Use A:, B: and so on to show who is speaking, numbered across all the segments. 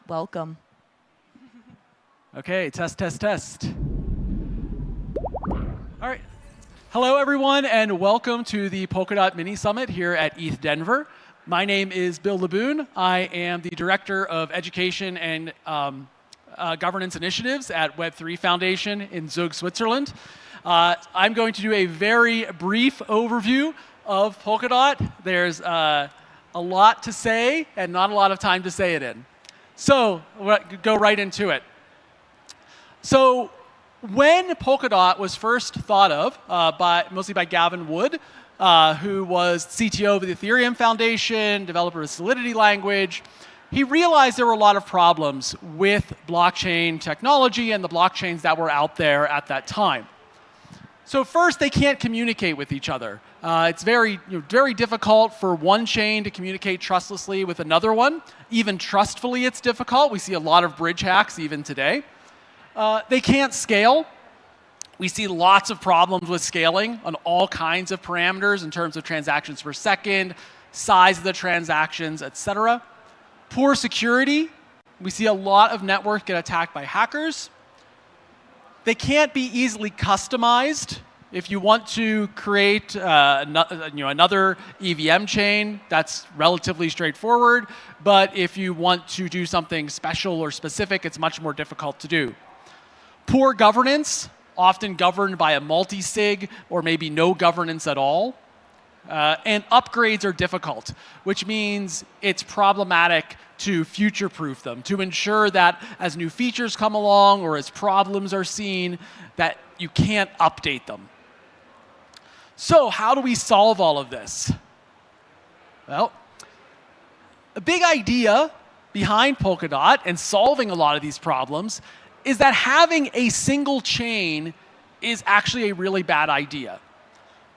A: Welcome.
B: Okay, test, test, test. All right. Hello, everyone, and welcome to the Polkadot Mini Summit here at ETH Denver. My name is Bill Laboon. I am the Director of Education and Governance Initiatives at Web3 Foundation in Zug, Switzerland. I'm going to do a very brief overview of Polkadot. There's a lot to say and not a lot of time to say it in. So we'll go right into it. So when Polkadot was first thought of, mostly by Gavin Wood, who was CTO of the Ethereum Foundation, developer of Solidity language, he realized there were a lot of problems with blockchain technology and the blockchains that were out there at that time. So first, they can't communicate with each other. It's very difficult for one chain to communicate trustlessly with another one. Even trustfully, it's difficult. We see a lot of bridge hacks even today. They can't scale. We see lots of problems with scaling on all kinds of parameters in terms of transactions per second, size of the transactions, etc. Poor security. We see a lot of networks get attacked by hackers. They can't be easily customized. If you want to create another EVM chain, that's relatively straightforward. But if you want to do something special or specific, it's much more difficult to do. Poor governance, often governed by a multi-sig or maybe no governance at all. And upgrades are difficult, which means it's problematic to future-proof them, to ensure that as new features come along or as problems are seen, that you can't update them. So how do we solve all of this? Well, a big idea behind Polkadot and solving a lot of these problems is that having a single chain is actually a really bad idea.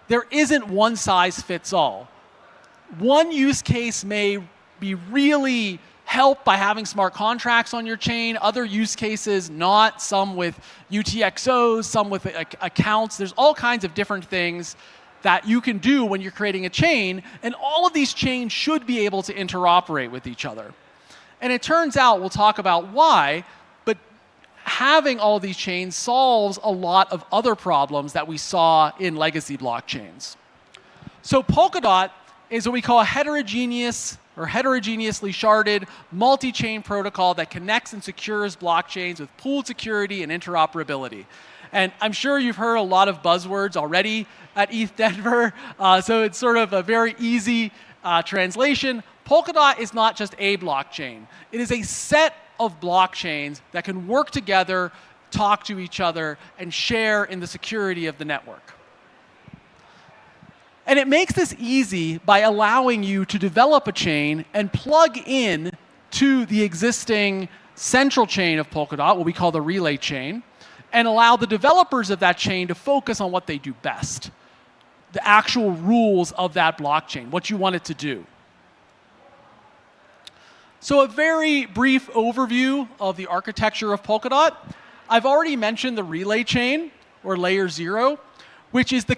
B: There isn't one size fits all. One use case may be really helped by having smart contracts on your chain, other use cases not, some with UTXOs, some with accounts. There's all kinds of different things that you can do when you're creating a chain, and all of these chains should be able to interoperate with each other. And it turns out, we'll talk about why, but having all of these chains solves a lot of other problems that we saw in legacy blockchains. So Polkadot is what we call a heterogeneous or heterogeneously sharded multi-chain protocol that connects and secures blockchains with pooled security and interoperability. And I'm sure you've heard a lot of buzzwords already at ETH Denver, so it's sort of a very easy translation. Polkadot is not just a blockchain. It is a set of blockchains that can work together, talk to each other, and share in the security of the network. And it makes this easy by allowing you to develop a chain and plug in to the existing central chain of Polkadot, what we call the relay chain, and allow the developers of that chain to focus on what they do best, the actual rules of that blockchain, what you want it to do. So a very brief overview of the architecture of Polkadot. I've already mentioned the relay chain, or layer 0, which is the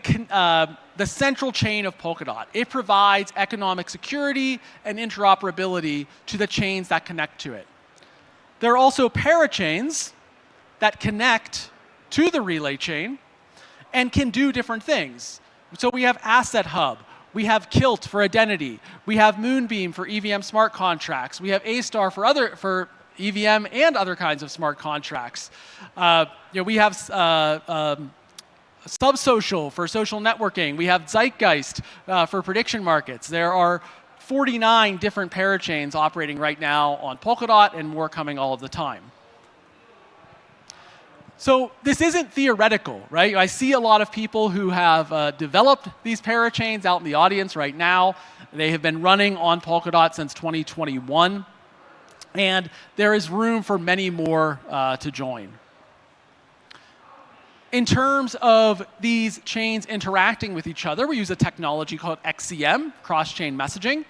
B: central chain of Polkadot. It provides economic security and interoperability to the chains that connect to it. There are also parachains that connect to the relay chain and can do different things. So we have Asset Hub. We have Kilt for identity. We have Moonbeam for EVM smart contracts. We have A-Star for EVM and other kinds of smart contracts. We have Subsocial for social networking. We have Zeitgeist for prediction markets. There are 49 different parachains operating right now on Polkadot and more coming all of the time. So this isn't theoretical, right? I see a lot of people who have developed these parachains out in the audience right now. They have been running on Polkadot since 2021. And there is room for many more to join. In terms of these chains interacting with each other, we use a technology called XCM, cross-chain messaging.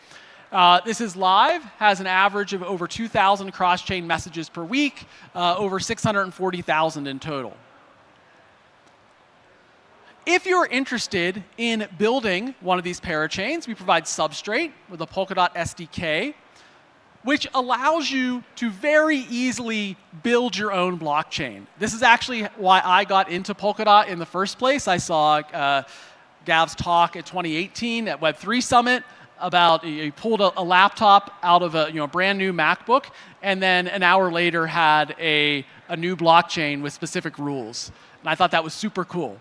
B: This is live, has an average of over 2,000 cross-chain messages per week, over 640,000 in total. If you're interested in building one of these parachains, we provide Substrate with a Polkadot SDK. which allows you to very easily build your own blockchain. This is actually why I got into Polkadot in the first place. I saw Gav's talk at 2018 at Web3 Summit about he pulled a laptop out of a brand new MacBook, and then an hour later had a new blockchain with specific rules. And I thought that was super cool.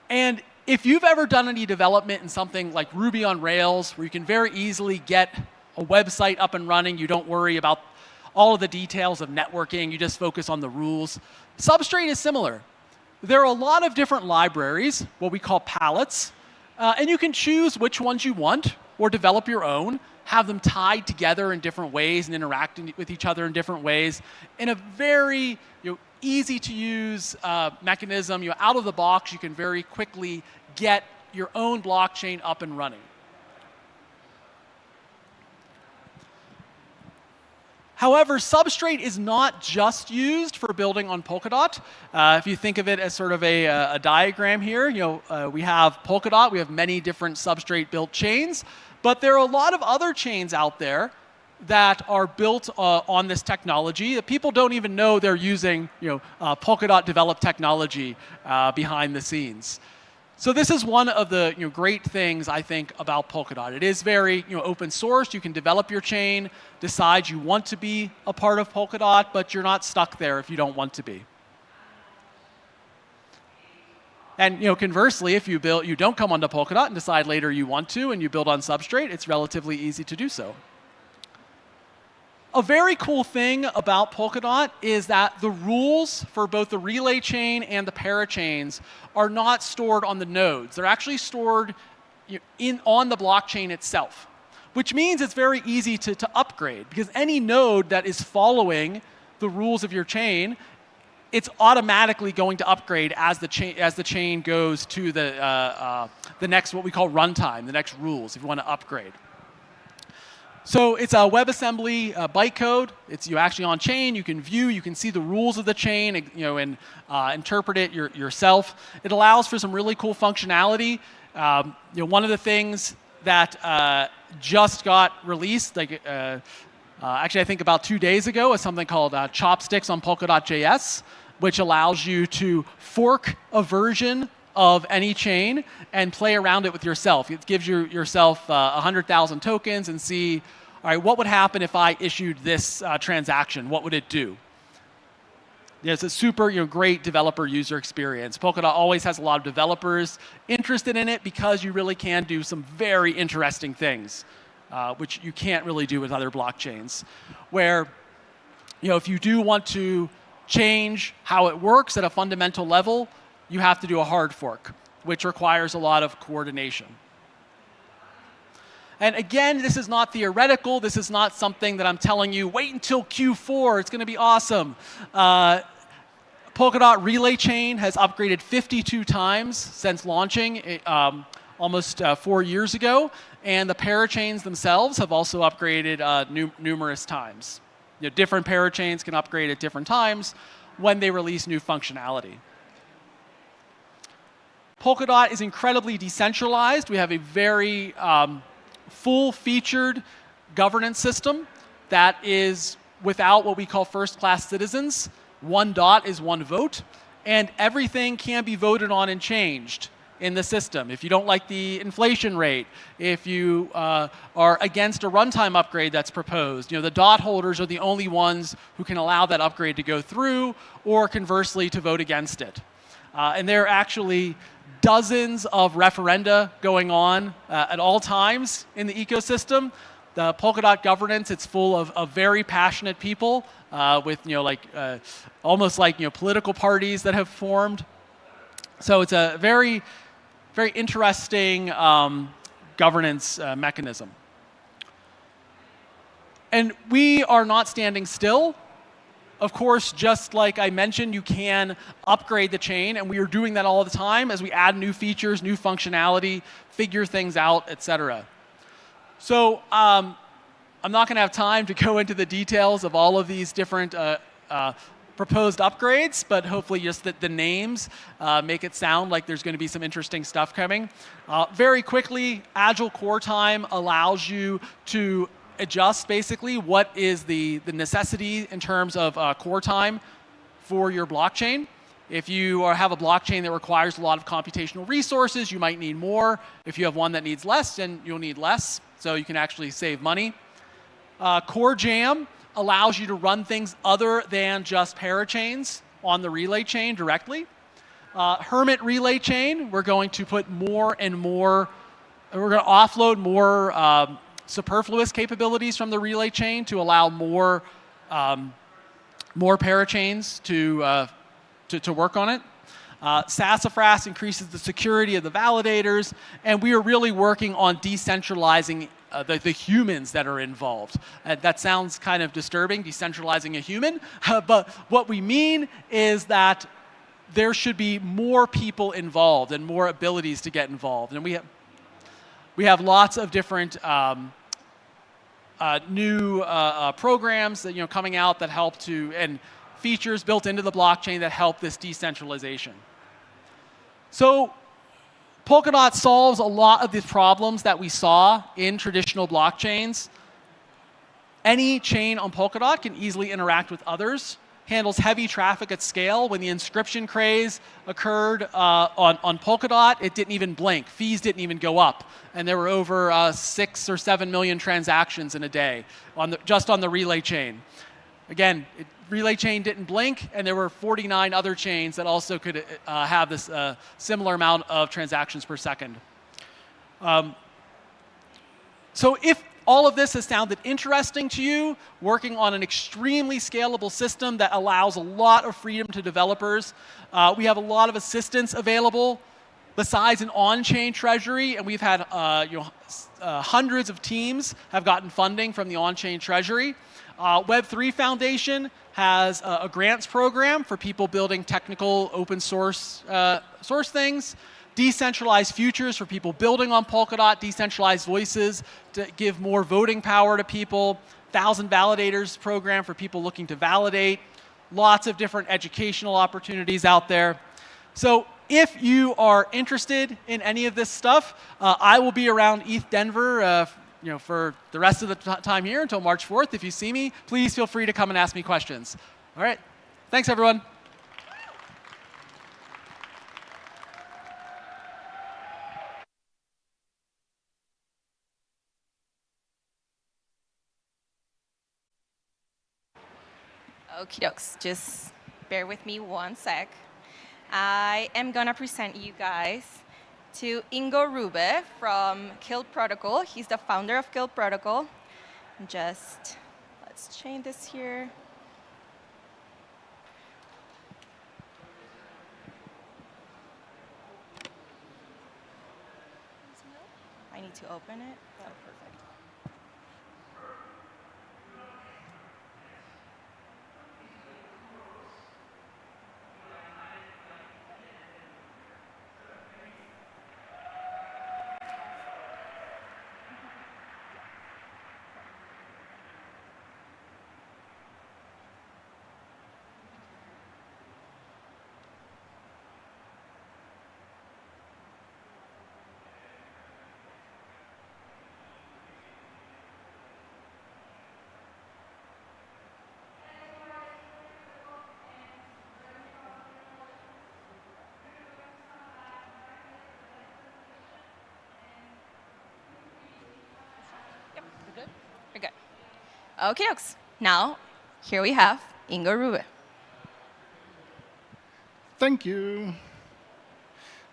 B: And if you've ever done any development in something like Ruby on Rails, where you can very easily get a website up and running, you don't worry about all of the details of networking, you just focus on the rules. Substrate is similar. There are a lot of different libraries, what we call palettes, and you can choose which ones you want or develop your own, have them tied together in different ways and interacting with each other in different ways in a very easy to use mechanism. Out of the box, you can very quickly get your own blockchain up and running. However, Substrate is not just used for building on Polkadot. If you think of it as sort of a diagram here, we have Polkadot, we have many different Substrate-built chains, but there are a lot of other chains out there that are built on this technology that people don't even know they're using Polkadot developed technology behind the scenes. So this is one of the great things I think about Polkadot. It is very open source. You can develop your chain, decide you want to be a part of Polkadot, but you're not stuck there if you don't want to be. And conversely, if you don't come onto Polkadot and decide later you want to, and you build on Substrate, it's relatively easy to do so. A very cool thing about Polkadot is that the rules for both the relay chain and the parachains are not stored on the nodes. They're actually stored on the blockchain itself, which means it's very easy to upgrade, because any node that is following the rules of your chain, it's automatically going to upgrade as the chain goes to the next, what we call runtime, the next rules, if you want to upgrade. So it's a WebAssembly bytecode. It's actually on chain. You can view, you can see the rules of the chain, and interpret it yourself. It allows for some really cool functionality. One of the things that just got released, actually I think about 2 days ago, is something called Chopsticks on Polkadot.js, which allows you to fork a version of any chain and play around it with yourself. It gives yourself 100,000 tokens and see, all right, what would happen if I issued this transaction? What would it do? It's a super great developer user experience. Polkadot always has a lot of developers interested in it because you really can do some very interesting things, which you can't really do with other blockchains. Where if you do want to change how it works at a fundamental level, you have to do a hard fork, which requires a lot of coordination. And again, this is not theoretical. This is not something that I'm telling you, wait until Q4, it's going to be awesome. Polkadot Relay Chain has upgraded 52 times since launching almost 4 years ago. And the parachains themselves have also upgraded numerous times. Different parachains can upgrade at different times when they release new functionality. Polkadot is incredibly decentralized. We have a very full-featured governance system that is without what we call first-class citizens. One dot is one vote, and everything can be voted on and changed in the system. If you don't like the inflation rate, if you are against a runtime upgrade that's proposed, the dot holders are the only ones who can allow that upgrade to go through, or conversely to vote against it. And there are actually dozens of referenda going on at all times in the ecosystem. The Polkadot governance, it's full of very passionate people with almost like political parties that have formed. So it's a very, very interesting governance mechanism. And we are not standing still. Of course, just like I mentioned, you can upgrade the chain, and we are doing that all the time as we add new features, new functionality, figure things out, etc. So I'm not going to have time to go into the details of all of these different proposed upgrades, but hopefully just the names make it sound like there's going to be some interesting stuff coming. Very quickly, Agile Core Time allows you to adjust basically what is the necessity in terms of core time for your blockchain. If you have a blockchain that requires a lot of computational resources, you might need more. If you have one that needs less, then you'll need less, so you can actually save money. Core Jam allows you to run things other than just parachains on the relay chain directly. Hermit relay chain, we're going to put more and more, we're going to offload more superfluous capabilities from the relay chain to allow more parachains to work on it. Sassafras increases the security of the validators, and we are really working on decentralizing the humans that are involved. That sounds kind of disturbing, decentralizing a human, but what we mean is that there should be more people involved and more abilities to get involved. And we have lots of different new programs that coming out that help to, and features built into the blockchain that help this decentralization. So Polkadot solves a lot of the problems that we saw in traditional blockchains. Any chain on Polkadot can easily interact with others, handles heavy traffic at scale. When the inscription craze occurred on Polkadot, it didn't even blink. Fees didn't even go up. And there were over 6 or 7 million transactions in a day just on the relay chain. Again, relay chain didn't blink, and there were 49 other chains that also could have this similar amount of transactions per second. So if all of this has sounded interesting to you, working on an extremely scalable system that allows a lot of freedom to developers, we have a lot of assistance available besides an on-chain treasury, and we've had hundreds of teams have gotten funding from the on-chain treasury. Web3 Foundation has a grants program for people building technical open source things. Decentralized futures for people building on Polkadot. Decentralized voices to give more voting power to people. 1,000 Validators program for people looking to validate. Lots of different educational opportunities out there. So if you are interested in any of this stuff, I will be around ETH Denver for the rest of the time here until March 4th. If you see me, please feel free to come and ask me questions. All right. Thanks, everyone.
A: Okie dokes, just bear with me one sec. I am gonna present you guys to Ingo Rube from Kill Protocol. He's the founder of Kill Protocol. Let's change this here. I need to open it. Oh, perfect. We're good. Okay, dokes. Now, here we have Ingo Rube.
C: Thank you.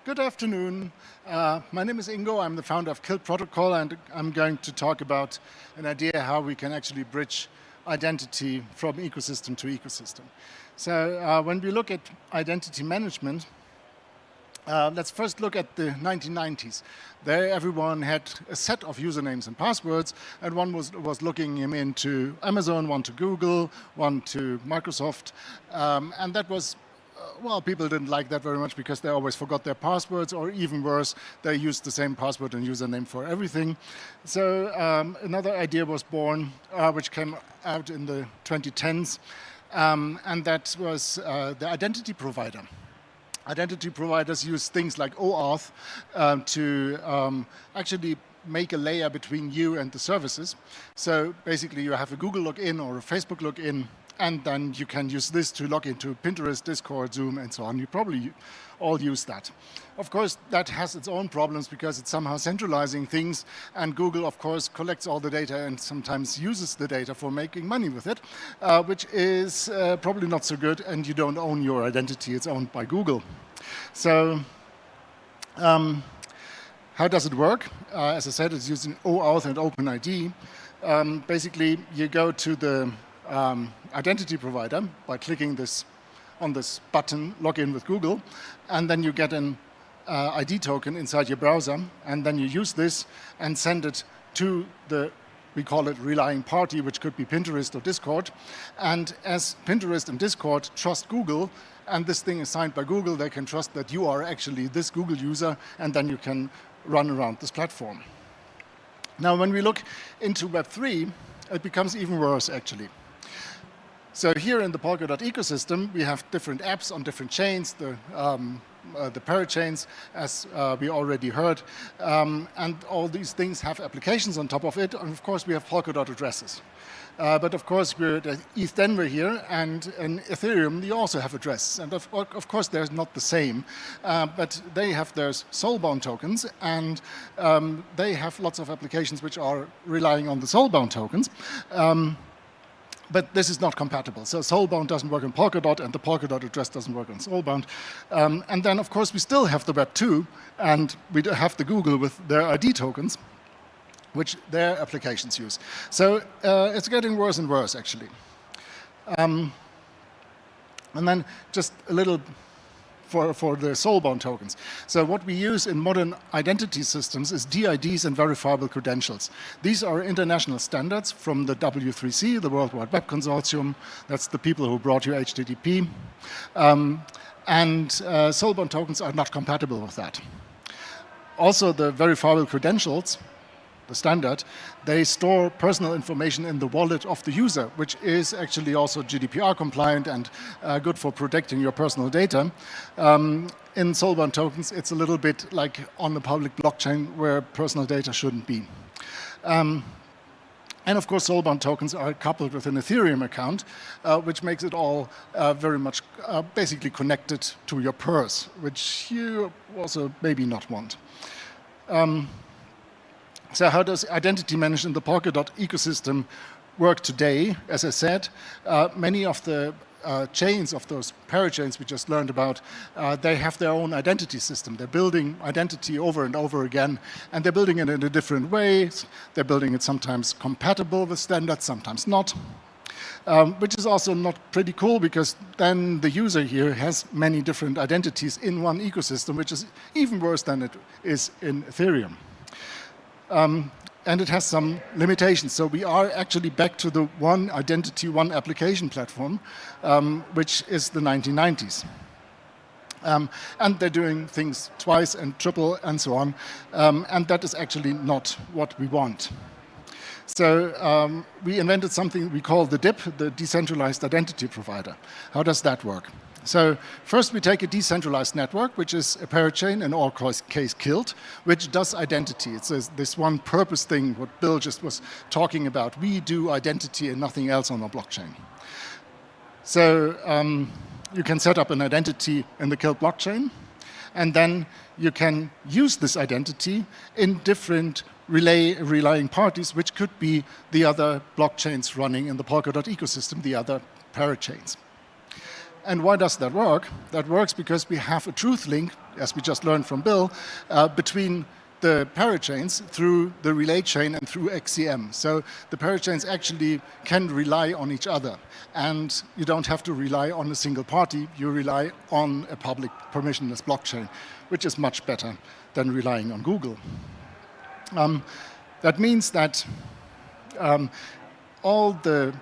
C: Good afternoon. My name is Ingo. I'm the founder of Kill Protocol, and I'm going to talk about an idea how we can actually bridge identity from ecosystem to ecosystem. So when we look at identity management, let's first look at the 1990s. There everyone had a set of usernames and passwords, and one was looking into Amazon, one to Google, one to Microsoft, and that was, well, people didn't like that very much because they always forgot their passwords, or even worse, they used the same password and username for everything. So another idea was born, which came out in the 2010s, and that was the identity provider. Identity providers use things like OAuth to actually make a layer between you and the services. So basically you have a Google login or a Facebook login, and then you can use this to log into Pinterest, Discord, Zoom, and so on. You probably all use that. Of course, that has its own problems because it's somehow centralizing things, and Google, of course, collects all the data and sometimes uses the data for making money with it, which is probably not so good, and you don't own your identity. It's owned by Google. So how does it work? As I said, it's using OAuth and OpenID. Basically, you go to the identity provider by clicking on this button, log in with Google, and then you get an ID token inside your browser, and then you use this and send it to we call it relying party, which could be Pinterest or Discord. And as Pinterest and Discord trust Google, and this thing is signed by Google, they can trust that you are actually this Google user, and then you can run around this platform. Now, when we look into Web3, it becomes even worse, actually. So here in the Polkadot ecosystem, we have different apps on different chains, the parachains, as we already heard, and all these things have applications on top of it, and of course we have Polkadot addresses. But of course we're at ETH Denver here, and in Ethereum you also have addresses, and of course they're not the same, but they have their soulbound tokens, and they have lots of applications which are relying on the soulbound tokens. But this is not compatible. So Soulbound doesn't work on Polkadot, and the Polkadot address doesn't work on Soulbound. And then, of course, we still have the Web2, and we have the Google with their ID tokens, which their applications use. So it's getting worse and worse, actually. And then just a little for the soulbound tokens. So what we use in modern identity systems is DIDs and verifiable credentials. These are international standards from the W3C, the World Wide Web Consortium. That's the people who brought you HTTP. And soulbound tokens are not compatible with that. Also, the verifiable credentials, the standard, they store personal information in the wallet of the user, which is actually also GDPR compliant and good for protecting your personal data. In soulbound tokens, it's a little bit like on the public blockchain where personal data shouldn't be. And of course, soulbound tokens are coupled with an Ethereum account, which makes it all very much basically connected to your purse, which you also maybe not want. So how does identity management in the Polkadot ecosystem work today? As I said, many of the chains of those parachains we just learned about, they have their own identity system. They're building identity over and over again, and they're building it in a different ways. They're building it sometimes compatible with standards, sometimes not. Which is also not pretty cool, because then the user here has many different identities in one ecosystem, which is even worse than it is in Ethereum. And it has some limitations. So we are actually back to the one identity, one application platform, which is the 1990s. And they're doing things twice and triple and so on. And that is actually not what we want. So we invented something we call the DIP, the Decentralized Identity Provider. How does that work? So first we take a decentralized network, which is a parachain, in our case KILT, which does identity. It's this one purpose thing, what Bill just was talking about. We do identity and nothing else on the blockchain. So you can set up an identity in the KILT blockchain, and then you can use this identity in different relying parties, which could be the other blockchains running in the Polkadot ecosystem, the other parachains. And why does that work? That works because we have a truth link, as we just learned from Bill, between the parachains through the relay chain and through XCM. So the parachains actually can rely on each other. And you don't have to rely on a single party. You rely on a public permissionless blockchain, which is much better than relying on Google. That means that all the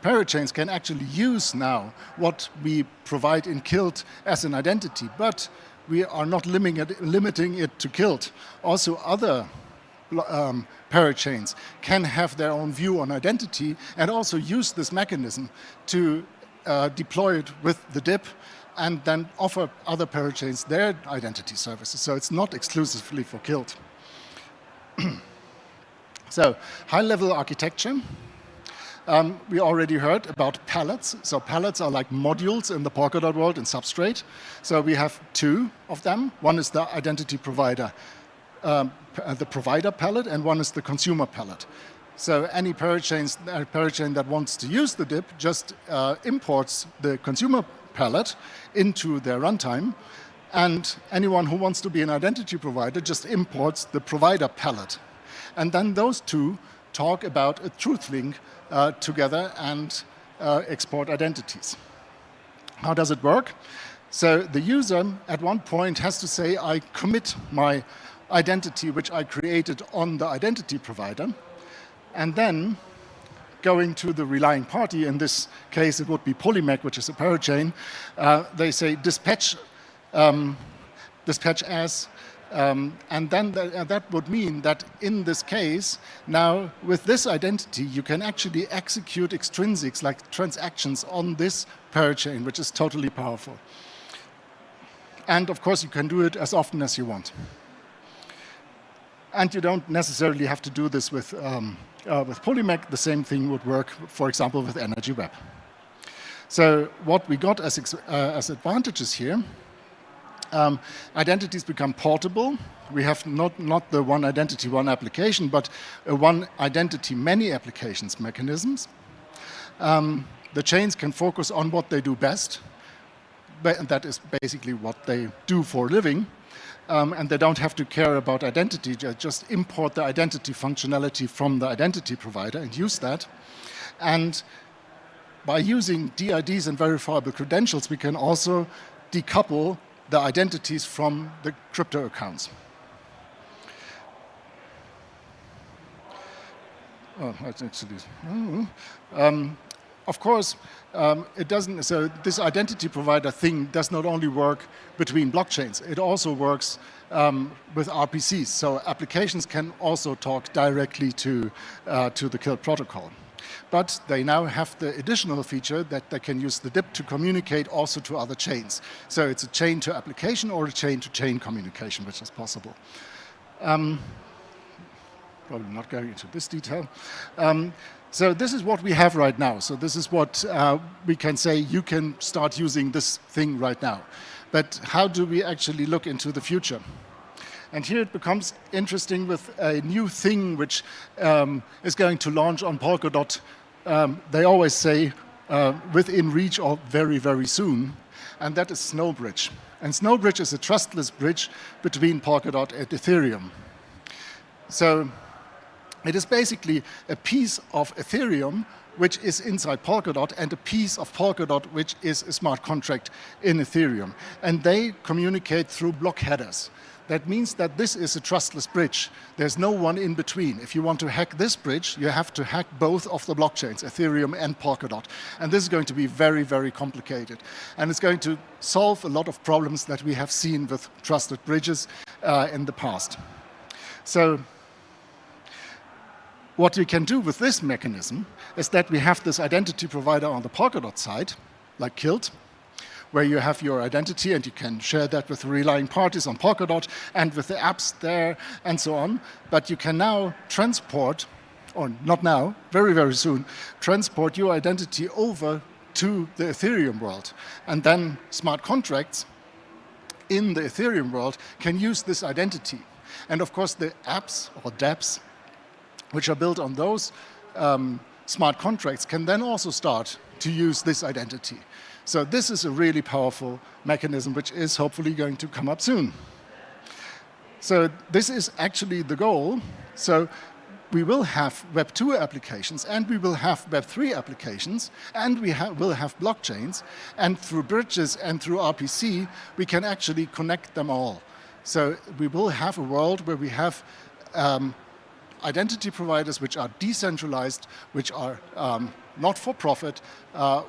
C: parachains can actually use now what we provide in KILT as an identity, but we are not limiting it to KILT. Also, other parachains can have their own view on identity and also use this mechanism to deploy it with the DIP and then offer other parachains their identity services. So it's not exclusively for KILT. So high-level architecture. We already heard about pallets. So pallets are like modules in the Polkadot world in Substrate. So we have two of them. One is the identity provider, the provider pallet, and one is the consumer pallet. So any parachain that wants to use the DIP just imports the consumer pallet into their runtime, and anyone who wants to be an identity provider just imports the provider pallet. And then those two talk about a truth link together and export identities. How does it work? So the user at one point has to say, I commit my identity which I created on the identity provider, and then going to the relying party, in this case it would be Polymec, which is a parachain, they say dispatch as, and then that would mean that in this case, now with this identity, you can actually execute extrinsics like transactions on this parachain, which is totally powerful. And of course, you can do it as often as you want. And you don't necessarily have to do this with Polymec. The same thing would work, for example, with Energy Web. So what we got as advantages here, identities become portable. We have not the one identity, one application, but a one identity, many applications mechanisms. The chains can focus on what they do best, and that is basically what they do for a living. And they don't have to care about identity, just import the identity functionality from the identity provider and use that. And by using DIDs and verifiable credentials, we can also decouple the identities from the crypto accounts. Oh, that's actually. Of course, it doesn't. So this identity provider thing does not only work between blockchains; it also works with RPCs. So applications can also talk directly to the KILT protocol. But they now have the additional feature that they can use the DIP to communicate also to other chains. So it's a chain to application or a chain to chain communication, which is possible. Probably not going into this detail. So this is what we have right now. So this is what we can say, you can start using this thing right now. But how do we actually look into the future? And here it becomes interesting with a new thing which is going to launch on Polkadot. They always say within reach or very, very soon. And that is Snowbridge. And Snowbridge is a trustless bridge between Polkadot and Ethereum. So it is basically a piece of Ethereum which is inside Polkadot and a piece of Polkadot which is a smart contract in Ethereum. And they communicate through block headers. That means that this is a trustless bridge. There's no one in between. If you want to hack this bridge, you have to hack both of the blockchains, Ethereum and Polkadot. And this is going to be very, very complicated. And it's going to solve a lot of problems that we have seen with trusted bridges in the past. So what we can do with this mechanism is that we have this identity provider on the Polkadot side, like KILT, where you have your identity and you can share that with relying parties on Polkadot and with the apps there and so on. But you can now transport, or not now, very, very soon, transport your identity over to the Ethereum world. And then smart contracts in the Ethereum world can use this identity. And of course, the apps or dApps, which are built on those smart contracts, can then also start to use this identity. So this is a really powerful mechanism, which is hopefully going to come up soon. So this is actually the goal. So we will have Web 2 applications, and we will have Web 3 applications, and we will have blockchains. And through bridges and through RPC, we can actually connect them all. So we will have a world where we have identity providers which are decentralized, which are not for profit,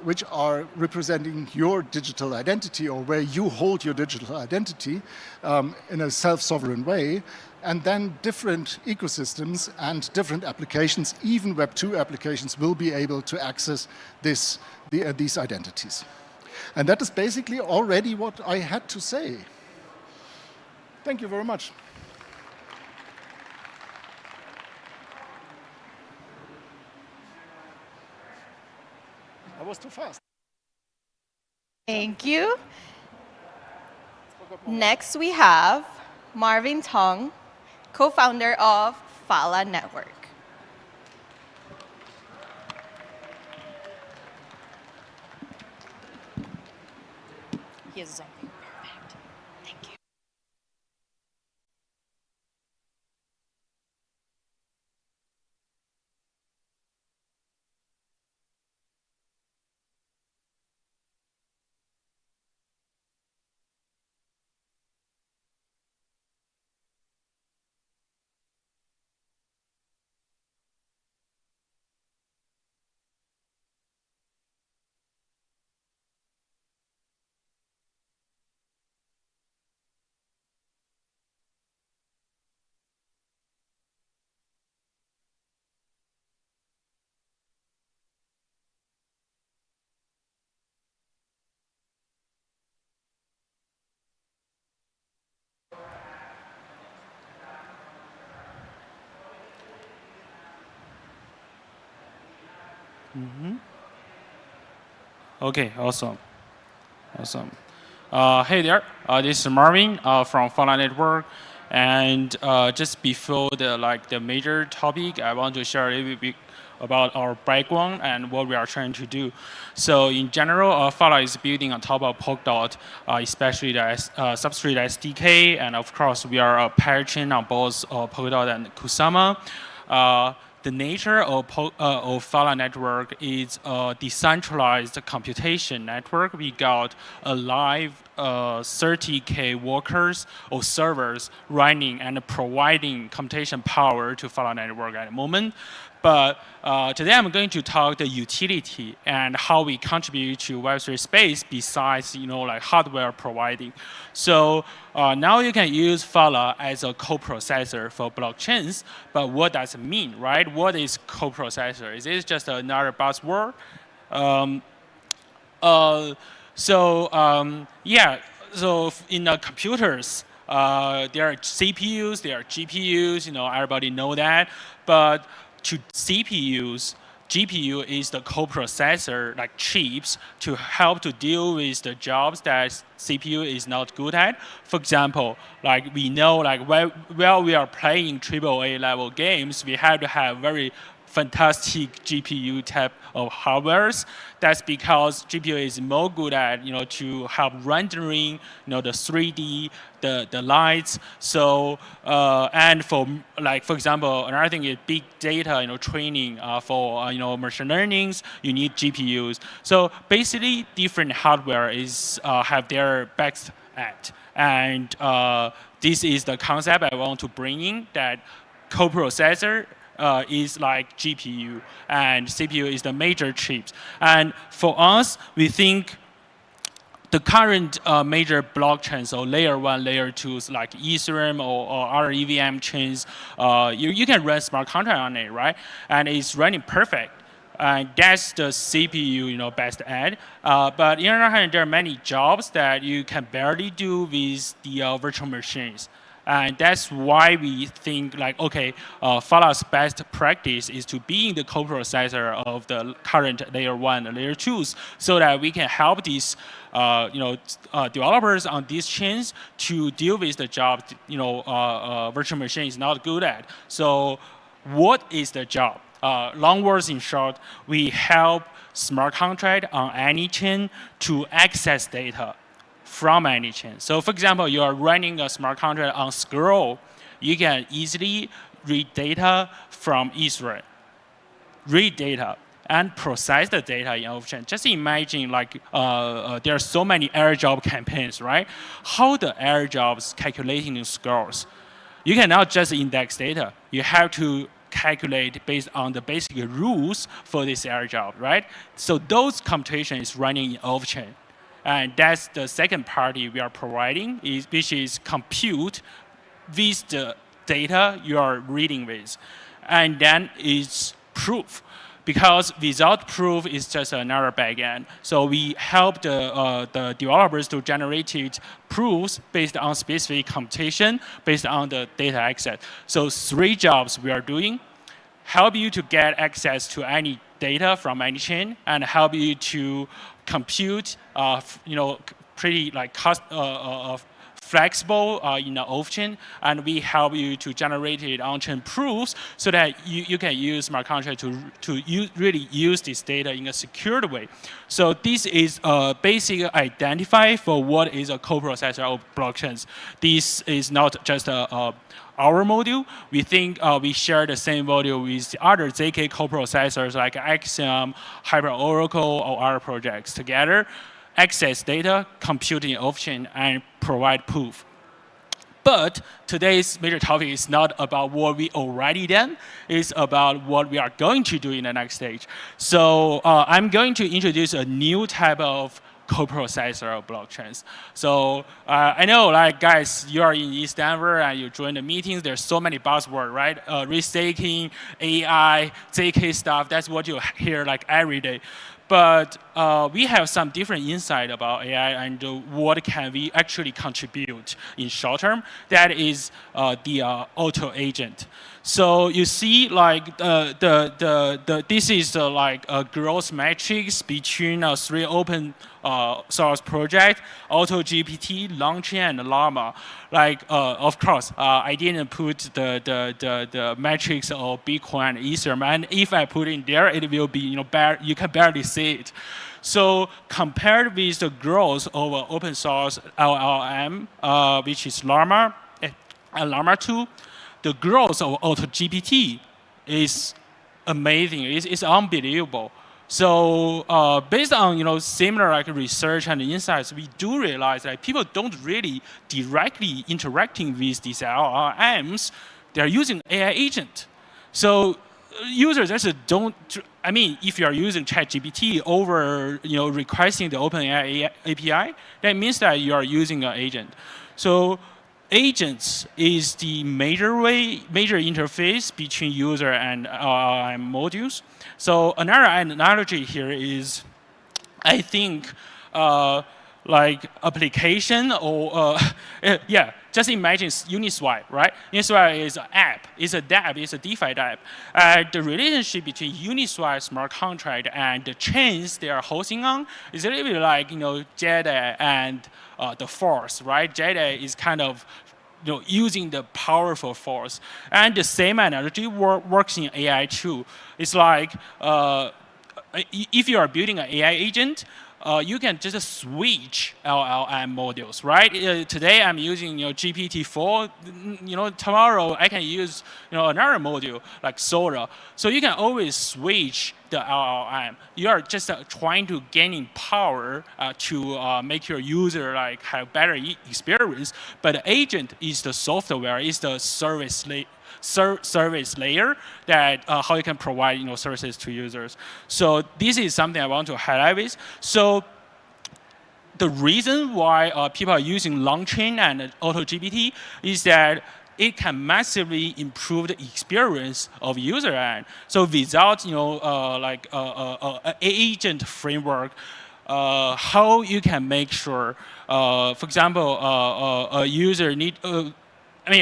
C: which are representing your digital identity or where you hold your digital identity in a self-sovereign way, and then different ecosystems and different applications, even Web 2 applications, will be able to access these identities. And that is basically already what I had to say. Thank you very much. was too fast.
A: Thank you. Next, we have Marvin Tong, co-founder of Fala Network.
D: Here's something. Perfect. Thank you.
E: Okay, awesome. Awesome. Hey there, this is Marvin from Fala Network. And just before the major topic, I want to share a little bit about our background and what we are trying to do. So in general, Fala is building on top of Polkadot, especially the substrate SDK, and of course we are a pair chain on both Polkadot and Kusama. The nature of Fala network is a decentralized computation network. We got a live 30K workers or servers running and providing computation power to Fala network at the moment. But today I'm going to talk the utility and how we contribute to Web3 space besides like hardware providing. So now you can use Fala as a coprocessor for blockchains. But what does it mean, right? What is coprocessor? Is this just another buzzword? Yeah. So in the computers, there are CPUs, there are GPUs. Everybody know that. But to CPUs, GPU is the coprocessor, like chips, to help to deal with the jobs that CPU is not good at. For example, like we know, like while we are playing AAA level games, we have to have very fantastic GPU type of hardwares. That's because GPU is more good at to help rendering the 3D, the lights. So and for example, another thing is big data training for machine learnings. You need GPUs. So basically, different hardware is have their best at, and this is the concept I want to bring in, that coprocessor is like GPU and CPU is the major chips. And for us, we think the current major blockchains or layer 1, layer 2s like Ethereum or other EVM chains, you can run smart contract on it, right? And it's running perfect. And that's the CPU, best at. But on the other hand, there are many jobs that you can barely do with the virtual machines. And that's why we think okay, Fala's best practice is to be in the coprocessor of the current layer 1 and layer 2s, so that we can help these developers on these chains to deal with the job virtual machine is not good at. So what is the job? Long words in short, we help smart contract on any chain to access data from any chain. So for example, you are running a smart contract on Scroll, you can easily read data from Ethereum, read data and process the data in off-chain. Just imagine there are so many airdrop campaigns, right? How the airdrops calculating the scores. You cannot just index data. You have to calculate based on the basic rules for this airdrop, right? So those computation is running in off-chain. And that's the second party we are providing, which is compute with the data you are reading with. And then it's proof. Because without proof, it's just another backend. So we help the developers to generate proofs based on specific computation, based on the data access. So 3 jobs we are doing: help you to get access to any data from any chain and help you to compute, pretty like flexible in the off-chain, and we help you to generate it on-chain proofs so that you can use smart contract to really use this data in a secured way. So this is a basic identifier for what is a coprocessor of blockchains. This is not just our module. We think we share the same module with the other ZK coprocessors like Axiom, HyperOracle, or other projects together. Access data, computing off-chain, and provide proof. But today's major topic is not about what we already done, it's about what we are going to do in the next stage. So I'm going to introduce a new type of coprocessor of blockchains. So I know, like guys, you are in East Denver and you join the meetings. There's so many buzzwords, right? Restaking, AI, ZK stuff. That's what you hear like every day. But we have some different insight about AI and what can we actually contribute in short term. That is the auto agent. So you see, like this is like a growth matrix between three open source projects: AutoGPT, Longchain, and Llama. Like of course, I didn't put the matrix of Bitcoin and Ethereum, and if I put it in there, it will be you can barely see it. So compared with the growth of open source LLM, which is Llama and Llama 2. The growth of AutoGPT is amazing. It's unbelievable. So based on similar like research and insights, we do realize that people don't really directly interacting with these LLMs. They're using AI agent. So users just don't. I mean, if you are using ChatGPT over requesting the OpenAI API, that means that you are using an agent. So agents is the major interface between user and modules. So another analogy here is, I think, like application or yeah. Just imagine Uniswap, right? Uniswap is an app, it's a dApp, it's a DeFi dApp. The relationship between Uniswap smart contract and the chains they are hosting on is a little bit like Jedi and the Force, right? Jedi is kind of using the powerful force, and the same analogy works in AI too. It's like if you are building an AI agent, you can just switch LLM modules, right? Today I'm using GPT-4. Tomorrow I can use another module like Sora. So you can always switch the LLM. You are just trying to gaining power to make your user like have better experience. But the agent is the software, is the service layer that how you can provide services to users. So this is something I want to highlight with. So the reason why people are using Longchain and AutoGPT is that it can massively improve the experience of user end. So without like an agent framework, how you can make sure, for example, a user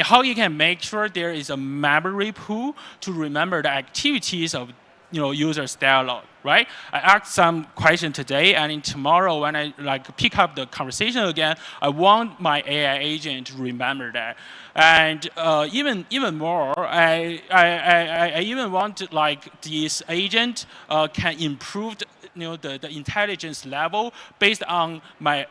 E: how you can make sure there is a memory pool to remember the activities of user's dialogue, right? I asked some question today, and tomorrow when I pick up the conversation again, I want my AI agent to remember that. And even more, I even want this agent can improve the intelligence level based on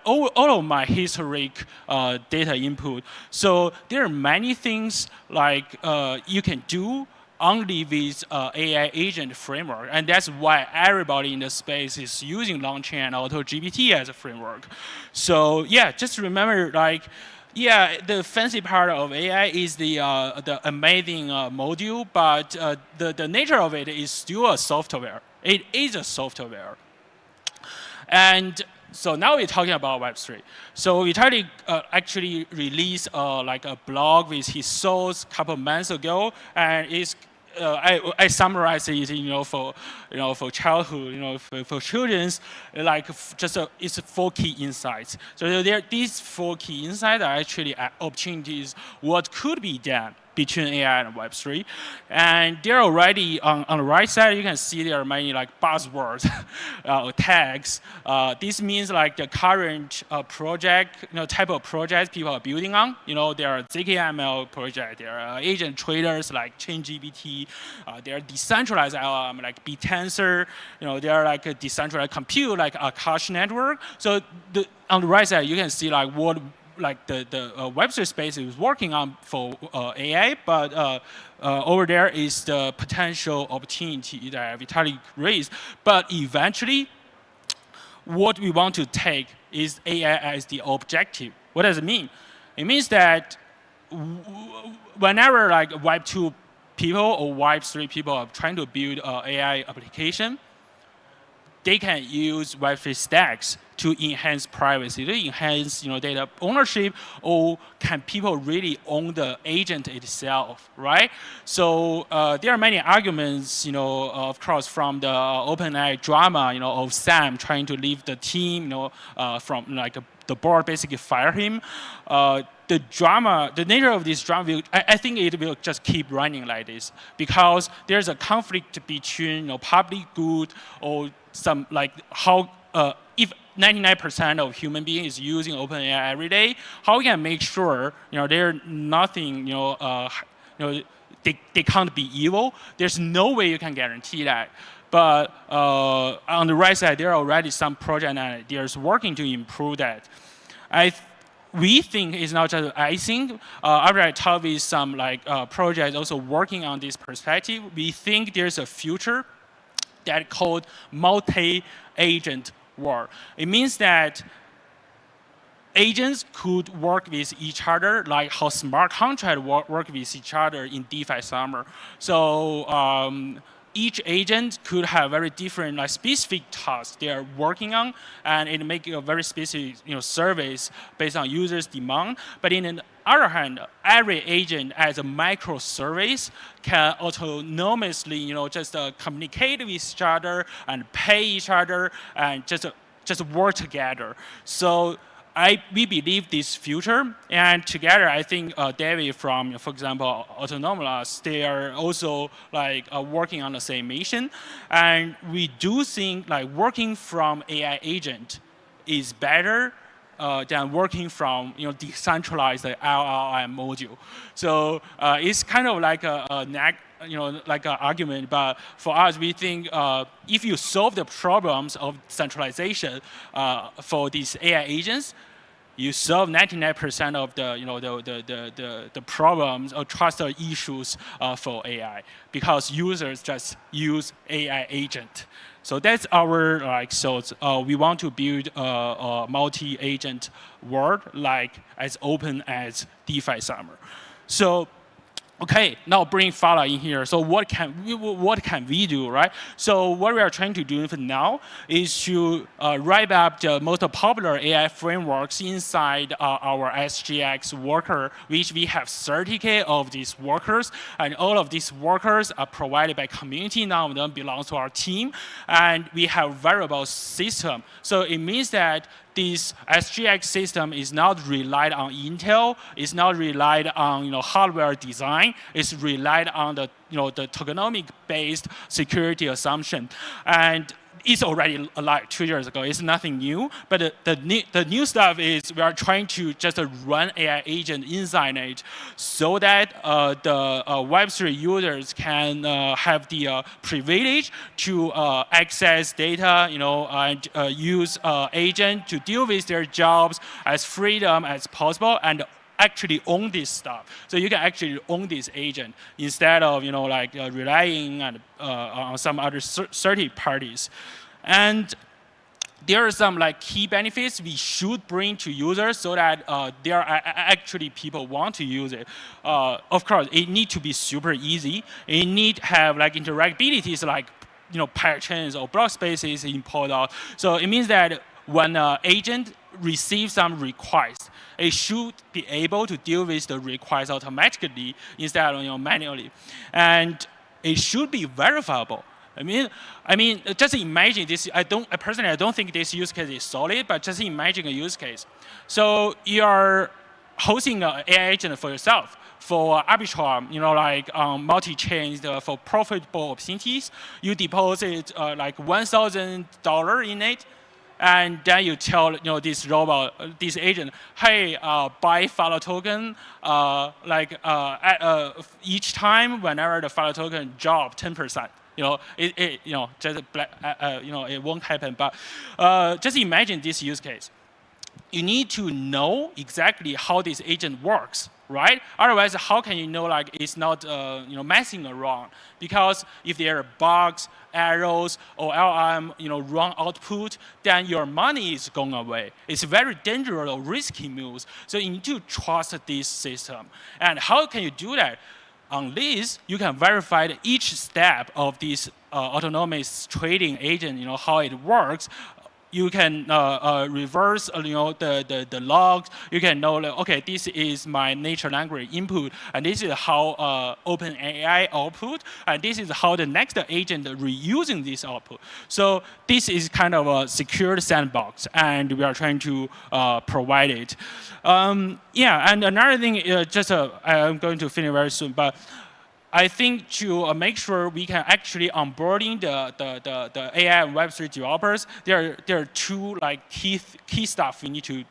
E: all of my historic data input. So there are many things you can do only with AI agent framework, and that's why everybody in the space is using Longchain and AutoGPT as a framework. So yeah, just remember the fancy part of AI is the amazing module, but the nature of it is still a software. It is a software. And so now we're talking about Web3. So Vitalik actually released a blog with his source a couple months ago, and I summarized it, for childhood, for children's, it's 4 key insights. So these 4 key insights are actually opportunities what could be done between AI and Web3. And they're already on the right side, you can see there are many like buzzwords tags. This means like the current project, type of projects people are building on. There are ZKML project, there are agent traders like ChainGPT, there are decentralized LLM like BTensor, there are like a decentralized compute like Akash network. So on the right side, you can see like what the Web3 space is working on for AI, but over there is the potential opportunity that Vitalik raised. But eventually, what we want to take is AI as the objective. What does it mean? It means that whenever like Web2 people or Web3 people are trying to build an AI application, they can use Web3 stacks to enhance privacy, to enhance data ownership, or can people really own the agent itself, right? So there are many arguments, of course, from the OpenAI drama, of Sam trying to leave the team, from like the board basically fire him. The drama, the nature of this drama, I think it will just keep running like this because there's a conflict between public good or some like how if 99% of human beings is using OpenAI every day, how we can make sure they're nothing they can't be evil. There's no way you can guarantee that. But on the right side, there are already some project ideas working to improve that. We think it's not just I think. After I talk with some projects also working on this perspective, we think there's a future that called multi-agent world. It means that agents could work with each other like how smart contracts work with each other in DeFi Summer. So each agent could have very different specific tasks they are working on, and it make a very specific service based on users' demand. But in the other hand, every agent as a microservice can autonomously just communicate with each other and pay each other and just work together. So we believe this future, and together I think David from, for example, Autonomous, they are also working on the same mission, and we do think working from AI agent is better than working from decentralized LLM module. So it's kind of like like an argument, but for us, we think if you solve the problems of centralization for these AI agents, you solve 99% of the problems or trust issues for AI because users just use AI agent. So that's our thoughts. We want to build a multi-agent world as open as DeFi Summer. So. Okay, now bring Fala in here. So what can we do, right? So what we are trying to do for now is to write up the most popular AI frameworks inside our SGX worker, which we have 30K of these workers, and all of these workers are provided by community. None of them belong to our team, and we have variable system. So it means that this SGX system is not relied on Intel. It's not relied on hardware design. It's relied on the the tokenomic-based security assumption, and it's already alive 2 years ago. It's nothing new. But the new stuff is we are trying to just run AI agent inside it, so that the Web3 users can have the privilege to access data, and use agent to deal with their jobs as freedom as possible and actually own this stuff. So you can actually own this agent instead of relying on some other third parties. And there are some key benefits we should bring to users so that there are actually people want to use it. Of course, it needs to be super easy. It need to have interactabilities like parachains or block spaces in Polkadot. So it means that when an agent receives some request, it should be able to deal with the request automatically instead of manually, and it should be verifiable. I mean, just imagine this. I personally don't think this use case is solid, but just imagine a use case. So you are hosting an AI agent for yourself. for arbitrage, like multi-chain for profitable opportunities, you deposit like $1,000 in it, and then you tell this robot, this agent, hey, buy Follow token, each time whenever the Follow token drop 10%. Just it won't happen. But just imagine this use case. You need to know exactly how this agent works, right? Otherwise, how can you know like it's not messing around? Because if there are bugs, errors, or LM wrong output, then your money is going away. It's very dangerous or risky moves. So you need to trust this system. And how can you do that? On this, you can verify each step of this autonomous trading agent, how it works. You can reverse, the logs. You can know, okay, this is my natural language input, and this is how OpenAI output, and this is how the next agent reusing this output. So this is kind of a secured sandbox, and we are trying to provide it. Yeah, and another thing, I'm going to finish very soon, but I think to make sure we can actually onboarding the AI and Web3 developers, there are two like key stuff we need to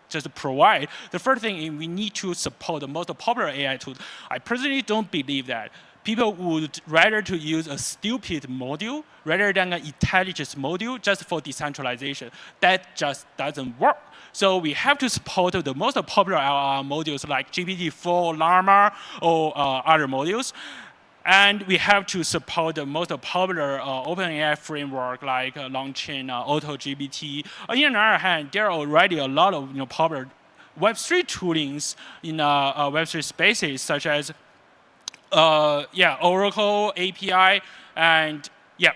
E: just provide. The first thing is we need to support the most popular AI tools. I personally don't believe that people would rather to use a stupid module rather than an intelligent module just for decentralization. That just doesn't work. So we have to support the most popular modules like GPT-4, Llama, or other modules. And we have to support the most popular OpenAI framework like Longchain, AutoGPT. On the other hand, there are already a lot of popular Web3 toolings in Web3 spaces, such as Oracle API, and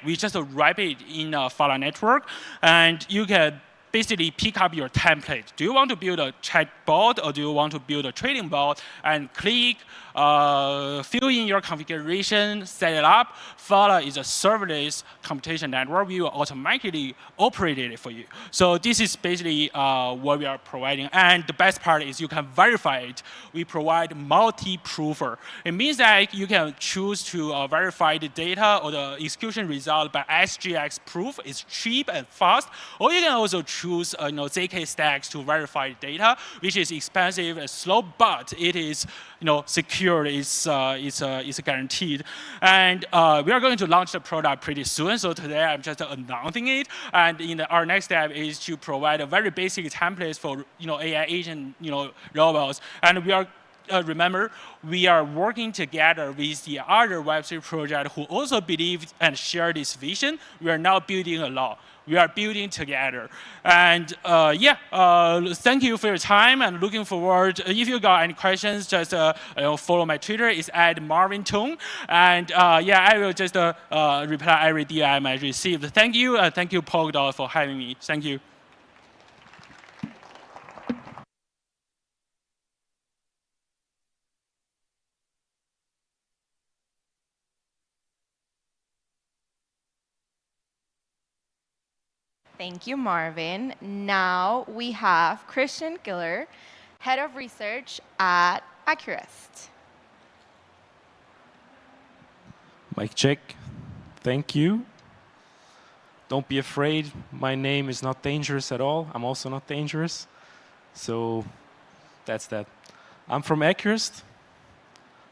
E: we just wrap it in a Fala network, and you can basically pick up your template. Do you want to build a chatbot or do you want to build a trading bot? And click, fill in your configuration, set it up. Fala is a serverless computation network. We will automatically operate it for you. So this is basically what we are providing. And the best part is you can verify it. We provide multi-proofer. It means that you can choose to verify the data or the execution result by SGX proof. It's cheap and fast. Or you can also choose ZK stacks to verify data, which is expensive and slow, but it is secure. It's guaranteed. And we are going to launch the product pretty soon. So today I'm just announcing it. And our next step is to provide a very basic templates for AI agent robots. And we are remember, we are working together with the other Web3 project who also believe and share this vision. We are now building a law. We are building together. And thank you for your time and looking forward. If you got any questions, just follow my Twitter. It's @MarvinTong. And I will just reply every DM I received. Thank you. Thank you, Polkadot, for having me. Thank you.
A: Thank you, Marvin. Now we have Christian Giller, Head of Research at Accurist.
F: Mic check. Thank you. Don't be afraid. My name is not dangerous at all. I'm also not dangerous. So that's that. I'm from Accurist.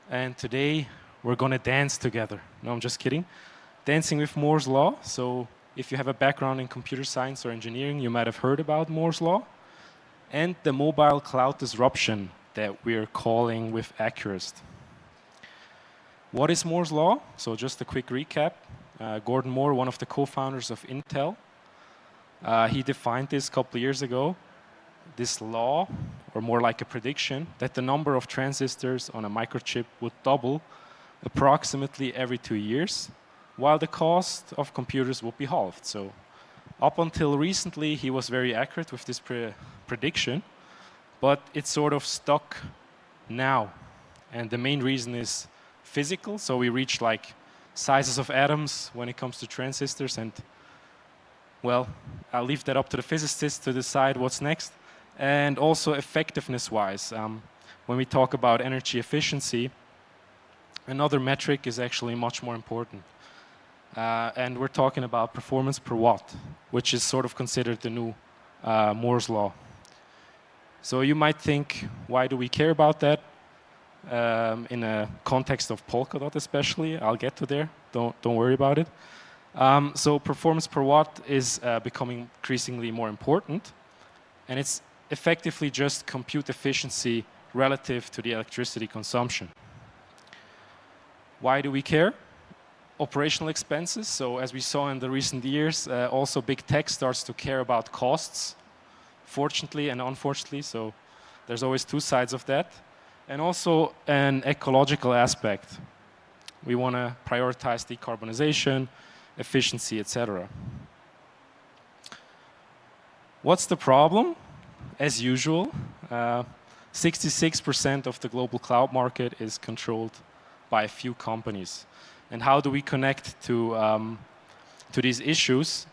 F: And today we're going to dance together. No, I'm just kidding. Dancing with Moore's Law. So if you have a background in computer science or engineering, you might have heard about Moore's Law and the mobile cloud disruption that we're calling with Accurist. What is Moore's Law? So just a quick recap. Gordon Moore, one of the co-founders of Intel, he defined this a couple of years ago, this law, or more like a prediction, that the number of transistors on a microchip would double approximately every 2 years, while the cost of computers would be halved. So up until recently, he was very accurate with this prediction, but it's sort of stuck now. And the main reason is physical. So we reach like sizes of atoms when it comes to transistors. And well, I'll leave that up to the physicists to decide what's next. And also effectiveness-wise. when we talk about energy efficiency, another metric is actually much more important. And we're talking about performance per watt, which is sort of considered the new Moore's law. So you might think, why do we care about that? In a context of Polkadot especially, I'll get to there, don't worry about it. So performance per watt is becoming increasingly more important, and it's effectively just compute efficiency relative to the electricity consumption. Why do we care? Operational expenses. So as we saw in the recent years, also big tech starts to care about costs, fortunately and unfortunately. So there's always two sides of that. And also an ecological aspect. We want to prioritize decarbonization, efficiency, etc. What's the problem? As usual, 66% of the global cloud market is controlled by a few companies. And how do we connect to these issues?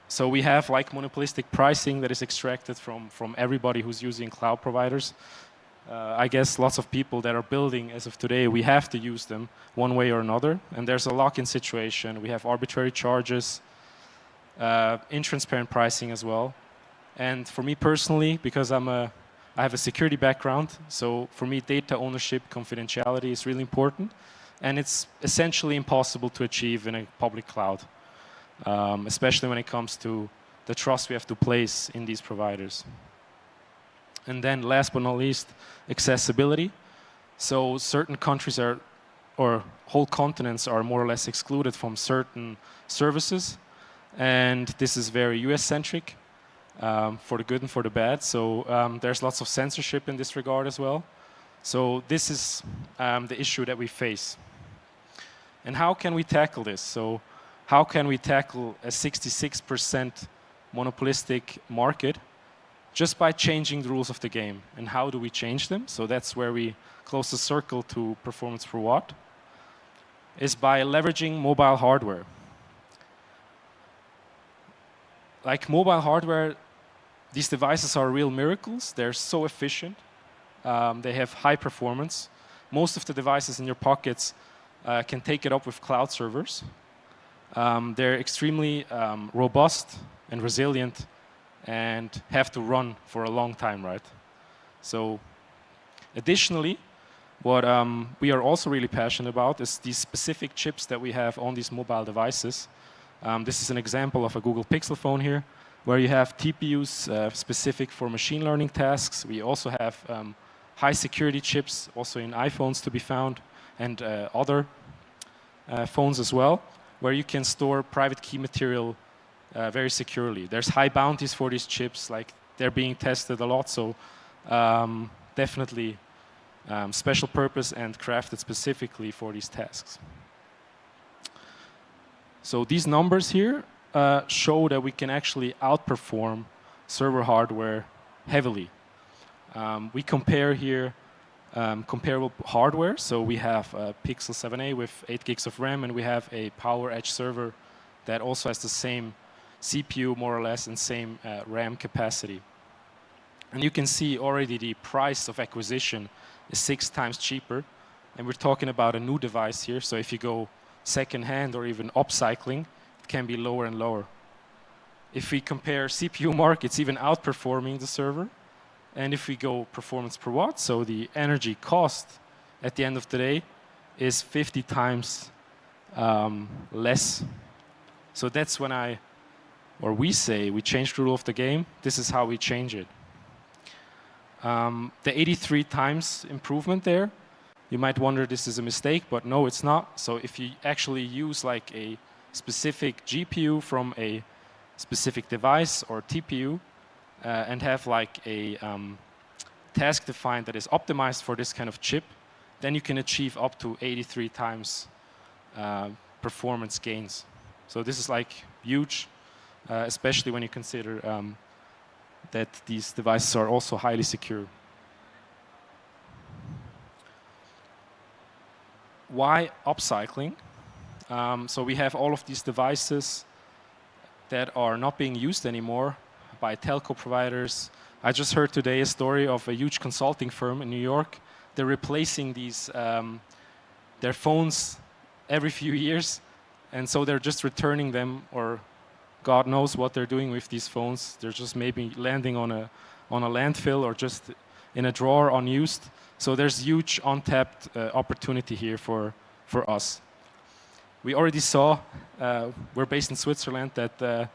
F: So we have like monopolistic pricing that is extracted from everybody who's using cloud providers. I guess lots of people that are building as of today, we have to use them one way or another. And there's a lock-in situation. We have arbitrary charges, intransparent pricing as well. And for me personally, because I have a security background, so for me data ownership, confidentiality is really important. And it's essentially impossible to achieve in a public cloud, especially when it comes to the trust we have to place in these providers. And then last but not least, accessibility. So certain countries or whole continents are more or less excluded from certain services. And this is very US-centric, for the good and for the bad. So there's lots of censorship in this regard as well. So this is the issue that we face. And how can we tackle this? So how can we tackle a 66% monopolistic market? Just by changing the rules of the game. And how do we change them? So that's where we close the circle to performance per watt, is by leveraging mobile hardware. Like mobile hardware, these devices are real miracles. They're so efficient. They have high performance. Most of the devices in your pockets can take it up with cloud servers. They're extremely robust and resilient and have to run for a long time, right? So additionally, what we are also really passionate about is these specific chips that we have on these mobile devices. This is an example of a Google Pixel phone here, where you have TPUs specific for machine learning tasks. We also have high security chips also in iPhones to be found, and other phones as well, where you can store private key material very securely. There's high bounties for these chips, like they're being tested a lot, so definitely special purpose and crafted specifically for these tasks. So these numbers here show that we can actually outperform server hardware heavily. We compare here comparable hardware, so we have a Pixel 7a with 8 gigs of RAM, and we have a Power Edge server that also has the same CPU more or less and same RAM capacity. And you can see already the price of acquisition is 6 times cheaper, and we're talking about a new device here, so if you go second hand or even upcycling, it can be lower and lower. If we compare CPU mark, it's even outperforming the server. And if we go performance per watt, so the energy cost at the end of the day is 50 times less. So that's when we say we change the rule of the game. This is how we change it. The 83 times improvement there, you might wonder this is a mistake, but no, it's not. So if you actually use like a specific GPU from a specific device or TPU and have like a task defined that is optimized for this kind of chip, then you can achieve up to 83 times performance gains. So this is like huge, especially when you consider that these devices are also highly secure. Why upcycling? So we have all of these devices that are not being used anymore by telco providers. I just heard today a story of a huge consulting firm in New York they're replacing these their phones every few years, and so they're just returning them, or God knows what they're doing with these phones. They're just maybe landing on a landfill or just in a drawer unused. So there's huge untapped opportunity here for us. We already saw, we're based in Switzerland, that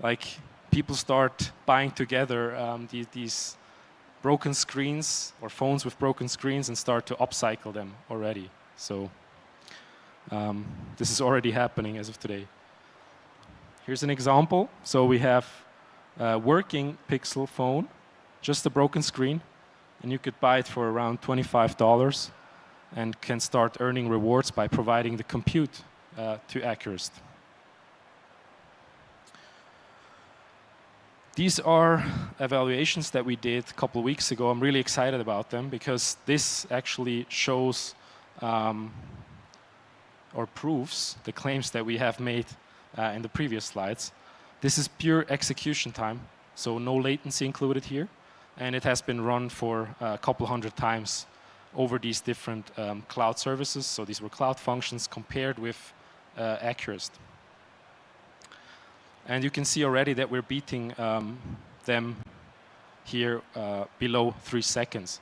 F: like people start buying together these broken screens or phones with broken screens and start to upcycle them already. So this is already happening as of today. Here's an example. So we have a working Pixel phone, just a broken screen, and you could buy it for around $25 and can start earning rewards by providing the compute to Accurist. These are evaluations that we did a couple of weeks ago. I'm really excited about them because this actually shows or proves the claims that we have made in the previous slides. This is pure execution time, so no latency included here, and it has been run for a couple hundred times over these different cloud services. So these were cloud functions compared with Accurist. And you can see already that we're beating them here below 3 seconds.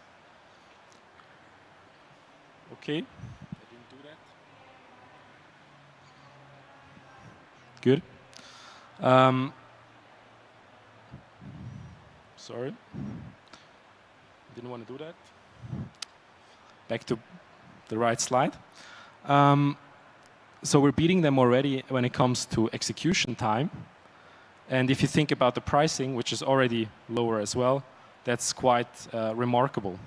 F: Okay. I didn't do that. Good. Sorry. Didn't want to do that. Back to the right slide. So we're beating them already when it comes to execution time. And if you think about the pricing, which is already lower as well, that's quite remarkable.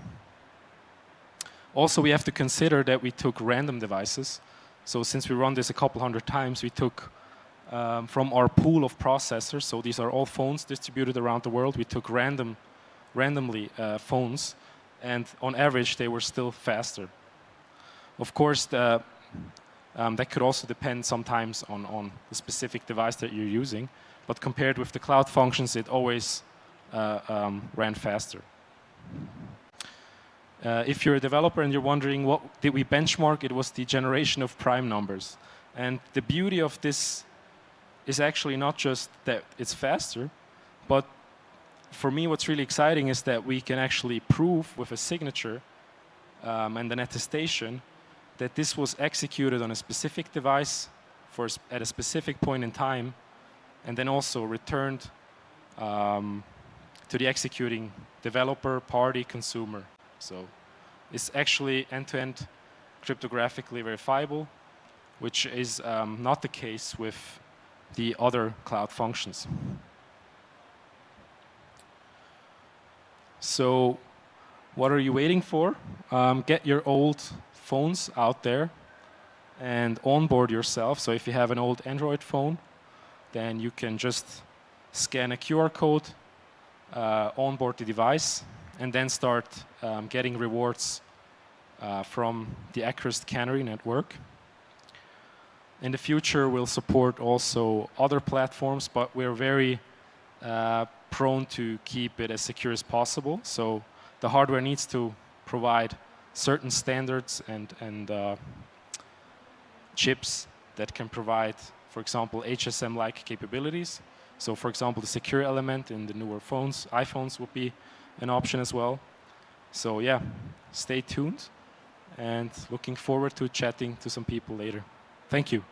F: Also, we have to consider that we took random devices. So since we run this a couple hundred times, we took from our pool of processors, so these are all phones distributed around the world, we took randomly phones, and on average they were still faster. Of course, that could also depend sometimes on the specific device that you're using, but compared with the cloud functions, it always ran faster. If you're a developer and you're wondering what did we benchmark, it was the generation of prime numbers. And the beauty of this is actually not just that it's faster, but for me what's really exciting is that we can actually prove with a signature and an attestation that this was executed on a specific device at a specific point in time, and then also returned to the executing developer, party, consumer. So it's actually end-to-end cryptographically verifiable, which is not the case with the other cloud functions. So what are you waiting for? Get your old phones out there and onboard yourself. So if you have an old Android phone, then you can just scan a QR code, onboard the device, and then start getting rewards from the Accurist Canary network. In the future, we'll support also other platforms, but we're very prone to keep it as secure as possible. So the hardware needs to provide certain standards and chips that can provide, for example, HSM-like capabilities. So for example, the secure element in the newer phones, iPhones would be an option as well. So yeah, stay tuned and looking forward to chatting to some people later. Thank you.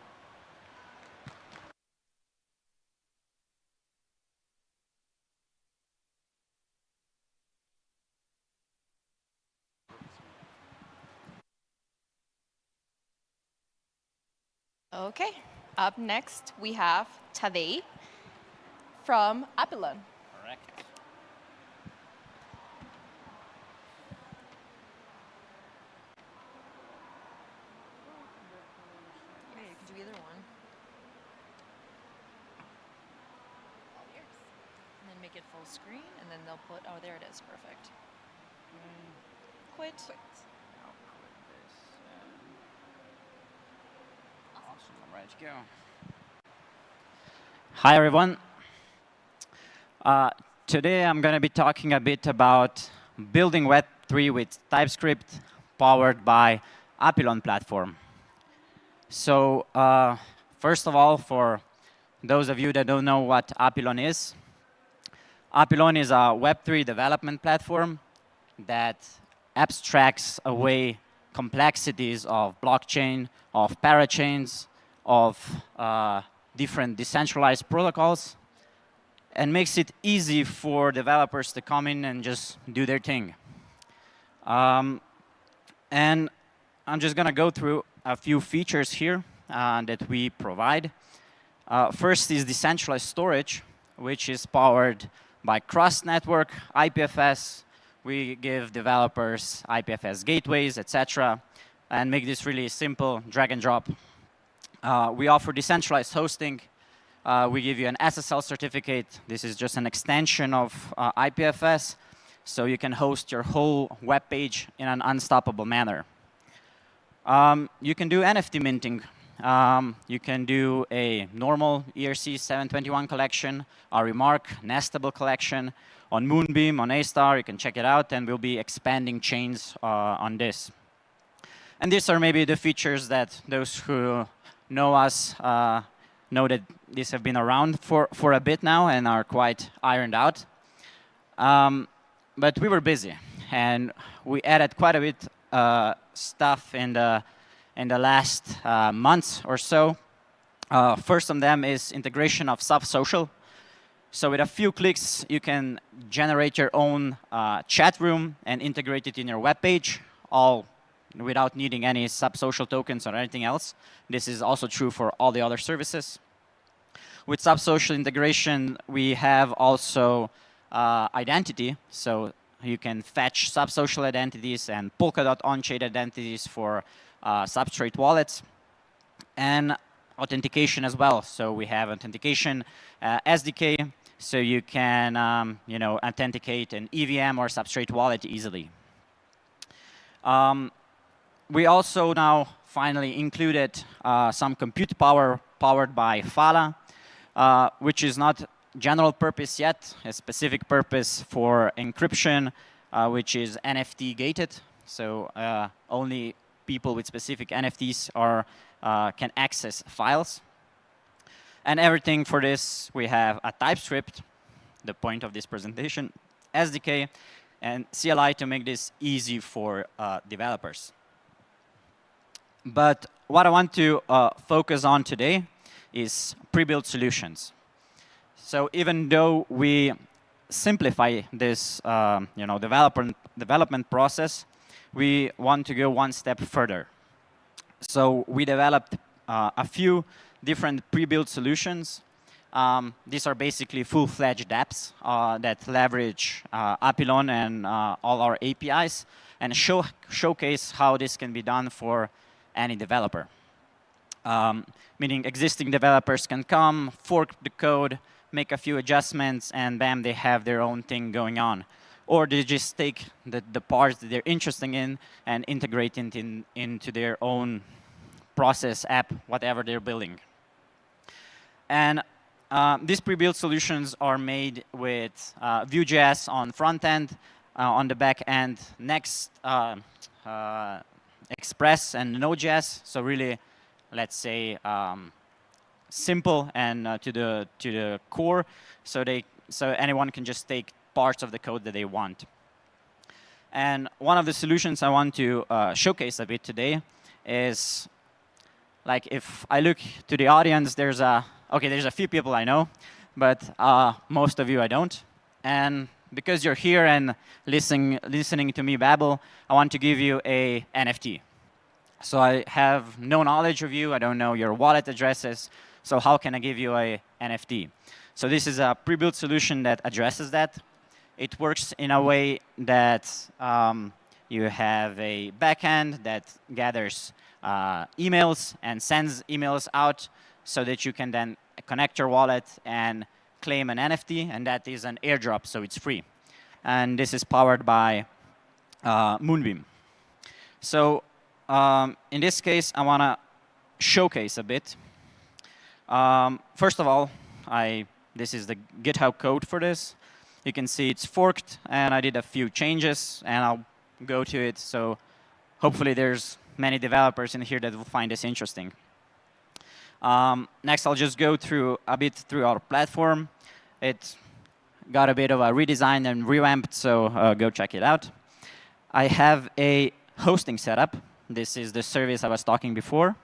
A: Okay, up next we have Tadej from Apelon.
G: Correct.
D: Yeah, you can do either one. All yours. And then make it full screen, and then they'll put, oh, there it is, perfect. Quit.
G: I'll quit this. Awesome, I'm ready to go. Hi, everyone. Today I'm going to be talking a bit about building web Web3 with TypeScript, powered by Apylon platform. So first of all, for those of you that don't know what Apylon is a Web3 development platform that abstracts away complexities of blockchain, of parachains, of different decentralized protocols, and makes it easy for developers to come in and just do their thing. And I'm just going to go through a few features here that we provide. First is decentralized storage, which is powered by cross-network IPFS. We give developers IPFS gateways, etc., and make this really simple, drag and drop. We offer decentralized hosting. We give you an SSL certificate. This is just an extension of IPFS, so you can host your whole web page in an unstoppable manner. You can do NFT minting. You can do a normal ERC 721 collection, a Remark nestable collection on Moonbeam, on A-Star. You can check it out, and we'll be expanding chains on this. And these are maybe the features that those who know us know that these have been around for a bit now and are quite ironed out. But we were busy, and we added quite a bit stuff in the last months or so. First of them is integration of sub-social. So with a few clicks, you can generate your own chat room and integrate it in your web page, all without needing any sub-social tokens or anything else. This is also true for all the other services. With sub-social integration, we have also identity. So you can fetch sub-social identities and Polkadot on-chain identities for Substrate wallets, and authentication as well. So we have authentication SDK, so you can authenticate an EVM or Substrate wallet easily. We also now finally included some compute power powered by Fala, which is not general purpose yet, a specific purpose for encryption, which is NFT gated. So only people with specific NFTs can access files. And everything for this, we have a TypeScript, the point of this presentation, SDK, and CLI to make this easy for developers. But what I want to focus on today is pre-built solutions. So even though we simplify this development process, we want to go one step further. So we developed a few different pre-built solutions. These are basically full-fledged apps that leverage Apylon and all our APIs and showcase how this can be done for any developer. Meaning existing developers can come, fork the code, make a few adjustments, and bam, they have their own thing going on. Or they just take the parts that they're interested in and integrate it into their own process, app, whatever they're building. And these pre-built solutions are made with Vue.js on front end, on the back end, Next, Express, and Node.js. So really, let's say, simple and to the core, so anyone can just take parts of the code that they want. And one of the solutions I want to showcase a bit today is, like, if I look to the audience, there's a few people I know, but most of you I don't. And because you're here and listening to me babble, I want to give you a NFT. So I have no knowledge of you. I don't know your wallet addresses. So how can I give you a NFT? So this is a pre-built solution that addresses that. It works in a way that you have a backend that gathers emails and sends emails out so that you can then connect your wallet and claim an NFT, and that is an airdrop, so it's free. And this is powered by Moonbeam. So in this case, I want to showcase a bit. First of all, this is the GitHub code for this. You can see it's forked, and I did a few changes, and I'll go to it. So hopefully there's many developers in here that will find this interesting. Next, I'll just go through a bit through our platform. It got a bit of a redesign and revamped, so go check it out. I have a hosting setup. This is the service I was talking before.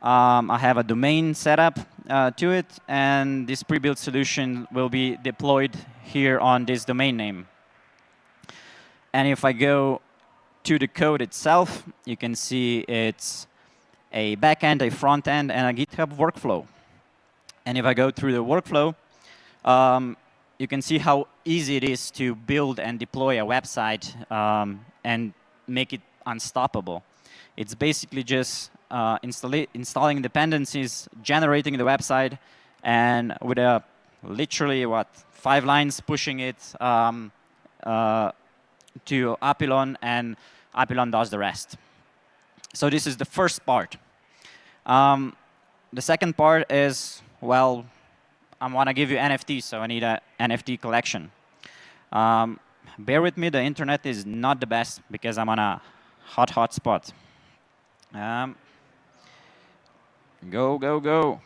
G: I have a domain setup to it, and this pre-built solution will be deployed here on this domain name. And if I go to the code itself, you can see it's a backend, a front end, and a GitHub workflow. And if I go through the workflow, you can see how easy it is to build and deploy a website and make it unstoppable. It's basically just installing dependencies, generating the website, and with literally 5 lines pushing it to Apylon, and Apylon does the rest. So this is the first part. The second part is, well, I want to give you NFTs, so I need an NFT collection. Bear with me, the internet is not the best because I'm on a hot spot. Go.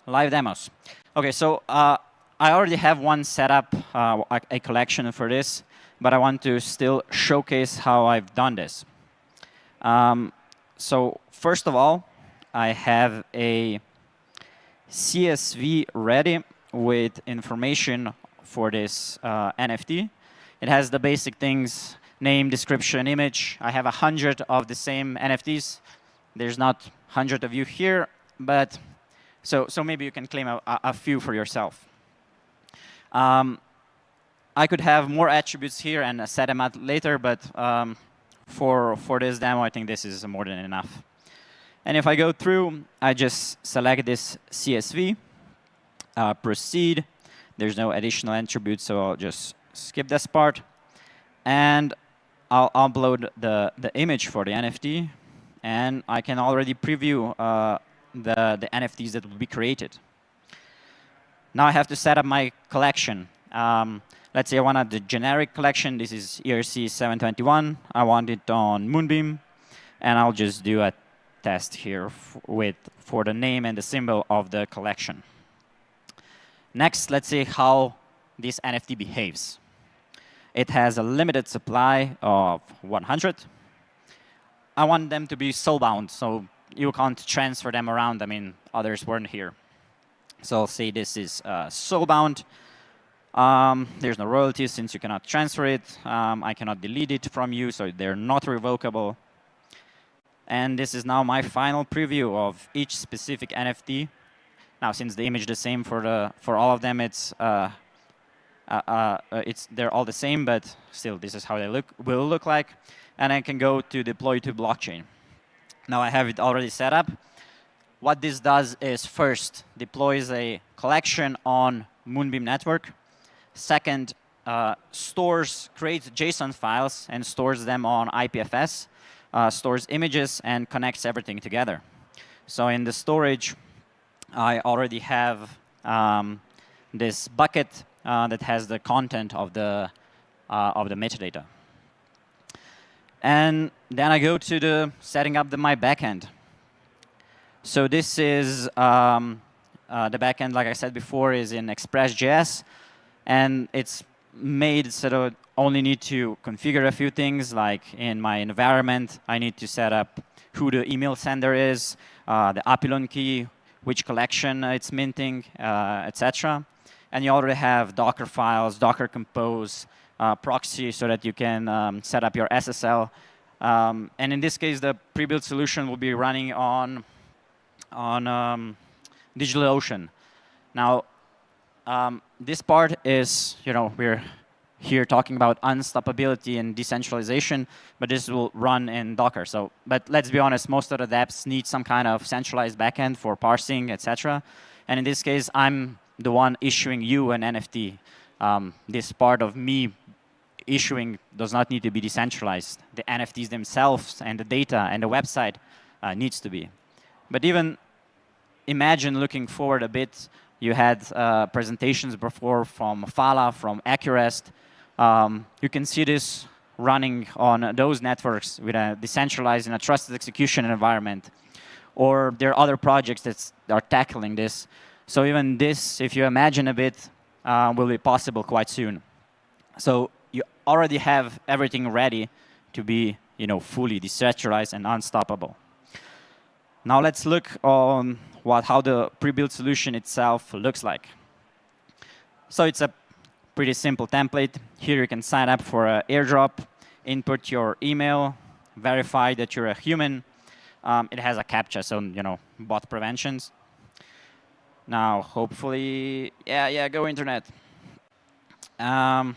G: Live demos. OK, so I already have one set up, a collection for this, but I want to still showcase how I've done this. So first of all, I have a CSV ready with information for this NFT. It has the basic things: name, description, image. I have 100 of the same NFTs. There's not 100 of you here, but so maybe you can claim a few for yourself. I could have more attributes here and set them out later, but for this demo, I think this is more than enough. And if I go through, I just select this CSV, proceed. There's no additional attributes, so I'll just skip this part. And I'll upload the image for the NFT, and I can already preview the NFTs that will be created. Now I have to set up my collection. Let's say I want the generic collection. This is ERC 721. I want it on Moonbeam, and I'll just do a test here for the name and the symbol of the collection. Next, let's see how this NFT behaves. It has a limited supply of 100. I want them to be soulbound, so you can't transfer them around. I mean, others weren't here. So I'll say this is soulbound. There's no royalties since you cannot transfer it. I cannot delete it from you, so they're not revocable. And this is now my final preview of each specific NFT. Now, since the image is the same for all of them, they're all the same, but still, this is how they will look like. And I can go to deploy to blockchain. Now I have it already set up. What this does is first deploys a collection on Moonbeam network. Second, creates JSON files and stores them on IPFS, stores images, and connects everything together. So in the storage, I already have this bucket that has the content of the metadata. And then I go to the setting up my backend. So this is the backend, like I said before, is in Express.js. And it's made so that I only need to configure a few things, like in my environment, I need to set up who the email sender is, the Apylon key, which collection it's minting, etc. And you already have Docker files, Docker Compose, proxy, so that you can set up your SSL. And in this case, the pre-built solution will be running on DigitalOcean. Now, this part is, we're here talking about unstoppability and decentralization, but this will run in Docker. But let's be honest, most of the dApps need some kind of centralized backend for parsing, etc. And in this case, I'm the one issuing you an NFT. This part of me issuing does not need to be decentralized. The NFTs themselves and the data and the website needs to be. But even imagine looking forward a bit. You had presentations before from Fala, from Accurest. You can see this running on those networks with a decentralized and a trusted execution environment. Or there are other projects that are tackling this. So even this, if you imagine a bit, will be possible quite soon. So you already have everything ready to be fully decentralized and unstoppable. Now let's look on how the pre-built solution itself looks like. So it's a pretty simple template. Here you can sign up for an airdrop, input your email, verify that you're a human. It has a CAPTCHA, so bot preventions. Now, hopefully, yeah, go internet. I'm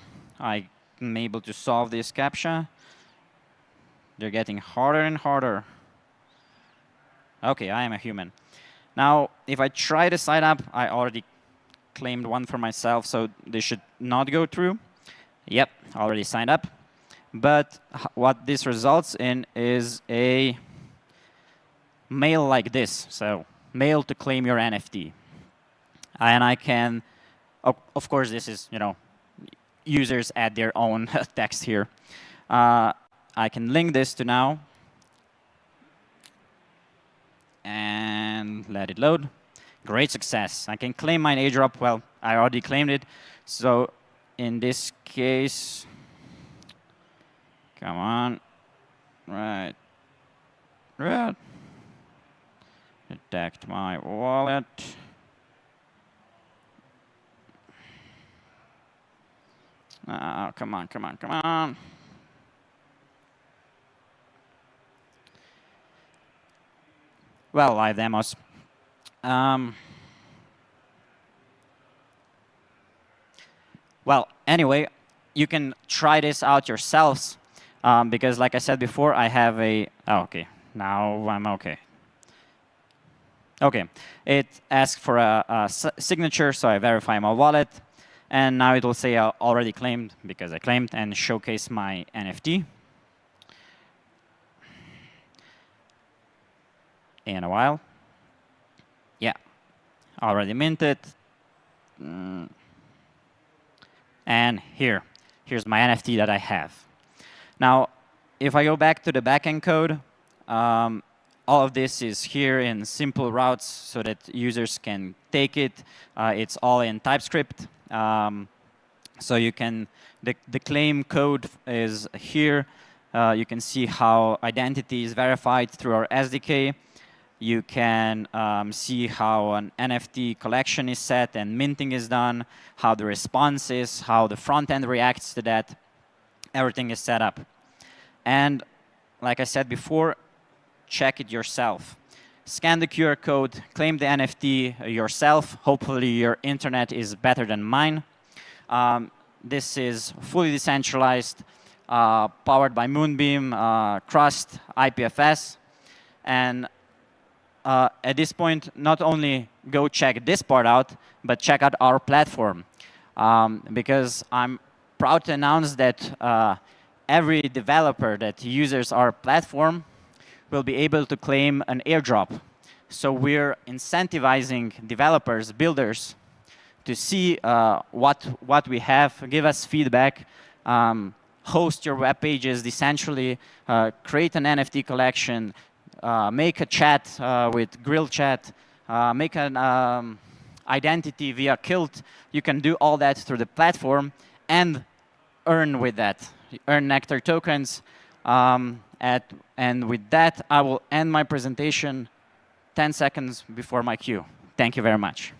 G: able to solve this CAPTCHA. They're getting harder and harder. OK, I am a human. Now, if I try to sign up, I already claimed one for myself, so this should not go through. Yep, already signed up. But what this results in is a mail like this. So mail to claim your NFT. And I can, of course, this is, users add their own text here. I can link this to now. And let it load. Great success. I can claim my airdrop. Well, I already claimed it. So in this case, come on. Right. Detect my wallet. Come on. Well, live demos. Well, anyway, you can try this out yourselves because, like I said before, I have a. Oh, OK, now I'm OK. OK, it asks for a signature, so I verify my wallet. And now it will say I already claimed because I claimed and showcase my NFT. In a while. Yeah, already minted. And here's my NFT that I have. Now, if I go back to the backend code, all of this is here in simple routes so that users can take it. It's all in TypeScript. So you can, the claim code is here. You can see how identity is verified through our SDK. You can see how an NFT collection is set and minting is done, how the response is, how the front end reacts to that. Everything is set up. And like I said before, check it yourself. Scan the QR code, claim the NFT yourself. Hopefully, your internet is better than mine. This is fully decentralized, powered by Moonbeam, Crust, IPFS. And at this point, not only go check this part out, but check out our platform. Because I'm proud to announce that every developer that uses our platform will be able to claim an airdrop. So we're incentivizing developers, builders, to see what we have, give us feedback, host your web pages decentrally, create an NFT collection, make a chat with Grill Chat, make an identity via Kilt. You can do all that through the platform and earn with that. Earn Nectar tokens. And with that, I will end my presentation 10 seconds before my cue. Thank you very much.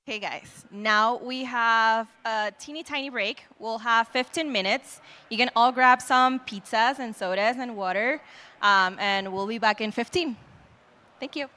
A: Okay, guys, now we have a teeny tiny break. We'll have 15 minutes. You can all grab some pizzas and sodas and water, and we'll be back in 15. Thank you.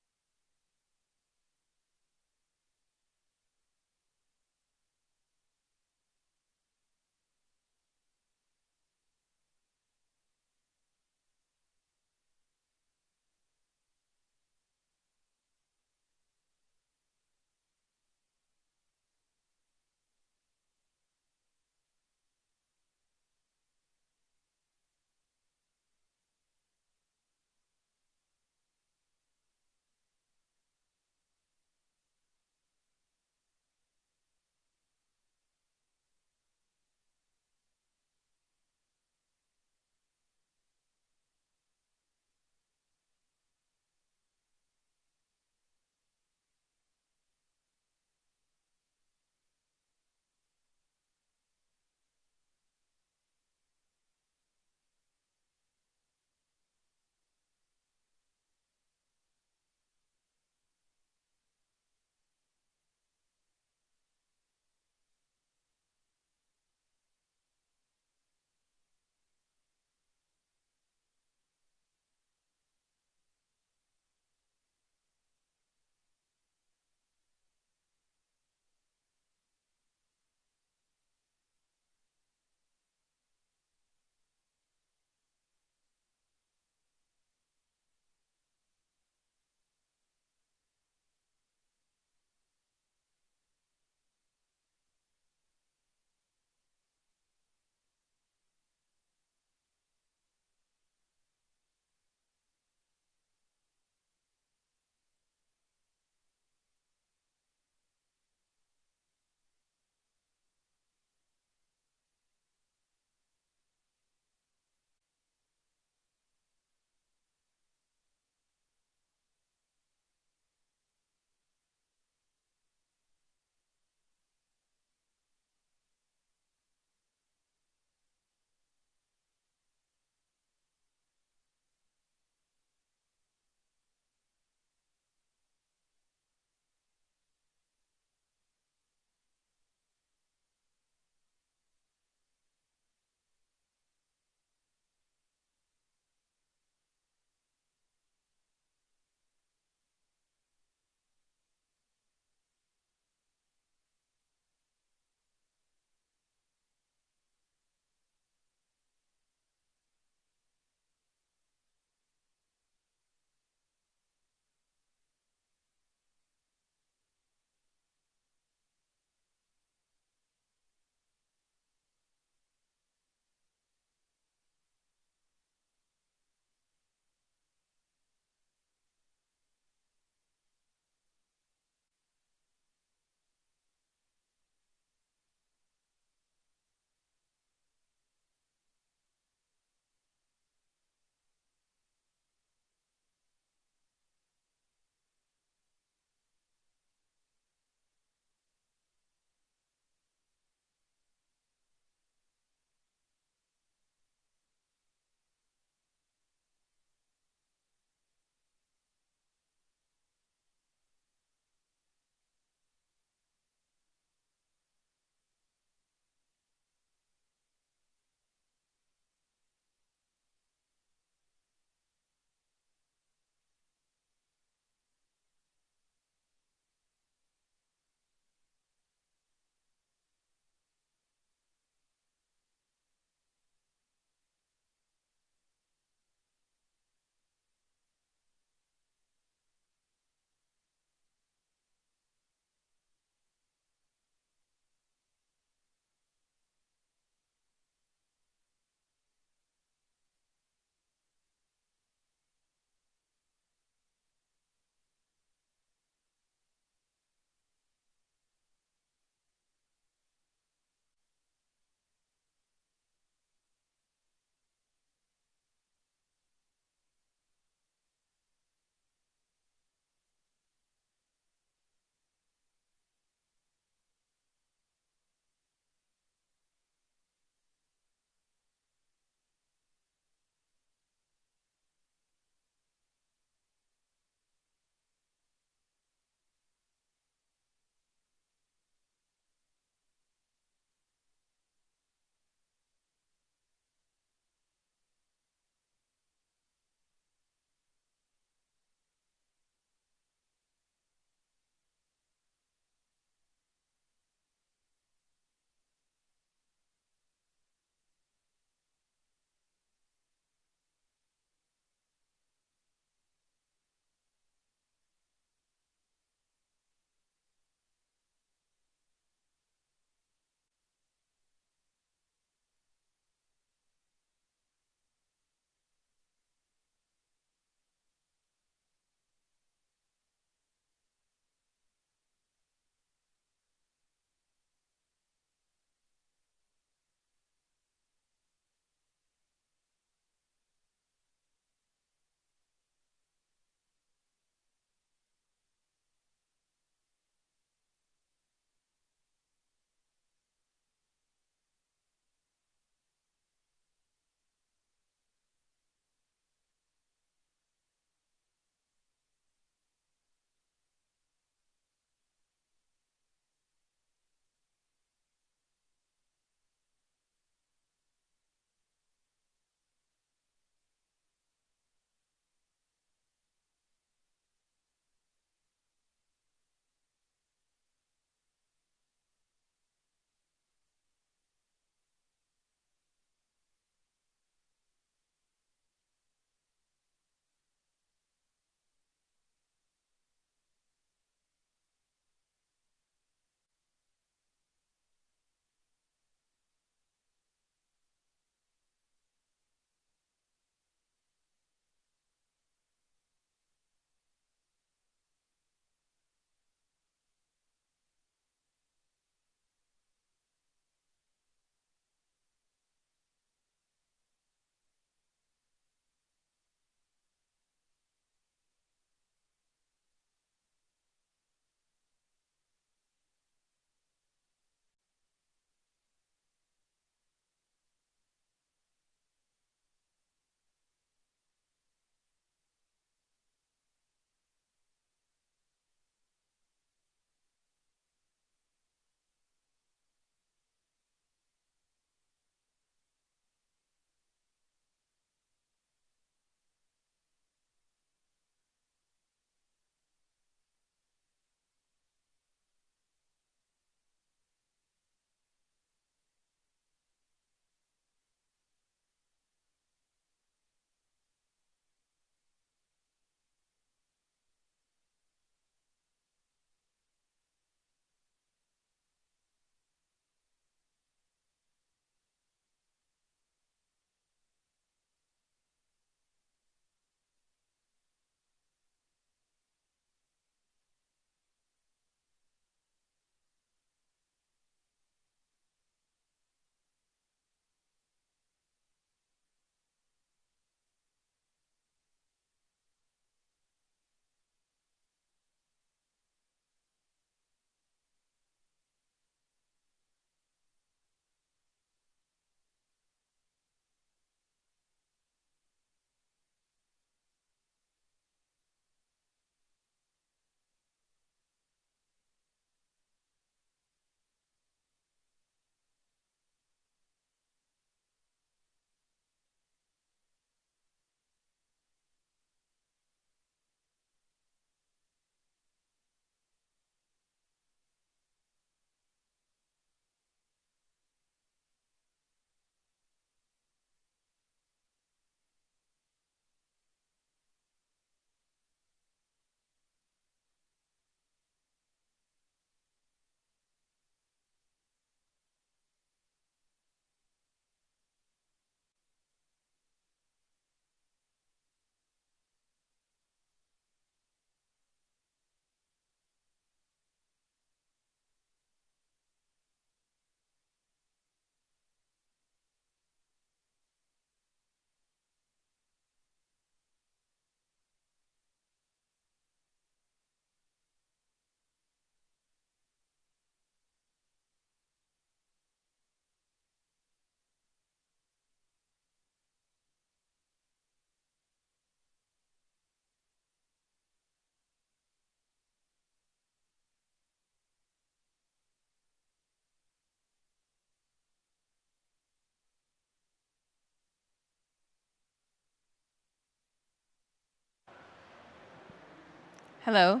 A: Hello.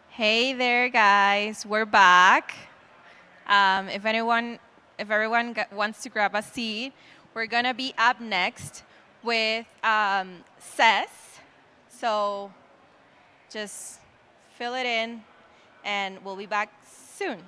A: Hey there, guys. We're back. If everyone wants to grab a seat, we're gonna be up next with Cess. So just fill it in, and we'll be back soon.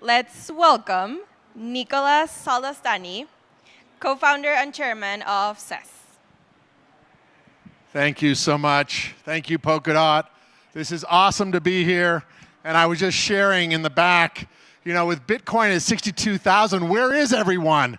A: Let's welcome Nicolas Salastani, co-founder and chairman of Cess.
H: Thank you so much. Thank you, Polkadot. This is awesome to be here. And I was just sharing in the back, you know, with Bitcoin at 62,000, where is everyone?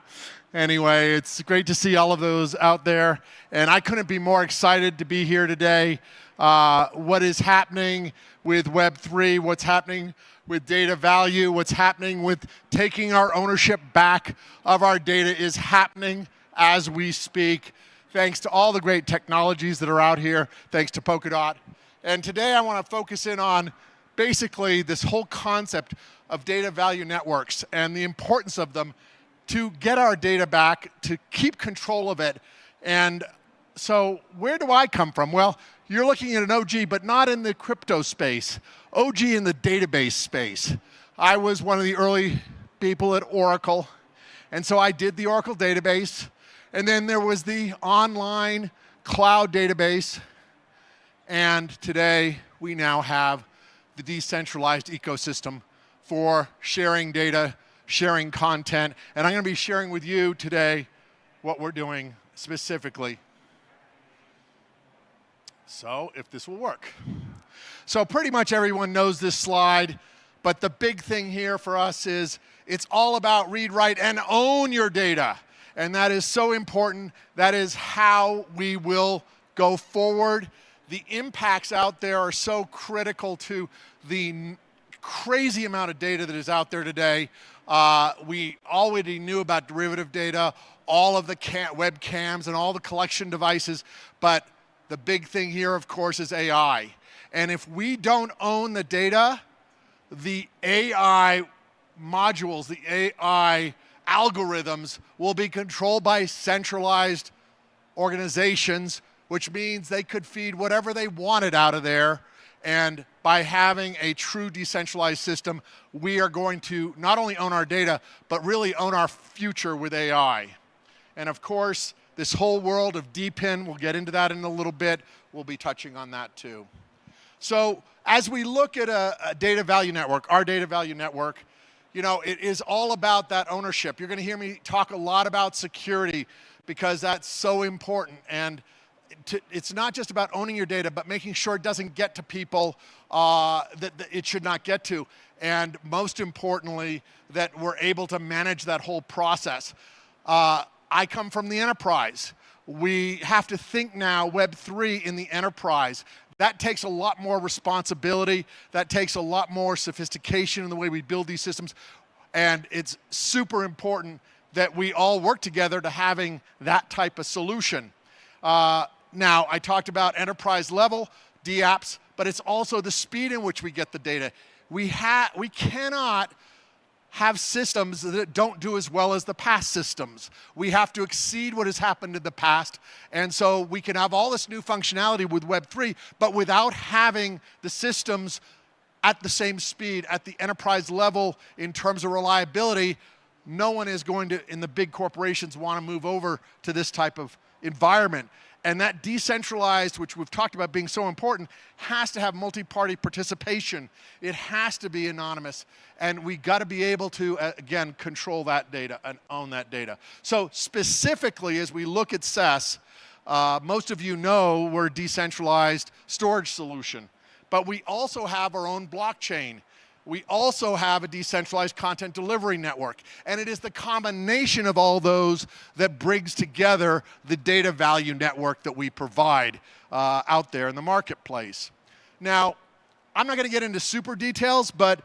H: Anyway, it's great to see all of those out there. And I couldn't be more excited to be here today. What is happening with Web3, what's happening with data value, what's happening with taking our ownership back of our data is happening as we speak. Thanks to all the great technologies that are out here, thanks to Polkadot. And today I want to focus in on basically this whole concept of data value networks and the importance of them to get our data back, to keep control of it. And so where do I come from? Well, you're looking at an OG, but not in the crypto space. OG in the database space. I was one of the early people at Oracle. And so I did the Oracle database. And then there was the online cloud database. And today we now have the decentralized ecosystem for sharing data, sharing content. And I'm going to be sharing with you today what we're doing specifically. So if this will work. So pretty much everyone knows this slide, but the big thing here for us is it's all about read, write, and own your data. And that is so important. That is how we will go forward. The impacts out there are so critical to the crazy amount of data that is out there today. We already knew about derivative data, all of the webcams and all the collection devices, but the big thing here, of course, is AI. And if we don't own the data, the AI modules, the AI algorithms will be controlled by centralized organizations, which means they could feed whatever they wanted out of there. And by having a true decentralized system, we are going to not only own our data, but really own our future with AI. And of course, this whole world of DePIN, we'll get into that in a little bit. We'll be touching on that too. So as we look at a data value network, our data value network, you know, it is all about that ownership. You're going to hear me talk a lot about security because that's so important. And it's not just about owning your data, but making sure it doesn't get to people that it should not get to. And most importantly, that we're able to manage that whole process. I come from the enterprise. We have to think now Web3 in the enterprise. That takes a lot more responsibility. That takes a lot more sophistication in the way we build these systems. And it's super important that we all work together to having that type of solution. Now, I talked about enterprise level, DApps, but it's also the speed in which we get the data. We cannot have systems that don't do as well as the past systems. We have to exceed what has happened in the past. And so we can have all this new functionality with Web3, but without having the systems at the same speed, at the enterprise level in terms of reliability, no one is going to, in the big corporations, want to move over to this type of environment. And that decentralized, which we've talked about being so important, has to have multi-party participation. It has to be anonymous. And we got to be able to, again, control that data and own that data. So specifically, as we look at Cess, most of you know we're a decentralized storage solution. But we also have our own blockchain. We also have a decentralized content delivery network. And it is the combination of all those that brings together the data value network that we provide out there in the marketplace. Now, I'm not going to get into super details, but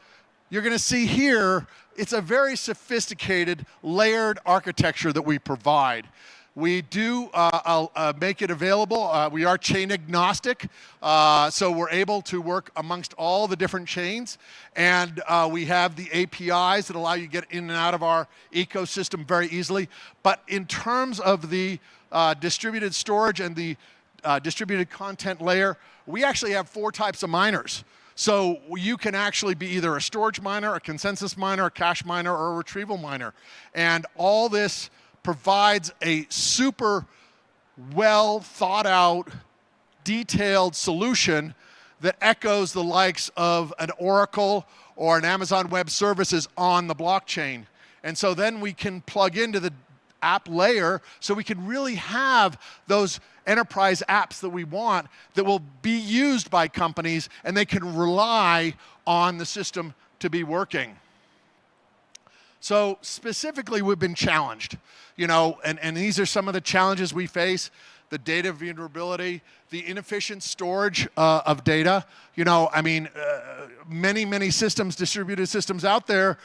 H: you're going to see here, it's a very sophisticated, layered architecture that we provide. We do make it available. We are chain agnostic, so we're able to work amongst all the different chains. And we have the APIs that allow you to get in and out of our ecosystem very easily. But in terms of the distributed storage and the distributed content layer, we actually have 4 types of miners. So you can actually be either a storage miner, a consensus miner, a cache miner, or a retrieval miner. And all this provides a super well thought out, detailed solution that echoes the likes of an Oracle or an Amazon Web Services on the blockchain. And so then we can plug into the app layer so we can really have those enterprise apps that we want that will be used by companies and they can rely on the system to be working. So specifically, we've been challenged, and these are some of the challenges we face: the data vulnerability, the inefficient storage of data. Many systems, distributed systems out there,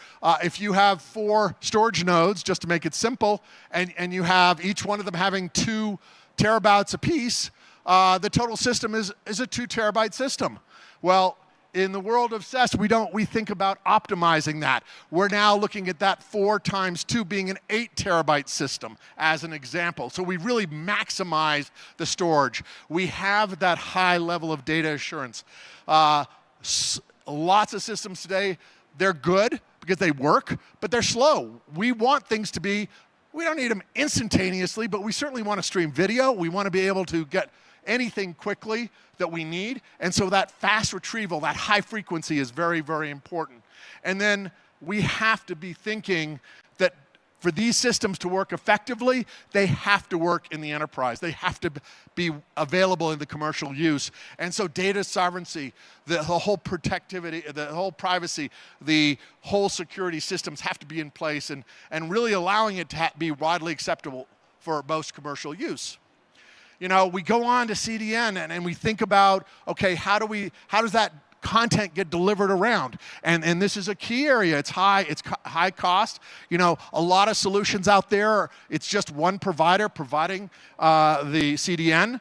H: if you have 4 storage nodes, just to make it simple, and you have each one of them having 2 terabytes apiece, the total system is a 2 terabyte system. Well, in the world of SES, we think about optimizing that. We're now looking at that 4 times 2 being an 8 terabyte system as an example. So we really maximize the storage. We have that high level of data assurance. Lots of systems today, they're good because they work, but they're slow. We want things to be, we don't need them instantaneously, but we certainly want to stream video. We want to be able to get anything quickly that we need. And so that fast retrieval, that high frequency is very, very important. And then we have to be thinking that for these systems to work effectively, they have to work in the enterprise. They have to be available in the commercial use. And so data sovereignty, the whole protectivity, the whole privacy, the whole security systems have to be in place and really allowing it to be widely acceptable for most commercial use. We go on to CDN and we think about, okay, how does that content get delivered around? And this is a key area. It's high cost. A lot of solutions out there, it's just one provider providing the CDN.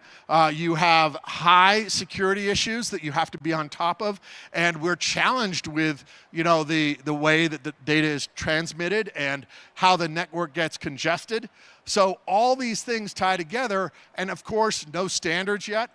H: You have high security issues that you have to be on top of, and we're challenged with the way that the data is transmitted and how the network gets congested. So all these things tie together, and of course, no standards yet.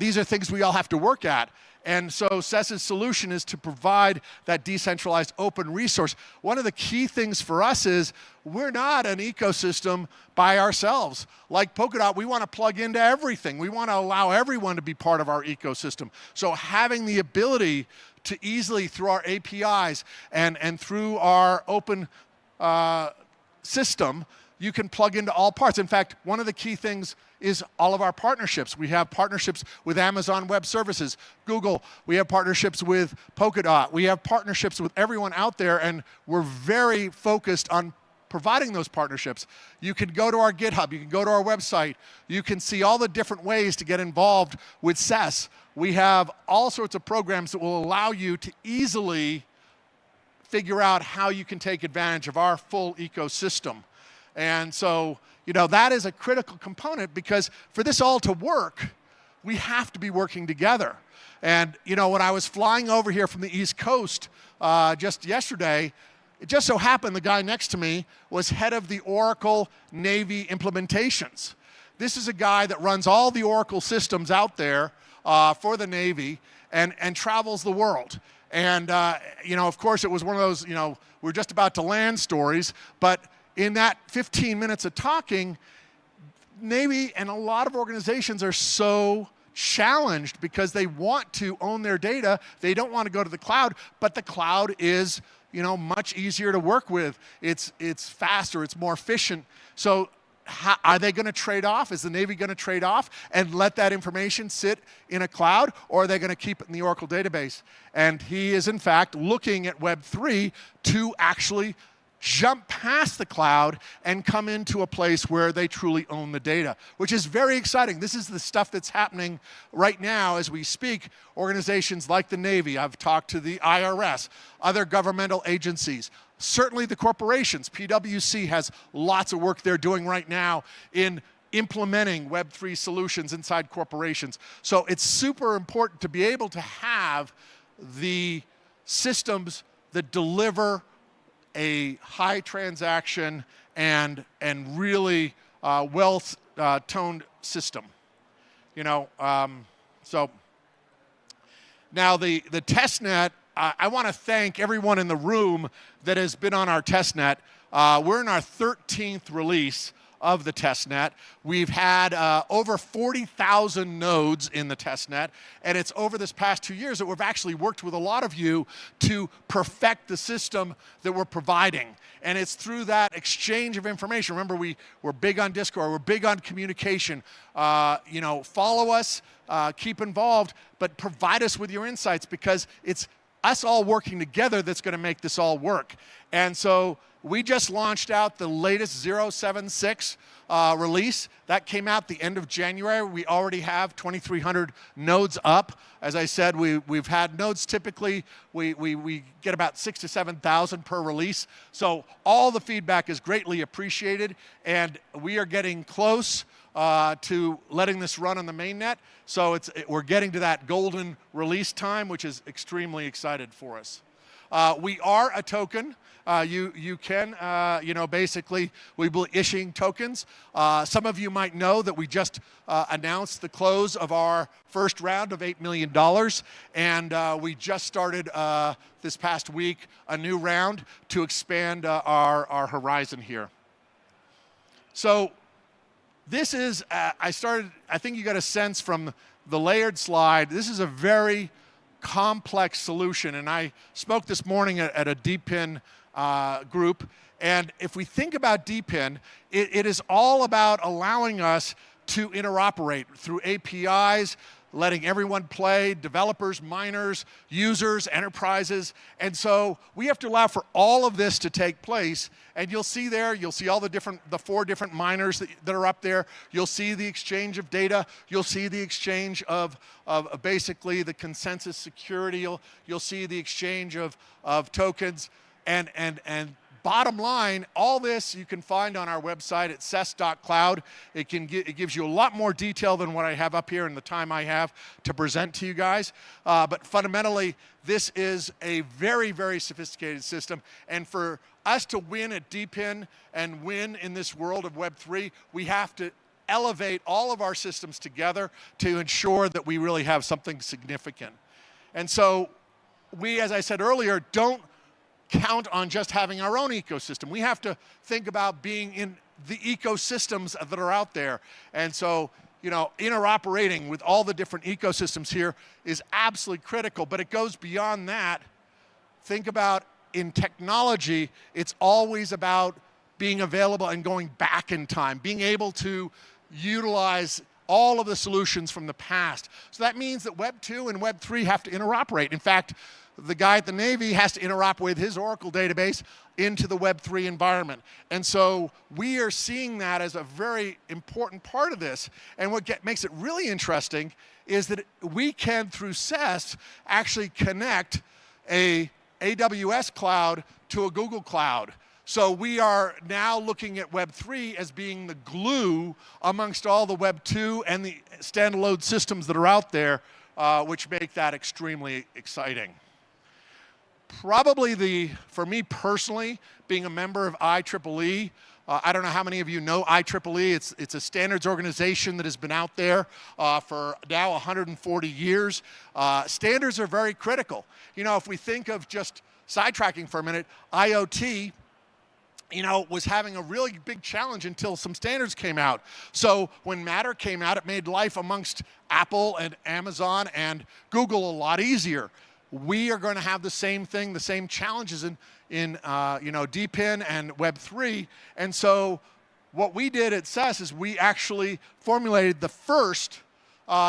H: These are things we all have to work at. And so SES's solution is to provide that decentralized open resource. One of the key things for us is we're not an ecosystem by ourselves. Like Polkadot, we want to plug into everything. We want to allow everyone to be part of our ecosystem. So having the ability to easily, through our APIs and through our open system, you can plug into all parts. In fact, one of the key things is all of our partnerships. We have partnerships with Amazon Web Services, Google. We have partnerships with Polkadot. We have partnerships with everyone out there, and we're very focused on providing those partnerships. You can go to our GitHub. You can go to our website. You can see all the different ways to get involved with SES. We have all sorts of programs that will allow you to easily figure out how you can take advantage of our full ecosystem. And so, that is a critical component, because for this all to work, we have to be working together. And, when I was flying over here from the East Coast just yesterday, it just so happened the guy next to me was head of the Oracle Navy implementations. This is a guy that runs all the Oracle systems out there for the Navy and travels the world. And, of course, it was one of those, we're just about to land stories, but in that 15 minutes of talking, Navy and a lot of organizations are so challenged because they want to own their data. They don't want to go to the cloud, but the cloud is, much easier to work with. It's faster, it's more efficient. So are they going to trade off? Is the Navy going to trade off and let that information sit in a cloud, or are they going to keep it in the Oracle database? And he is, in fact, looking at Web3 to actually jump past the cloud and come into a place where they truly own the data, which is very exciting. This is the stuff that's happening right now as we speak. Organizations like the Navy, I've talked to the IRS, other governmental agencies, certainly the corporations. PwC has lots of work they're doing right now in implementing Web3 solutions inside corporations. So it's super important to be able to have the systems that deliver a high transaction and really well-toned system. You know, so now the testnet, I want to thank everyone in the room that has been on our testnet. We're in our 13th release of the testnet. We've had over 40,000 nodes in the testnet, and it's over this past 2 years that we've actually worked with a lot of you to perfect the system that we're providing. And it's through that exchange of information. Remember, we're big on Discord, we're big on communication. You know, follow us, keep involved, but provide us with your insights, because it's us all working together that's going to make this all work. And so we just launched out the latest 076 release. That came out the end of January. We already have 2,300 nodes up. As I said, we've had nodes typically, we get about 6,000 to 7,000 per release. So all the feedback is greatly appreciated, and we are getting close to letting this run on the mainnet. So we're getting to that golden release time, which is extremely excited for us. We are a token. You can, you know, basically, we will be issuing tokens. Some of you might know that we just announced the close of our first round of $8 million. And we just started this past week a new round to expand our horizon here. So this is, I think you got a sense from the layered slide, this is a very complex solution. And I spoke this morning at a DPIN group. And if we think about DPIN, it is all about allowing us to interoperate through APIs, letting everyone play, developers, miners, users, enterprises. And so we have to allow for all of this to take place. And you'll see there, you'll see all the 4 different miners that are up there. You'll see the exchange of data. You'll see the exchange of basically the consensus security. You'll see the exchange of tokens. And bottom line, all this you can find on our website at ses.cloud. It gives you a lot more detail than what I have up here in the time I have to present to you guys. But fundamentally, this is a very, very sophisticated system. And for us to win at DPIN and win in this world of Web3, we have to elevate all of our systems together to ensure that we really have something significant. And so we, as I said earlier, don't count on just having our own ecosystem. We have to think about being in the ecosystems that are out there. And so, you know, interoperating with all the different ecosystems here is absolutely critical, but it goes beyond that. Think about in technology, it's always about being available and going back in time, being able to utilize all of the solutions from the past. So that means that Web 2 and Web 3 have to interoperate. In fact, the guy at the Navy has to interoperate with his Oracle database into the Web3 environment. And so we are seeing that as a very important part of this. And what makes it really interesting is that we can, through SES, actually connect a AWS cloud to a Google cloud. So we are now looking at Web3 as being the glue amongst all the Web2 and the standalone systems that are out there, which make that extremely exciting. Probably for me personally, being a member of IEEE, I don't know how many of you know IEEE. It's a standards organization that has been out there for now 140 years. Standards are very critical. You know, if we think of just sidetracking for a minute, IoT, you know, was having a really big challenge until some standards came out. So when Matter came out, it made life amongst Apple and Amazon and Google a lot easier. We are going to have the same thing, the same challenges in you know, DPIN and Web3. And so what we did at SES is we actually formulated the first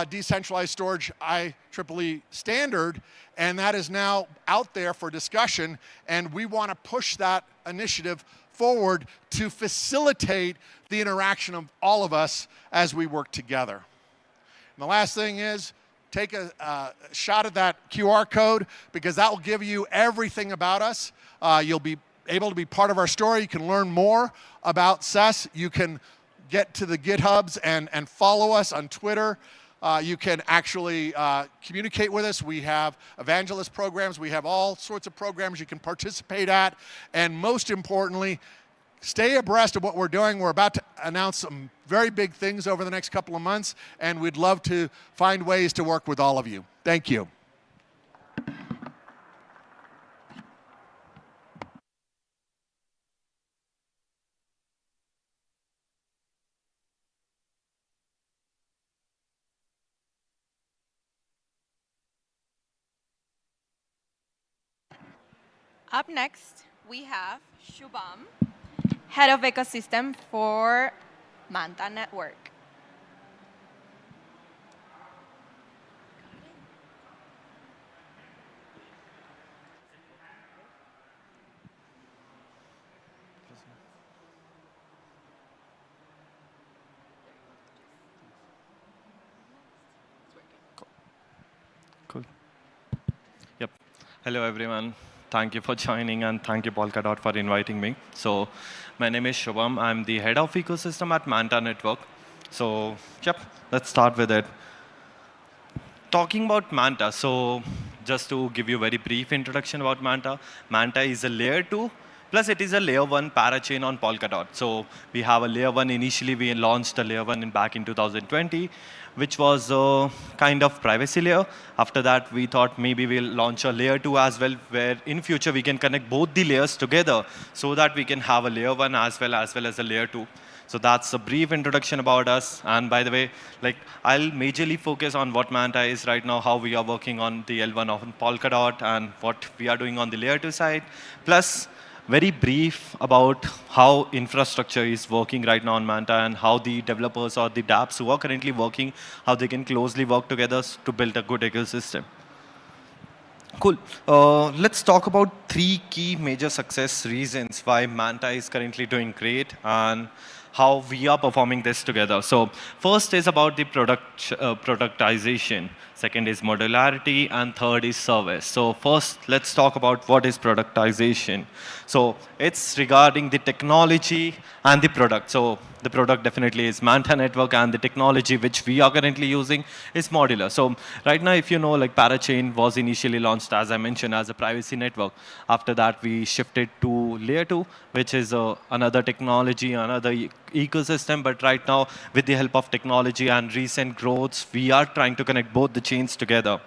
H: decentralized storage IEEE standard, and that is now out there for discussion, and we want to push that initiative forward to facilitate the interaction of all of us as we work together. And the last thing is, take a shot at that QR code, because that will give you everything about us. You'll be able to be part of our story. You can learn more about SES. You can get to the GitHubs and follow us on Twitter. You can actually communicate with us. We have evangelist programs. We have all sorts of programs you can participate at. And most importantly, stay abreast of what we're doing. We're about to announce some very big things over the next couple of months, and we'd love to find ways to work with all of you. Thank you.
A: Up next, we have Shubham, Head of Ecosystem for Manta Network.
I: Cool. Yep. Hello, everyone. Thank you for joining, and thank you, Polkadot, for inviting me. So, my name is Shubham. I'm the head of ecosystem at Manta Network. So, yep, let's start with it. Talking about Manta, so just to give you a very brief introduction about Manta, Manta is a layer 2, plus it is a layer 1 parachain on Polkadot. So we have a layer 1. Initially, we launched a layer 1 back in 2020, which was a kind of privacy layer. After that, we thought maybe we'll launch a layer 2 as well, where in future we can connect both the layers together so that we can have a layer 1 as well as a layer 2. So that's a brief introduction about us. And by the way, like, I'll majorly focus on what Manta is right now, how we are working on the L1 of Polkadot, and what we are doing on the layer 2 side. Plus, very brief about how infrastructure is working right now on Manta, and how the developers or the dApps who are currently working, how they can closely work together to build a good ecosystem. Cool. Let's talk about 3 key major success reasons why Manta is currently doing great and how we are performing this together. So first is about the productization. Second is modularity, and third is service. So first, let's talk about what is productization. So it's regarding the technology and the product. So the product definitely is Manta Network, and the technology which we are currently using is modular. So right now, if you know, like, Parachain was initially launched, as I mentioned, as a privacy network. After that, we shifted to layer 2, which is another technology, another ecosystem. But right now, with the help of technology and recent growths, we are trying to connect both the chains together.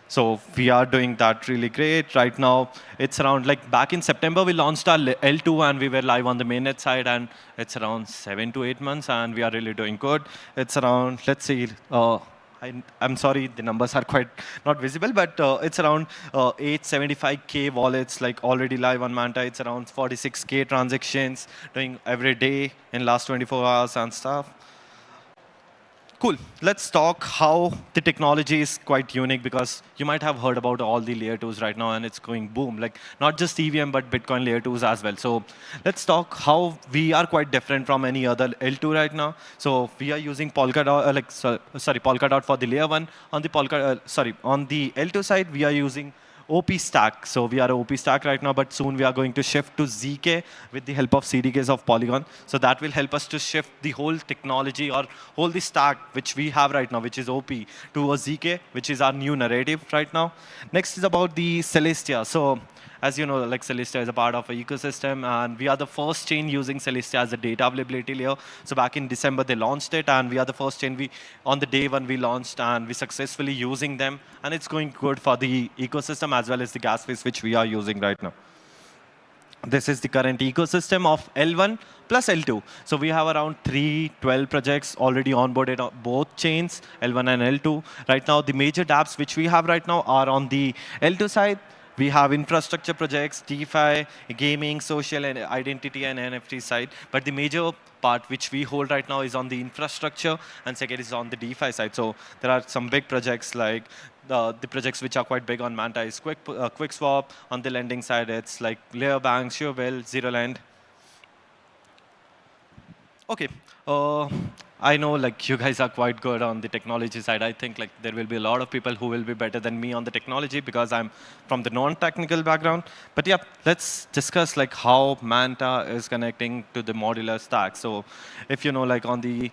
I: So we are doing that really great. Right now, it's around, like, back in September, we launched our L2, and we were live on the mainnet side, and it's around 7 to 8 months, and we are really doing good. It's around, let's see, I'm sorry, the numbers are quite not visible, but it's around 875K wallets, like, already live on Manta. It's around 46K transactions doing every day in last 24 hours and stuff. Cool. Let's talk how the technology is quite unique, because you might have heard about all the layer 2s right now, and it's going boom. Like, not just EVM, but Bitcoin layer 2s as well. So let's talk how we are quite different from any other L2 right now. So we are using Polkadot, Polkadot for the layer 1. On the on the L2 side, we are using OP stack. So we are a OP stack right now, but soon we are going to shift to ZK with the help of CDKs of Polygon. So that will help us to shift the whole technology, or whole the stack which we have right now, which is OP, to a ZK, which is our new narrative right now. Next is about the Celestia. So as you know, like, Celestia is a part of an ecosystem, and we are the first chain using Celestia as a data availability layer. So back in December, they launched it, and we are the first chain on the day when we launched, and we successfully using them, and it's going good for the ecosystem as well as the gas fees which we are using right now. This is the current ecosystem of L1 plus L2. So we have around 312 projects already onboarded on both chains, L1 and L2. Right now, the major dApps which we have right now are on the L2 side. We have infrastructure projects, DeFi, gaming, social and identity and NFT side. But the major part which we hold right now is on the infrastructure, and second is on the DeFi side. So there are some big projects like the projects which are quite big on Manta is QuickSwap. On the lending side, it's like Layer Bank, SureBill, ZeroLend. Okay. I know like you guys are quite good on the technology side. I think like there will be a lot of people who will be better than me on the technology because I'm from the non-technical background. But yeah, let's discuss like how Manta is connecting to the modular stack. So if you know like on the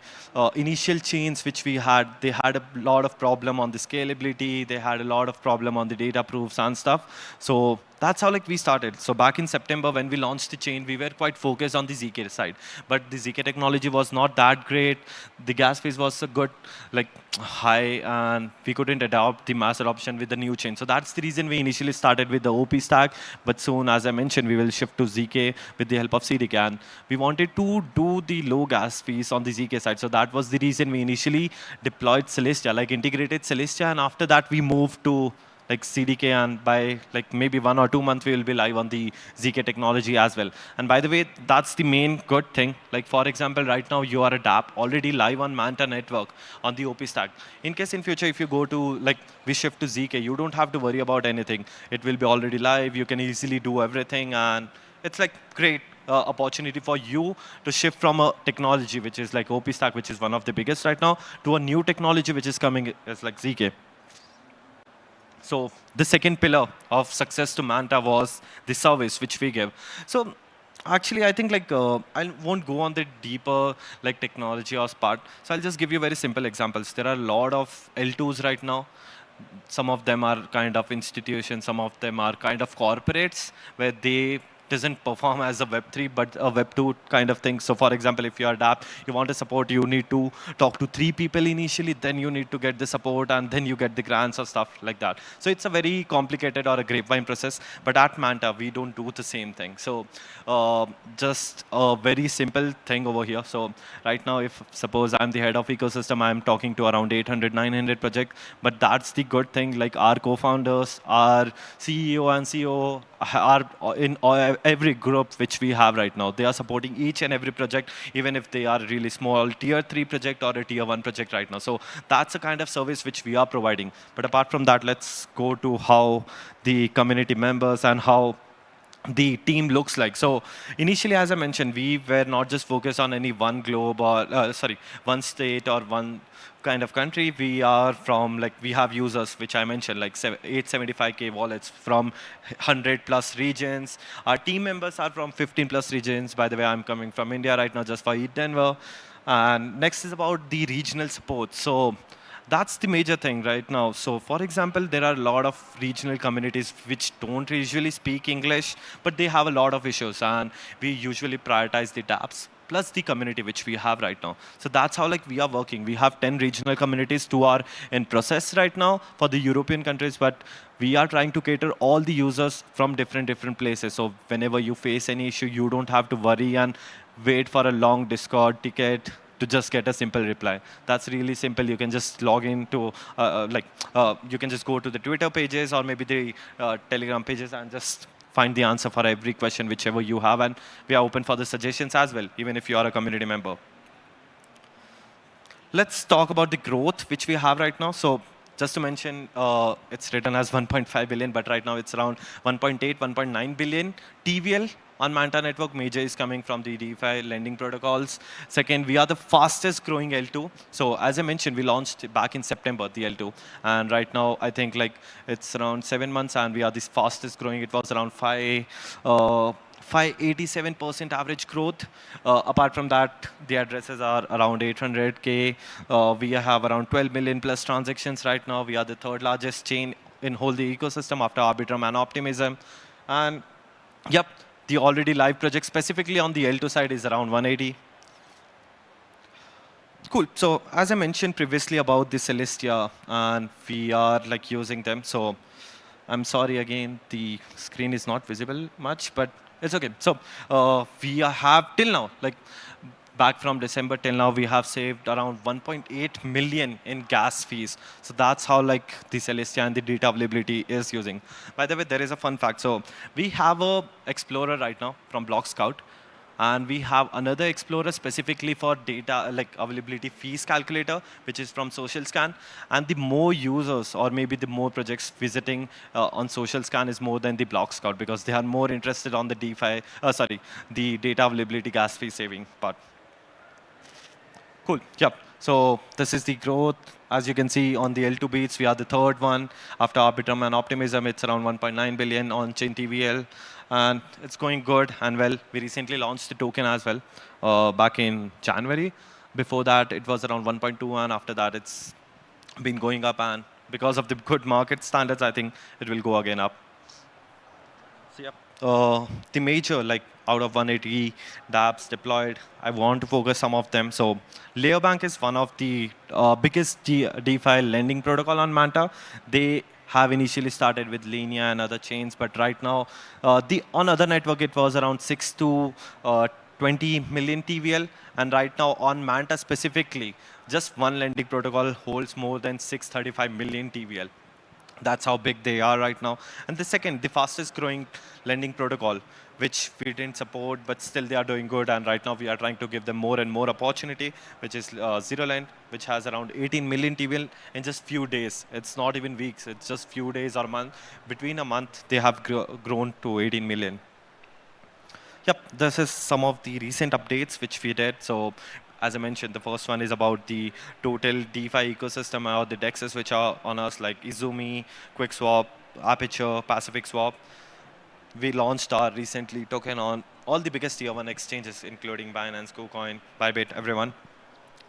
I: initial chains which we had, they had a lot of problem on the scalability. They had a lot of problem on the data proofs and stuff. So that's how like we started. So back in September when we launched the chain, we were quite focused on the ZK side. But the ZK technology was not that great. The gas fees was a good like high, and we couldn't adopt the mass adoption with the new chain. So that's the reason we initially started with the OP stack. But soon, as I mentioned, we will shift to ZK with the help of CDK. And we wanted to do the low gas fees on the ZK side. So that was the reason we initially deployed Celestia, like integrated Celestia. And after that, we moved to like CDK, and by like maybe 1 or 2 months, we will be live on the ZK technology as well. And by the way, that's the main good thing. Like for example, right now you are a dApp already live on Manta network on the OP stack. In case in future, if you go to like we shift to ZK, you don't have to worry about anything. It will be already live. You can easily do everything, and it's like great opportunity for you to shift from a technology which is like OP stack, which is one of the biggest right now, to a new technology which is coming as like ZK. So the second pillar of success to Manta was the service which we give. So actually, I think like I won't go on the deeper like technology or part. So I'll just give you very simple examples. There are a lot of L2s right now. Some of them are kind of institutions. Some of them are kind of corporates where they doesn't perform as a Web3, but a Web2 kind of thing. So for example, if you are dApp, you want to support, you need to talk to 3 people initially, then you need to get the support, and then you get the grants or stuff like that. So it's a very complicated or a grapevine process. But at Manta, we don't do the same thing. So just a very simple thing over here. So right now, if suppose I'm the head of ecosystem, I'm talking to around 800, 900 projects. But that's the good thing. Like our co-founders, our CEO and CEO are in every group which we have right now. They are supporting each and every project, even if they are really small, tier 3 project or a tier 1 project right now. So that's a kind of service which we are providing. But apart from that, let's go to how the community members and how the team looks like. So initially, as I mentioned, we were not just focused on any one globe or one state or one kind of country. We are from like we have users which I mentioned like 875K wallets from 100 plus regions. Our team members are from 15 plus regions. By the way, I'm coming from India right now just for ETH Denver. And next is about the regional support. So that's the major thing right now. So for example, there are a lot of regional communities which don't usually speak English, but they have a lot of issues, and we usually prioritize the dApps plus the community which we have right now. So that's how like we are working. We have 10 regional communities, 2 are in process right now for the European countries, but we are trying to cater all the users from different places. So whenever you face any issue, you don't have to worry and wait for a long Discord ticket to just get a simple reply. That's really simple. You can just log into, you can just go to the Twitter pages or maybe the Telegram pages and just find the answer for every question, whichever you have. And we are open for the suggestions as well, even if you are a community member. Let's talk about the growth which we have right now. So just to mention, it's written as 1.5 billion, but right now it's around 1.8, 1.9 billion TVL on Manta network. Major is coming from the DeFi lending protocols. Second, we are the fastest growing L2. So as I mentioned, we launched back in September, the L2. And right now, I think like it's around 7 months and we are the fastest growing. It was around 587% average growth. Apart from that, the addresses are around 800K. We have around 12 million plus transactions right now. We are the 3rd largest chain in whole the ecosystem after Arbitrum and Optimism. And yep, the already live project specifically on the L2 side is around 180. Cool. So as I mentioned previously about the Celestia, and we are like using them. So I'm sorry again, the screen is not visible much, but it's okay. So we have till now, like back from December till now, we have saved around 1.8 million in gas fees. So that's how like the Celestia and the data availability is using. By the way, there is a fun fact. So we have a Explorer right now from Block Scout, and we have another Explorer specifically for data like availability fees calculator, which is from Social Scan. And the more users or maybe the more projects visiting on Social Scan is more than the Block Scout, because they are more interested on the the data availability gas fee saving part. Cool. Yep. So this is the growth. As you can see on the L2 beats, we are the third one. After Arbitrum and Optimism, it's around 1.9 billion on chain TVL. And it's going good and well. We recently launched the token as well back in January. Before that, it was around 1.2, and after that, it's been going up. And because of the good market standards, I think it will go again up. So yep. The major, like out of 180 dApps deployed, I want to focus some of them. So Layer is one of the biggest DeFi lending protocol on Manta. They have initially started with Linea and other chains, but right now, on other network, it was around 6 to 20 million TVL. And right now on Manta specifically, just one lending protocol holds more than 635 million TVL. That's how big they are right now. And the second, the fastest growing lending protocol, which we didn't support, but still they are doing good. And right now we are trying to give them more and more opportunity, which is ZeroLend, which has around 18 million TVL in just few days. It's not even weeks, it's just few days or month. Between a month, they have grown to 18 million. Yep, this is some of the recent updates which we did. So as I mentioned, the first one is about the total DeFi ecosystem or the DEXs which are on us, like Izumi, QuickSwap, Aperture, Pacific Swap. We launched our recently token on all the biggest tier 1 exchanges, including Binance, KuCoin, Bybit, everyone.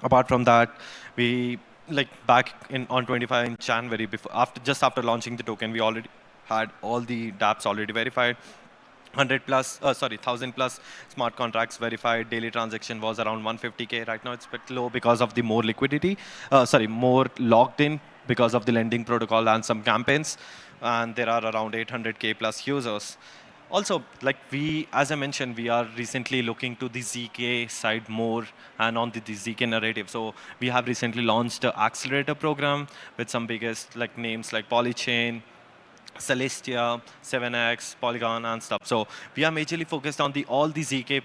I: Apart from that, we like back on 25 in January, just after launching the token, we already had all the dApps already verified. 1,000 plus smart contracts verified. Daily transaction was around 150K. Right now it's a bit low because of the more liquidity, more locked in because of the lending protocol and some campaigns. And there are around 800K plus users. Also, like as I mentioned, we are recently looking to the ZK side more and on the ZK narrative. So we have recently launched an accelerator program with some biggest like names like Polychain, Celestia, 7x, Polygon, and stuff. So we are majorly focused on all the ZK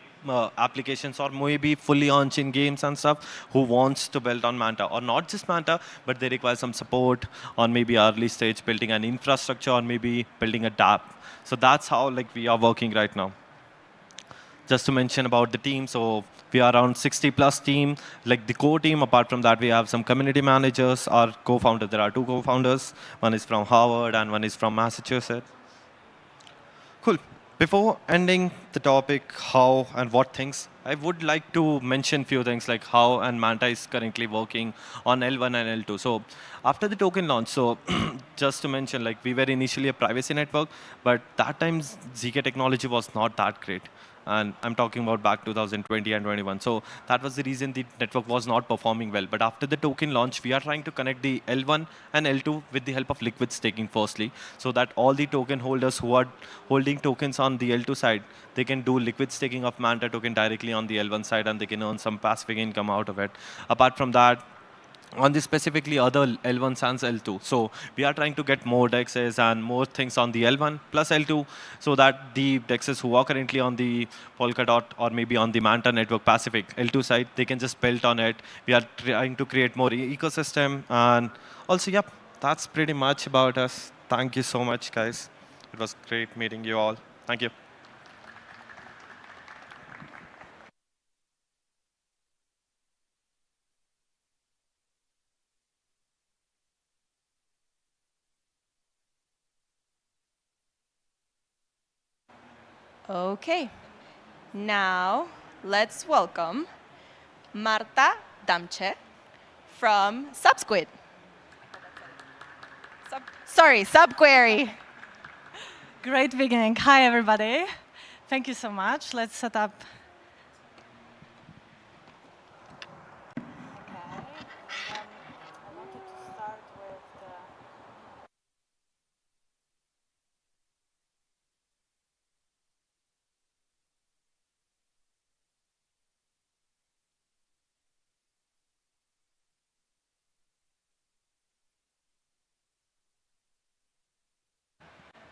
I: applications or maybe fully on-chain games and stuff who wants to build on Manta, or not just Manta, but they require some support on maybe early stage building an infrastructure or maybe building a dApp. So that's how like we are working right now. Just to mention about the team, so we are around 60 plus team, like the core team. Apart from that, we have some community managers, our co-founders. There are 2 co-founders. One is from Harvard and one is from Massachusetts. Cool. Before ending the topic, how and what things, I would like to mention few things like how and Manta is currently working on L1 and L2. So after the token launch, so just to mention, like we were initially a privacy network, but that time ZK technology was not that great. And I'm talking about back 2020 and 21. So that was the reason the network was not performing well. But after the token launch, we are trying to connect the L1 and L2 with the help of liquid staking firstly, so that all the token holders who are holding tokens on the L2 side, they can do liquid staking of Manta token directly on the L1 side, and they can earn some passive income out of it. Apart from that, on the specifically other L1 sans L2. So we are trying to get more DEXs and more things on the L1 plus L2, so that the DEXs who are currently on the Polkadot or maybe on the Manta network Pacific L2 side, they can just build on it. We are trying to create more ecosystem. And also, yep, that's pretty much about us. Thank you so much, guys. It was great meeting you all. Thank you.
A: Okay, now let's welcome Marta Damche from Subsquid. Subquery.
J: Great beginning. Hi, everybody. Thank you so much. Let's set up.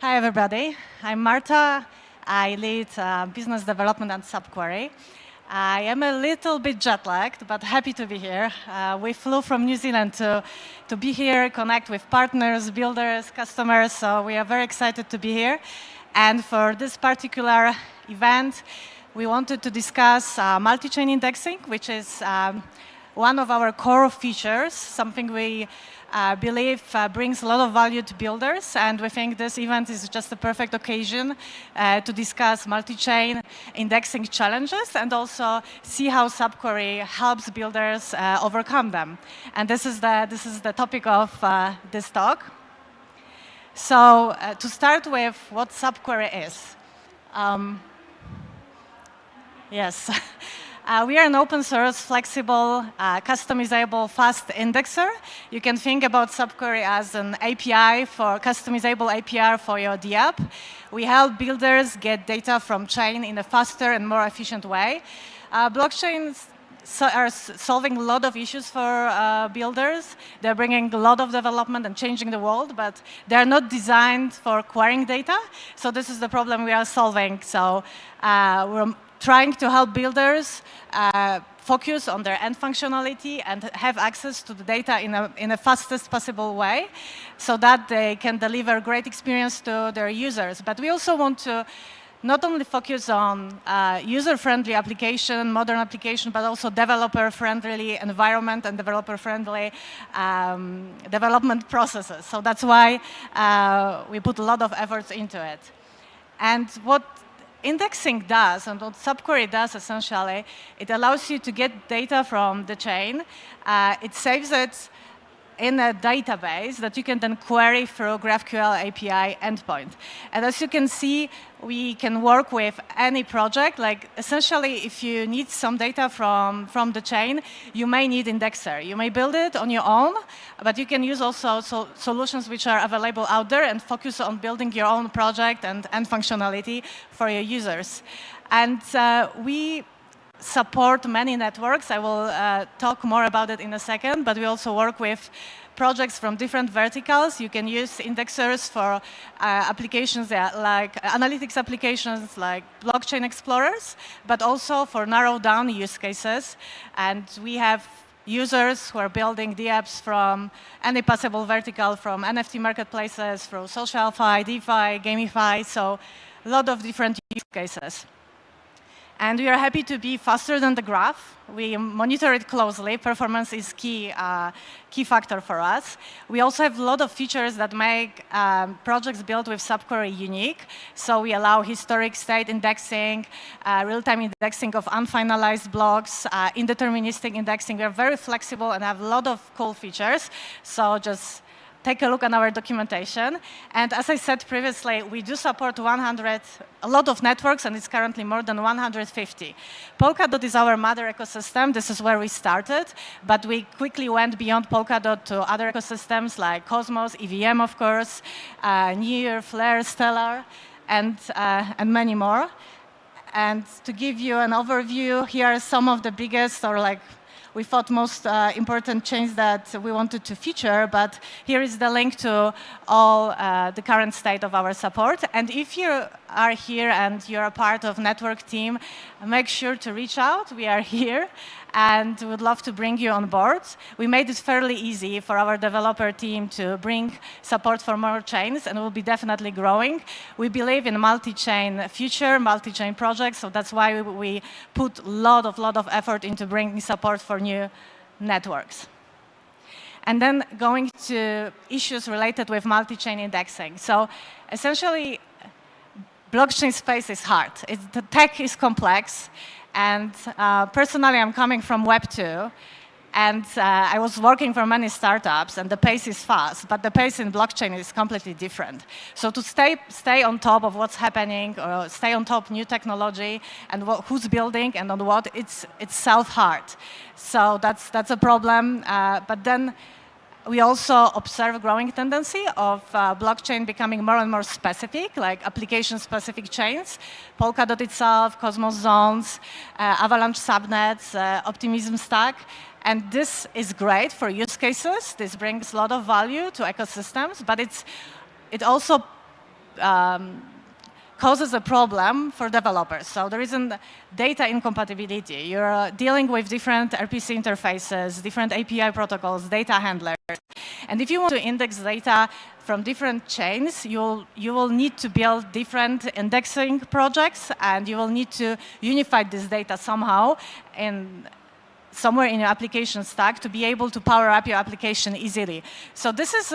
J: Hi, everybody. I'm Marta. I lead business development and subquery. I am a little bit jet-lagged, but happy to be here. We flew from New Zealand to be here, connect with partners, builders, customers, so we are very excited to be here. And for this particular event, we wanted to discuss multi-chain indexing, which is one of our core features, something we believe brings a lot of value to builders, and we think this event is just a perfect occasion to discuss multi-chain indexing challenges and also see how subquery helps builders overcome them. And this is the topic of this talk. So to start with, what subquery is. Yes. We are an open source, flexible, customizable, fast indexer. You can think about subquery as an API for customizable API for your DApp. We help builders get data from chain in a faster and more efficient way. Blockchains are solving a lot of issues for builders. They're bringing a lot of development and changing the world, but they're not designed for querying data. So this is the problem we are solving. So we're trying to help builders focus on their end functionality and have access to the data in the fastest possible way so that they can deliver great experience to their users. But we also want to not only focus on user-friendly application, modern application, but also developer-friendly environment and developer-friendly development processes. So that's why we put a lot of efforts into it. And what indexing does, and what subquery does essentially, it allows you to get data from the chain. It saves it in a database that you can then query through GraphQL API endpoint. And as you can see, we can work with any project. Like essentially, if you need some data from the chain, you may need indexer. You may build it on your own, but you can use also solutions which are available out there and focus on building your own project and functionality for your users. And we support many networks. I will talk more about it in a second, but we also work with projects from different verticals. You can use indexers for applications like analytics applications like blockchain explorers, but also for narrowed down use cases. And we have users who are building the apps from any possible vertical, from NFT marketplaces, from social-fi, DeFi, gamify, so a lot of different use cases. And we are happy to be faster than the graph. We monitor it closely. Performance is key factor for us. We also have a lot of features that make projects built with subquery unique. So we allow historic state indexing, real-time indexing of unfinalized blocks, indeterministic indexing. We are very flexible and have a lot of cool features. So just take a look at our documentation. And as I said previously, we do support a lot of networks, and it's currently more than 150. Polkadot is our mother ecosystem. This is where we started, but we quickly went beyond Polkadot to other ecosystems like Cosmos, EVM, of course, Near, Flare, Stellar, and many more. And to give you an overview, here are some of the biggest, or like we thought most important changes that we wanted to feature, but here is the link to all the current state of our support. And if you are here and you're a part of network team, make sure to reach out. We are here and would love to bring you on board. We made it fairly easy for our developer team to bring support for more chains, and we'll be definitely growing. We believe in multi-chain future, multi-chain projects, so that's why we put a lot of effort into bringing support for new networks. And then going to issues related with multi-chain indexing. So essentially, blockchain space is hard. The tech is complex. And personally, I'm coming from Web 2. And I was working for many startups, and the pace is fast, but the pace in blockchain is completely different. So to stay on top of what's happening, or stay on top of new technology, and who's building and on what, it's self-hard. So that's a problem. But then we also observe a growing tendency of blockchain becoming more and more specific, like application-specific chains. Polkadot itself, Cosmos zones, Avalanche subnets, Optimism stack. And this is great for use cases. This brings a lot of value to ecosystems, but it also causes a problem for developers. So there isn't data incompatibility. You're dealing with different RPC interfaces, different API protocols, data handlers. And if you want to index data from different chains, you will need to build different indexing projects, and you will need to unify this data somehow somewhere in your application stack to be able to power up your application easily. So this is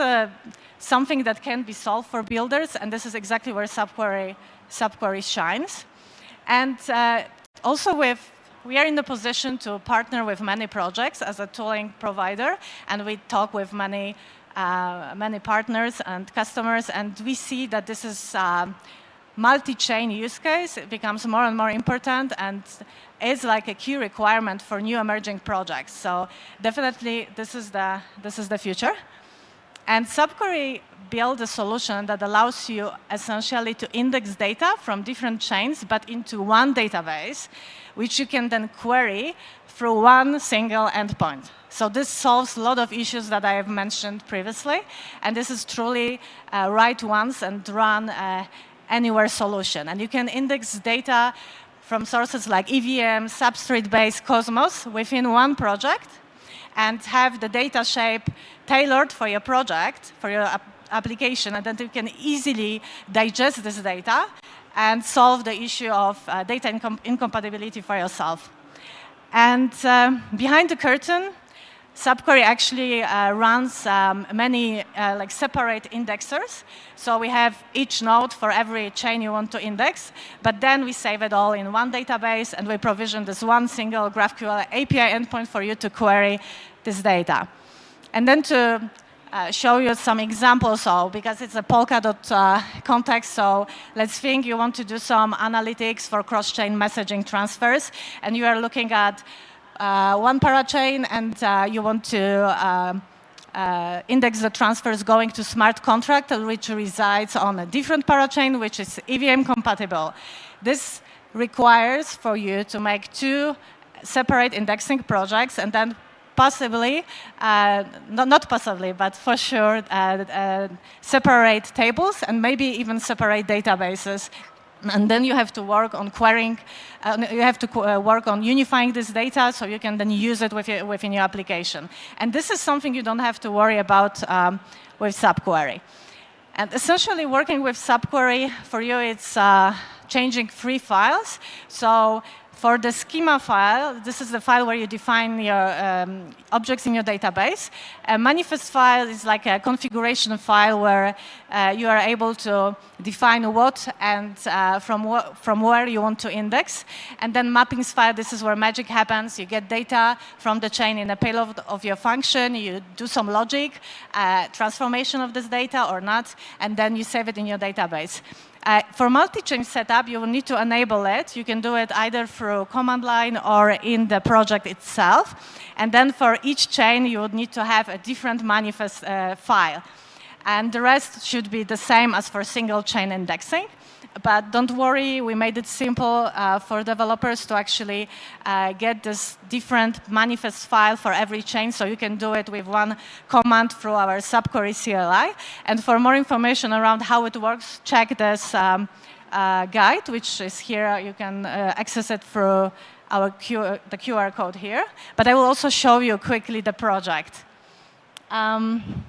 J: something that can be solved for builders, and this is exactly where subquery shines. And also we are in the position to partner with many projects as a tooling provider, and we talk with many partners and customers, and we see that this is multi-chain use case. It becomes more and more important and is like a key requirement for new emerging projects. So definitely this is the future. And subquery build a solution that allows you essentially to index data from different chains, but into one database, which you can then query through one single endpoint. So this solves a lot of issues that I have mentioned previously, and this is truly write once and run anywhere solution. And you can index data from sources like EVM, substrate-based Cosmos within one project, and have the data shape tailored for your project, for your application, and then you can easily digest this data and solve the issue of data incompatibility for yourself. And behind the curtain, subquery actually runs many like separate indexers. So we have each node for every chain you want to index, but then we save it all in one database, and we provision this one single GraphQL API endpoint for you to query this data. And then to show you some examples, because it's a Polkadot context, so let's think you want to do some analytics for cross-chain messaging transfers, and you are looking at one parachain, and you want to index the transfers going to smart contract, which resides on a different parachain, which is EVM compatible. This requires for you to make two separate indexing projects, and then possibly, not possibly, but for sure, separate tables and maybe even separate databases. And then you have to work on querying, you have to work on unifying this data so you can then use it within your application. And this is something you don't have to worry about with subquery. And essentially working with subquery, for you it's changing 3 files. So for the schema file, this is the file where you define your objects in your database. A manifest file is like a configuration file where you are able to define what and from where you want to index. And then mappings file, this is where magic happens. You get data from the chain in a payload of your function. You do some logic, transformation of this data or not, and then you save it in your database. For multi-chain setup, you will need to enable it. You can do it either through command line or in the project itself. And then for each chain, you would need to have a different manifest file. And the rest should be the same as for single chain indexing. But don't worry, we made it simple for developers to actually get this different manifest file for every chain, so you can do it with one command through our subquery CLI. And for more information around how it works, check this guide, which is here. You can access it through the QR code here. But I will also show you quickly the project. And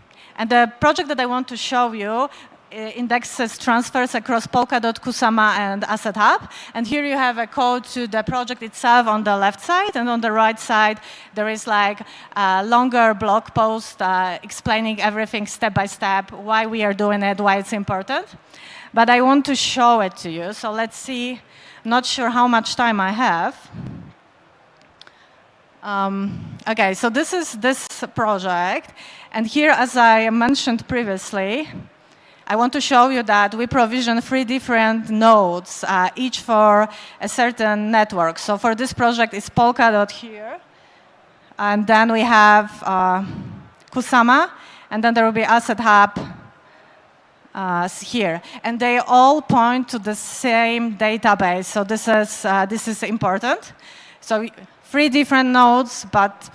J: the project that I want to show you indexes transfers across Polkadot, Kusama, and Asset Hub. And here you have a code to the project itself on the left side, and on the right side there is like a longer blog post explaining everything step by step, why we are doing it, why it's important. But I want to show it to you, so let's see. Not sure how much time I have. Okay, so this is this project, and here, as I mentioned previously, I want to show you that we provision 3 different nodes, each for a certain network. So for this project, it's Polkadot here. And then we have Kusama. And then there will be Asset Hub here. And they all point to the same database. So this is important. So 3 different nodes, but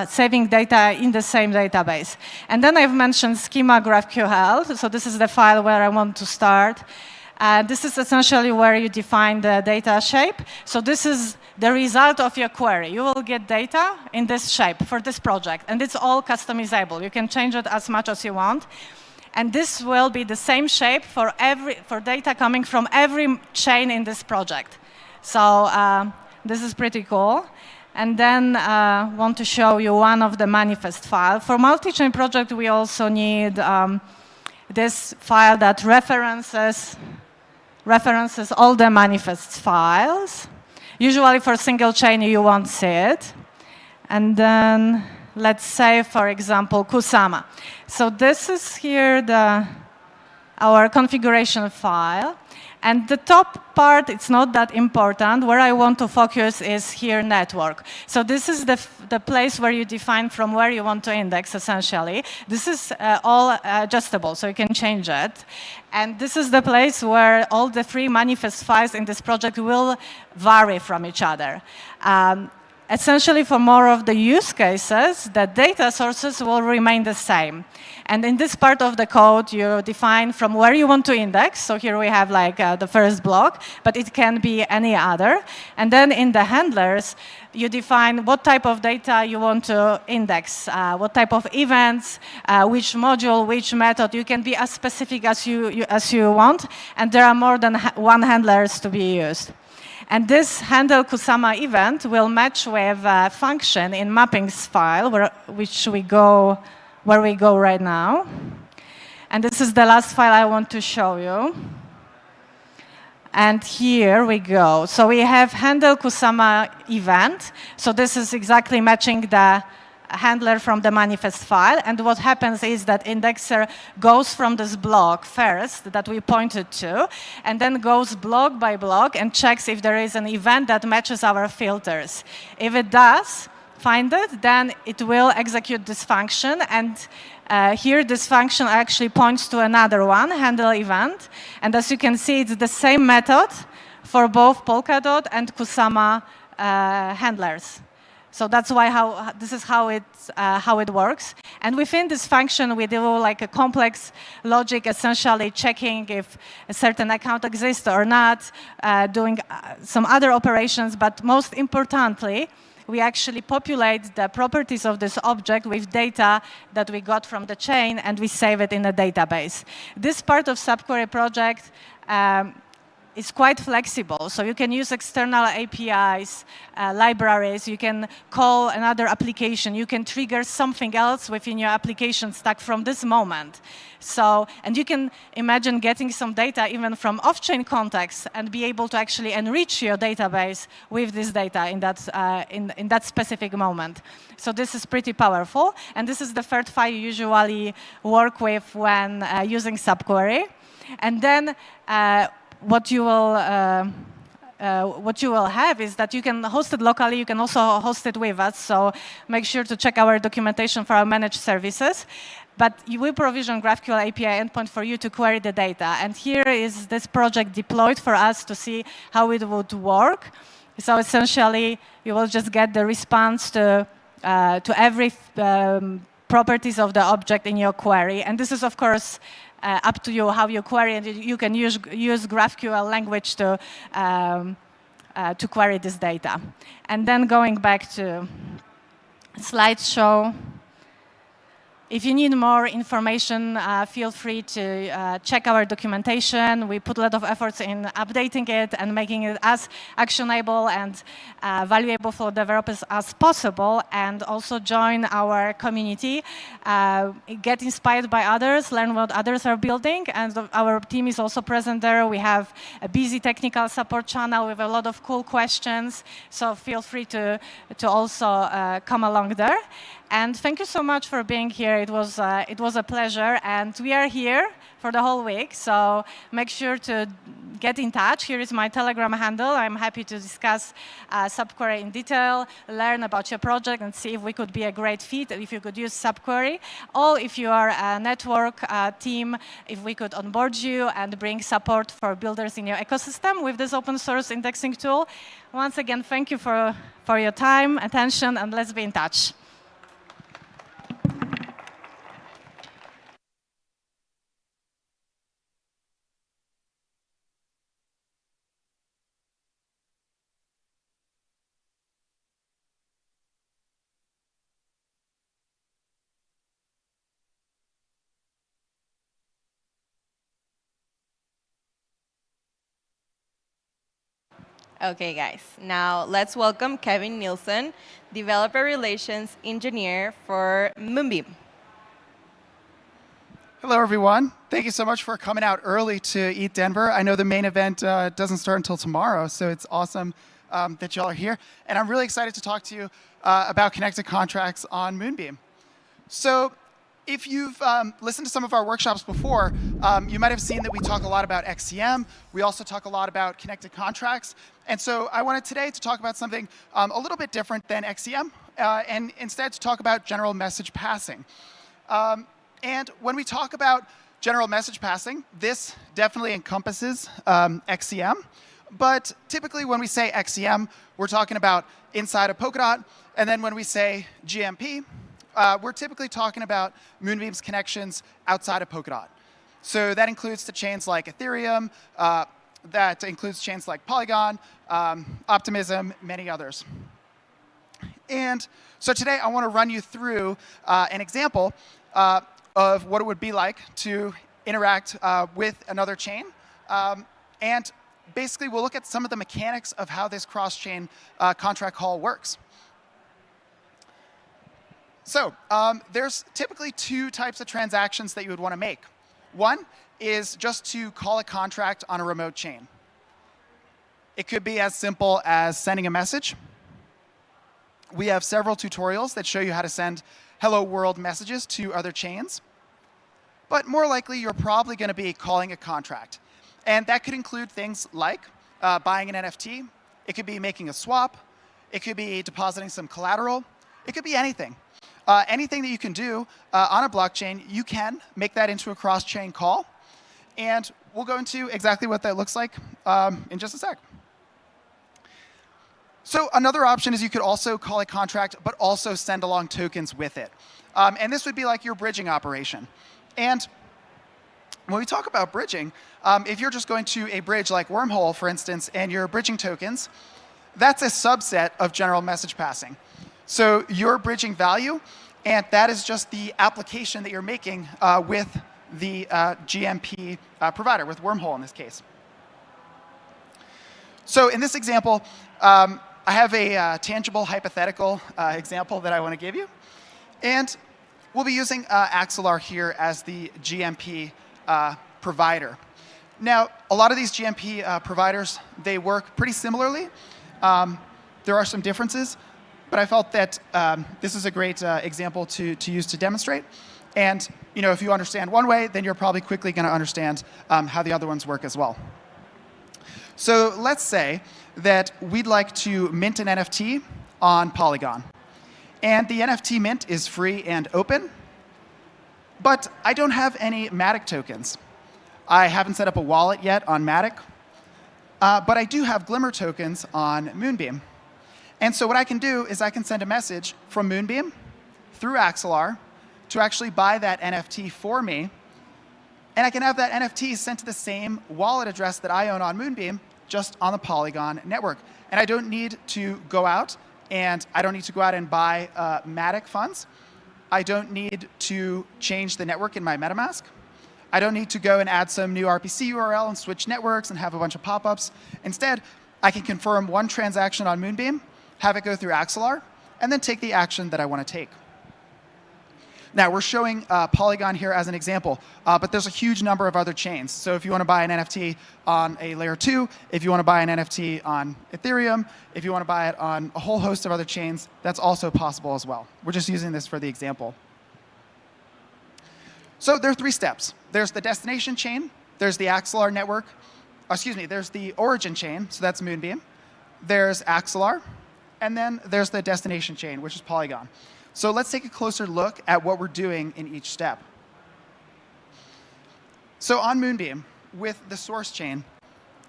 J: saving data in the same database. And then I've mentioned schema GraphQL. So this is the file where I want to start. This is essentially where you define the data shape. So this is the result of your query. You will get data in this shape for this project. And it's all customizable. You can change it as much as you want. And this will be the same shape for data coming from every chain in this project. So this is pretty cool. And then want to show you one of the manifest files. For multi-chain project, we also need this file that references all the manifest files. Usually for single chain, you won't see it. And then let's say, for example, Kusama. So this is here our configuration file. And the top part, it's not that important. Where I want to focus is here, network. So this is the place where you define from where you want to index, essentially. This is all adjustable, so you can change it. And this is the place where all the 3 manifest files in this project will vary from each other. Essentially, for more of the use cases, the data sources will remain the same. And in this part of the code, you define from where you want to index. So here we have like the first block, but it can be any other. And then in the handlers, you define what type of data you want to index, what type of events, which module, which method. You can be as specific as you want. And there are more than 1 handlers to be used. And this handle Kusama event will match with a function in mappings file, where we go right now. And this is the last file I want to show you. And here we go. So we have handle Kusama event. So this is exactly matching the handler from the manifest file. And what happens is that indexer goes from this block first that we pointed to, and then goes block by block and checks if there is an event that matches our filters. If it does find it, then it will execute this function. And here, this function actually points to another one, handle event. And as you can see, it's the same method for both Polkadot and Kusama handlers. So that's why this is how it works. And within this function, we do like a complex logic, essentially checking if a certain account exists or not, doing some other operations. But most importantly, we actually populate the properties of this object with data that we got from the chain, and we save it in a database. This part of subquery project is quite flexible. So you can use external APIs, libraries. You can call another application. You can trigger something else within your application stack from this moment. So, and you can imagine getting some data even from off-chain contexts and be able to actually enrich your database with this data in that specific moment. So this is pretty powerful. And this is the third file you usually work with when using subquery. And then what you will have is that you can host it locally. You can also host it with us. So make sure to check our documentation for our managed services. But you will provision GraphQL API endpoint for you to query the data. And here is this project deployed for us to see how it would work. So essentially, you will just get the response to every properties of the object in your query. And this is, of course, up to you how you query, and you can use GraphQL language to query this data. And then going back to slideshow. If you need more information, feel free to check our documentation. We put a lot of efforts in updating it and making it as actionable and valuable for developers as possible, and also join our community. Get inspired by others, learn what others are building, and our team is also present there. We have a busy technical support channel with a lot of cool questions, so feel free to also come along there. And thank you so much for being here. It was a pleasure, and we are here for the whole week. So make sure to get in touch. Here is my Telegram handle. I'm happy to discuss subquery in detail, learn about your project, and see if we could be a great fit, if you could use subquery. Or if you are a network team, if we could onboard you and bring support for builders in your ecosystem with this open source indexing tool. Once again, thank you for your time, attention, and let's be in touch.
A: Okay, guys. Now let's welcome Kevin Nielsen, Developer Relations Engineer for Moonbeam.
K: Hello, everyone. Thank you so much for coming out early to ETH Denver. I know the main event doesn't start until tomorrow, so it's awesome that y'all are here. And I'm really excited to talk to you about connected contracts on Moonbeam. So if you've listened to some of our workshops before, you might have seen that we talk a lot about XCM. We also talk a lot about connected contracts. And so I wanted today to talk about something a little bit different than XCM, and instead to talk about general message passing. And when we talk about general message passing, this definitely encompasses XCM. But typically when we say XCM, we're talking about inside of Polkadot. And then when we say GMP, we're typically talking about Moonbeam's connections outside of Polkadot. So that includes the chains like Ethereum, that includes chains like Polygon, Optimism, many others. And so today I want to run you through an example of what it would be like to interact with another chain. And basically we'll look at some of the mechanics of how this cross-chain contract call works. So there's typically two types of transactions that you would want to make. One is just to call a contract on a remote chain. It could be as simple as sending a message. We have several tutorials that show you how to send hello world messages to other chains. But more likely, you're probably going to be calling a contract. And that could include things like buying an NFT. It could be making a swap. It could be depositing some collateral. It could be anything. Anything that you can do on a blockchain, you can make that into a cross-chain call. And we'll go into exactly what that looks like in just a sec. So another option is you could also call a contract, but also send along tokens with it. And this would be like your bridging operation. And when we talk about bridging, if you're just going to a bridge like Wormhole, for instance, and you're bridging tokens, that's a subset of general message passing. So you're bridging value, and that is just the application that you're making with the GMP provider, with Wormhole in this case. So in this example, I have a tangible hypothetical example that I want to give you. And we'll be using Axelar here as the GMP provider. Now, a lot of these GMP providers, they work pretty similarly. There are some differences, but I felt that this is a great example to use to demonstrate. And if you understand one way, then you're probably quickly going to understand how the other ones work as well. So let's say that we'd like to mint an NFT on Polygon. And the NFT mint is free and open. But I don't have any Matic tokens. I haven't set up a wallet yet on Matic. But I do have Glimmer tokens on Moonbeam. And so what I can do is I can send a message from Moonbeam through Axelar to actually buy that NFT for me. And I can have that NFT sent to the same wallet address that I own on Moonbeam, just on the Polygon network. And I don't need to go out, and I don't need to go out and buy Matic funds. I don't need to change the network in my MetaMask. I don't need to go and add some new RPC URL and switch networks and have a bunch of pop-ups. Instead, I can confirm one transaction on Moonbeam, have it go through Axelar, and then take the action that I want to take. Now, we're showing Polygon here as an example, but there's a huge number of other chains. So if you want to buy an NFT on a layer 2, if you want to buy an NFT on Ethereum, if you want to buy it on a whole host of other chains, that's also possible as well. We're just using this for the example. So there are 3 steps. There's the destination chain, there's the Axelar network, there's the origin chain, so that's Moonbeam. There's Axelar, and then there's the destination chain, which is Polygon. So let's take a closer look at what we're doing in each step. So on Moonbeam, with the source chain,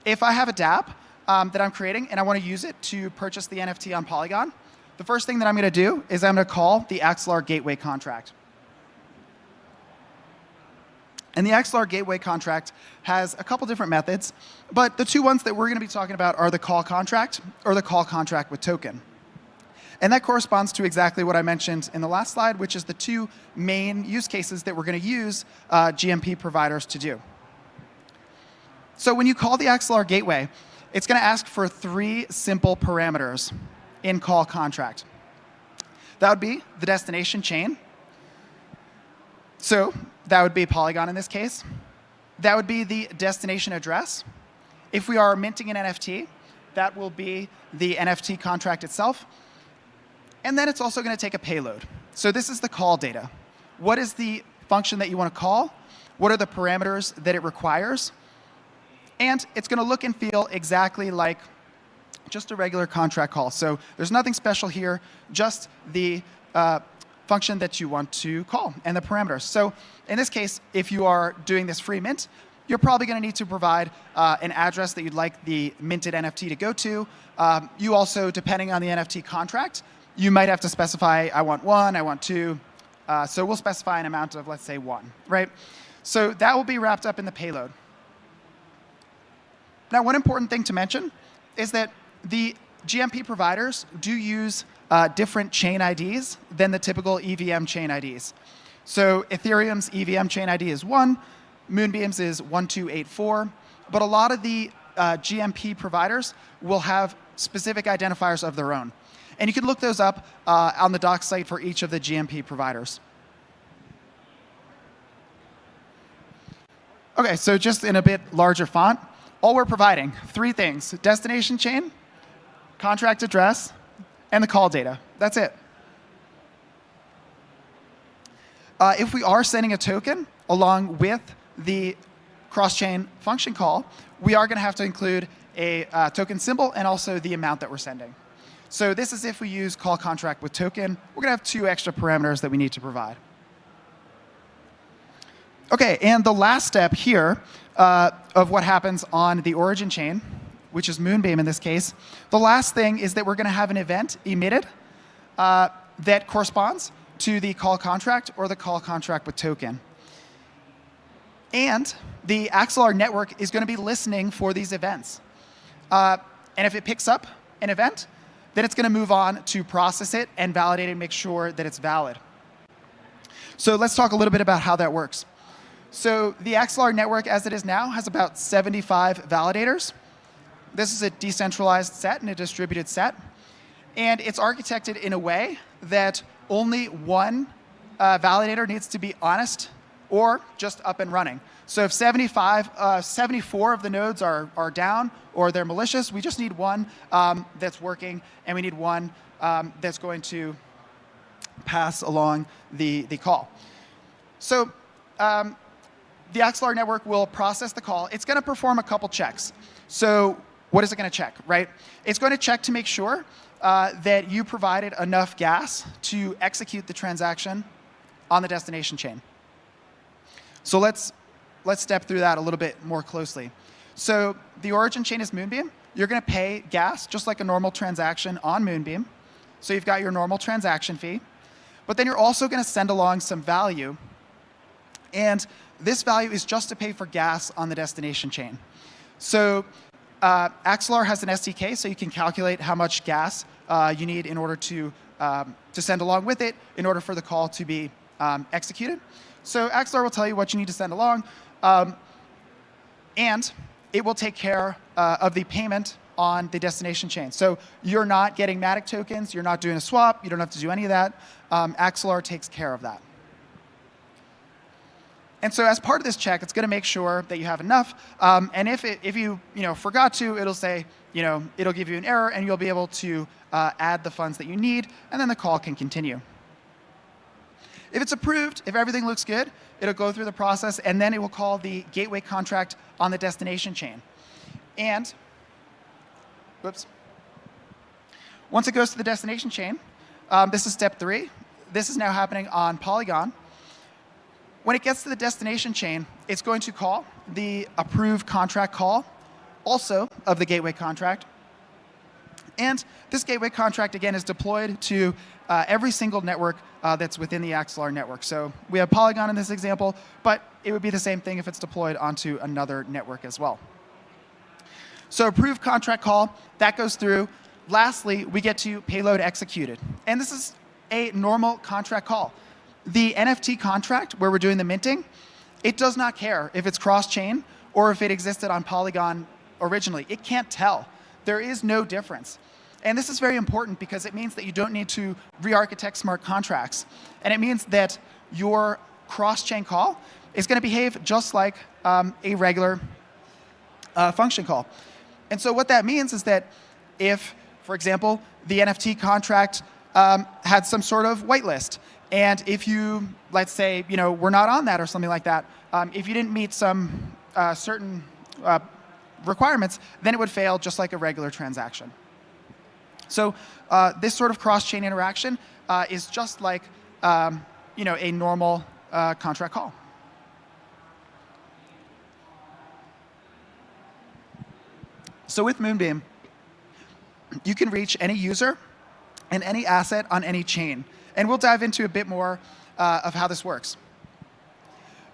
K: if I have a dApp that I'm creating and I want to use it to purchase the NFT on Polygon, the first thing that I'm going to do is I'm going to call the Axelar gateway contract. And the Axelar gateway contract has a couple different methods, but the two ones that we're going to be talking about are the call contract or the call contract with token. And that corresponds to exactly what I mentioned in the last slide, which is the two main use cases that we're going to use GMP providers to do. So when you call the Axelar gateway, it's going to ask for 3 simple parameters in call contract. That would be the destination chain. So that would be Polygon in this case. That would be the destination address. If we are minting an NFT, that will be the NFT contract itself. And then it's also going to take a payload. So this is the call data. What is the function that you want to call? What are the parameters that it requires? And it's going to look and feel exactly like just a regular contract call. So there's nothing special here, just the function that you want to call and the parameters. So in this case, if you are doing this free mint, you're probably going to need to provide an address that you'd like the minted NFT to go to. You also, depending on the NFT contract, you might have to specify, I want 1, I want 2. So we'll specify an amount of, let's say, 1, right? So that will be wrapped up in the payload. Now, one important thing to mention is that the GMP providers do use different chain IDs than the typical EVM chain IDs. So Ethereum's EVM chain ID is 1, Moonbeam's is 1284, but a lot of the GMP providers will have specific identifiers of their own. And you can look those up on the doc site for each of the GMP providers. Okay, so just in a bit larger font, all we're providing, 3 things: destination chain, contract address, and the call data. That's it. If we are sending a token along with the cross-chain function call, we are going to have to include a token symbol and also the amount that we're sending. So this is if we use call contract with token. We're going to have 2 extra parameters that we need to provide. OK, and the last step here of what happens on the origin chain, which is Moonbeam in this case, the last thing is that we're going to have an event emitted that corresponds to the call contract or the call contract with token. And the Axelar network is going to be listening for these events. And if it picks up an event, then it's going to move on to process it and validate it and make sure that it's valid. So let's talk a little bit about how that works. So the Axelar network, as it is now, has about 75 validators. This is a decentralized set and a distributed set. And it's architected in a way that only one validator needs to be honest or just up and running. So if 74 of the nodes are down or they're malicious, we just need one that's working, and we need one that's going to pass along the call. So the Axelar network will process the call. It's going to perform a couple checks. So what is it going to check, right? It's going to check to make sure that you provided enough gas to execute the transaction on the destination chain. So let's step through that a little bit more closely. So the origin chain is Moonbeam. You're going to pay gas just like a normal transaction on Moonbeam. So you've got your normal transaction fee. But then you're also going to send along some value. And this value is just to pay for gas on the destination chain. So Axelar has an SDK, so you can calculate how much gas you need in order to send along with it in order for the call to be executed. So Axelar will tell you what you need to send along, and it will take care of the payment on the destination chain. So you're not getting Matic tokens, you're not doing a swap, you don't have to do any of that. Axelar takes care of that. And so as part of this check, it's going to make sure that you have enough. And if you forgot to, it'll say, it'll give you an error, and you'll be able to add the funds that you need, and then the call can continue. If it's approved, if everything looks good, it'll go through the process, and then it will call the gateway contract on the destination chain. And, whoops. Once it goes to the destination chain, this is step 3. This is now happening on Polygon. When it gets to the destination chain, it's going to call the approve contract call, also of the gateway contract. And this gateway contract, again, is deployed to every single network that's within the Axelar network. So we have Polygon in this example, but it would be the same thing if it's deployed onto another network as well. So approve contract call, that goes through. Lastly, we get to payload executed. And this is a normal contract call. The NFT contract, where we're doing the minting, it does not care if it's cross-chain or if it existed on Polygon originally. It can't tell. There is no difference. And this is very important because it means that you don't need to re-architect smart contracts. And it means that your cross-chain call is going to behave just like a regular function call. And so what that means is that if, for example, the NFT contract had some sort of whitelist, and if you, let's say, were not on that or something like that, if you didn't meet some certain requirements, then it would fail just like a regular transaction. So this sort of cross-chain interaction is just like a normal contract call. So with Moonbeam, you can reach any user and any asset on any chain. And we'll dive into a bit more of how this works.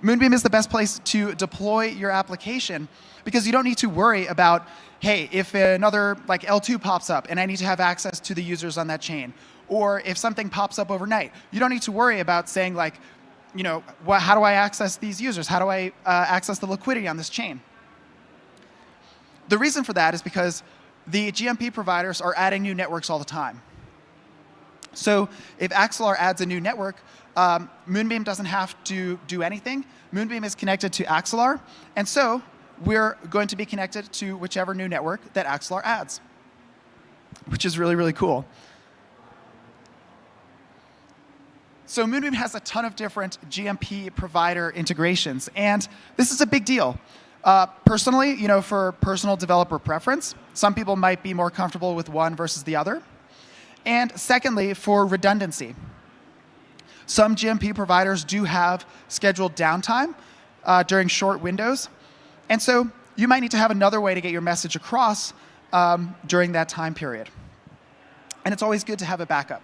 K: Moonbeam is the best place to deploy your application because you don't need to worry about, hey, if another like L2 pops up and I need to have access to the users on that chain, or if something pops up overnight, you don't need to worry about saying like, how do I access these users? How do I access the liquidity on this chain? The reason for that is because the GMP providers are adding new networks all the time. So if Axelar adds a new network, Moonbeam doesn't have to do anything. Moonbeam is connected to Axelar, and so we're going to be connected to whichever new network that Axelar adds, which is really, really cool. So Moonbeam has a ton of different GMP provider integrations, and this is a big deal. Personally, for personal developer preference, some people might be more comfortable with one versus the other. And secondly, for redundancy. Some GMP providers do have scheduled downtime during short windows. And so you might need to have another way to get your message across during that time period. And it's always good to have a backup.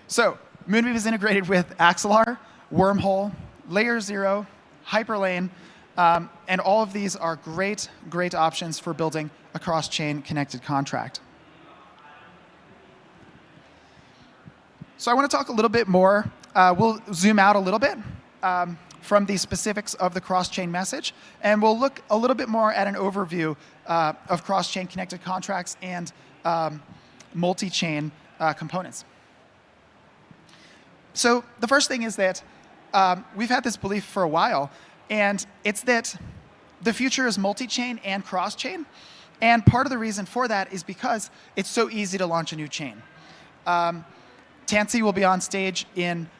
K: So Moonbeam is integrated with Axelar, Wormhole, Layer 0, Hyperlane, and all of these are great, great options for building a cross-chain connected contract. So I want to talk a little bit more. We'll zoom out a little bit from the specifics of the cross-chain message, and we'll look a little bit more at an overview of cross-chain connected contracts and multi-chain components. So the first thing is that we've had this belief for a while, and it's that the future is multi-chain and cross-chain. And part of the reason for that is because it's so easy to launch a new chain. Tansy will be on stage in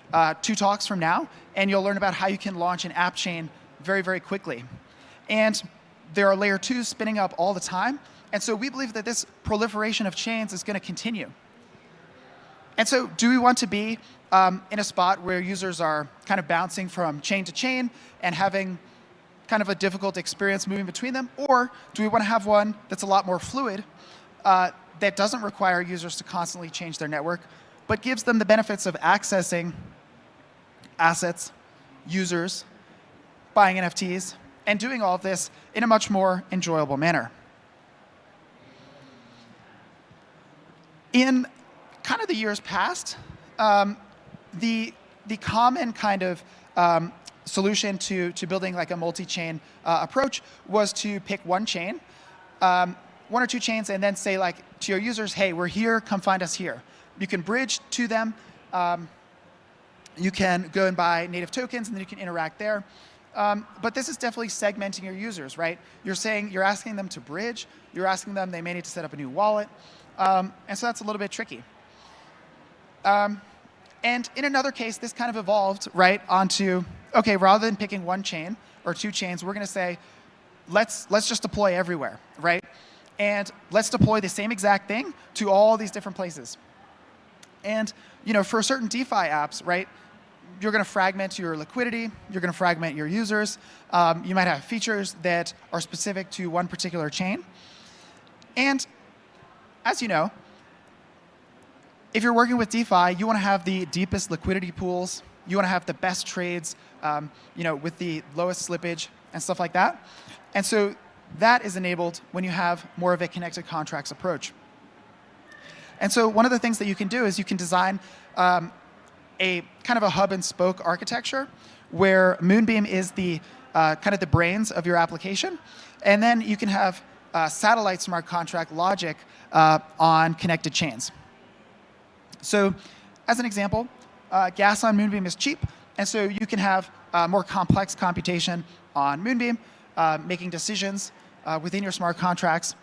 K: 2 talks from now, and you'll learn about how you can launch an app chain very, very quickly. And there are layer 2s spinning up all the time. And so we believe that this proliferation of chains is going to continue. And so do we want to be in a spot where users are kind of bouncing from chain to chain and having kind of a difficult experience moving between them? Or do we want to have one that's a lot more fluid that doesn't require users to constantly change their network, but gives them the benefits of accessing assets, users, buying NFTs, and doing all of this in a much more enjoyable manner? In kind of the years past, the common kind of solution to building like a multi-chain approach was to pick one chain, 1 or 2 chains, and then say like to your users, hey, we're here, come find us here. You can bridge to them. You can go and buy native tokens, and then you can interact there. But this is definitely segmenting your users, right? You're asking them to bridge. You're asking them, they may need to set up a new wallet. And so that's a little bit tricky. And in another case, this kind of evolved right onto, okay, rather than picking 1 chain or 2 chains, we're going to say, let's just deploy everywhere, right? And let's deploy the same exact thing to all these different places. And for certain DeFi apps, right, you're going to fragment your liquidity. You're going to fragment your users. You might have features that are specific to one particular chain. And as you know, if you're working with DeFi, you want to have the deepest liquidity pools. You want to have the best trades, with the lowest slippage and stuff like that. And so that is enabled when you have more of a connected contracts approach. And so one of the things that you can do is you can design a kind of a hub and spoke architecture where Moonbeam is the kind of the brains of your application. And then you can have satellite smart contract logic on connected chains. So as an example, gas on Moonbeam is cheap. And so you can have more complex computation on Moonbeam, making decisions within your smart contracts.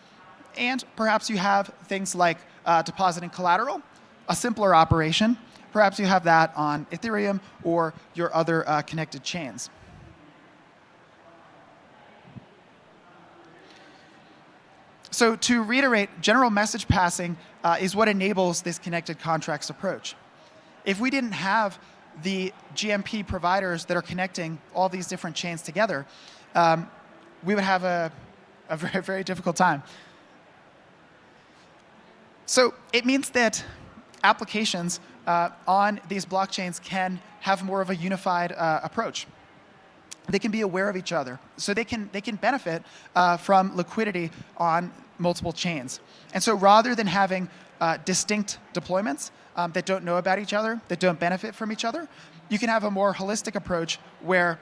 K: And perhaps you have things like depositing collateral, a simpler operation. Perhaps you have that on Ethereum or your other connected chains. So to reiterate, general message passing is what enables this connected contracts approach. If we didn't have the GMP providers that are connecting all these different chains together, we would have a very, very difficult time. So it means that applications on these blockchains can have more of a unified approach. They can be aware of each other. So they can benefit from liquidity on multiple chains. And so rather than having distinct deployments that don't know about each other, that don't benefit from each other, you can have a more holistic approach where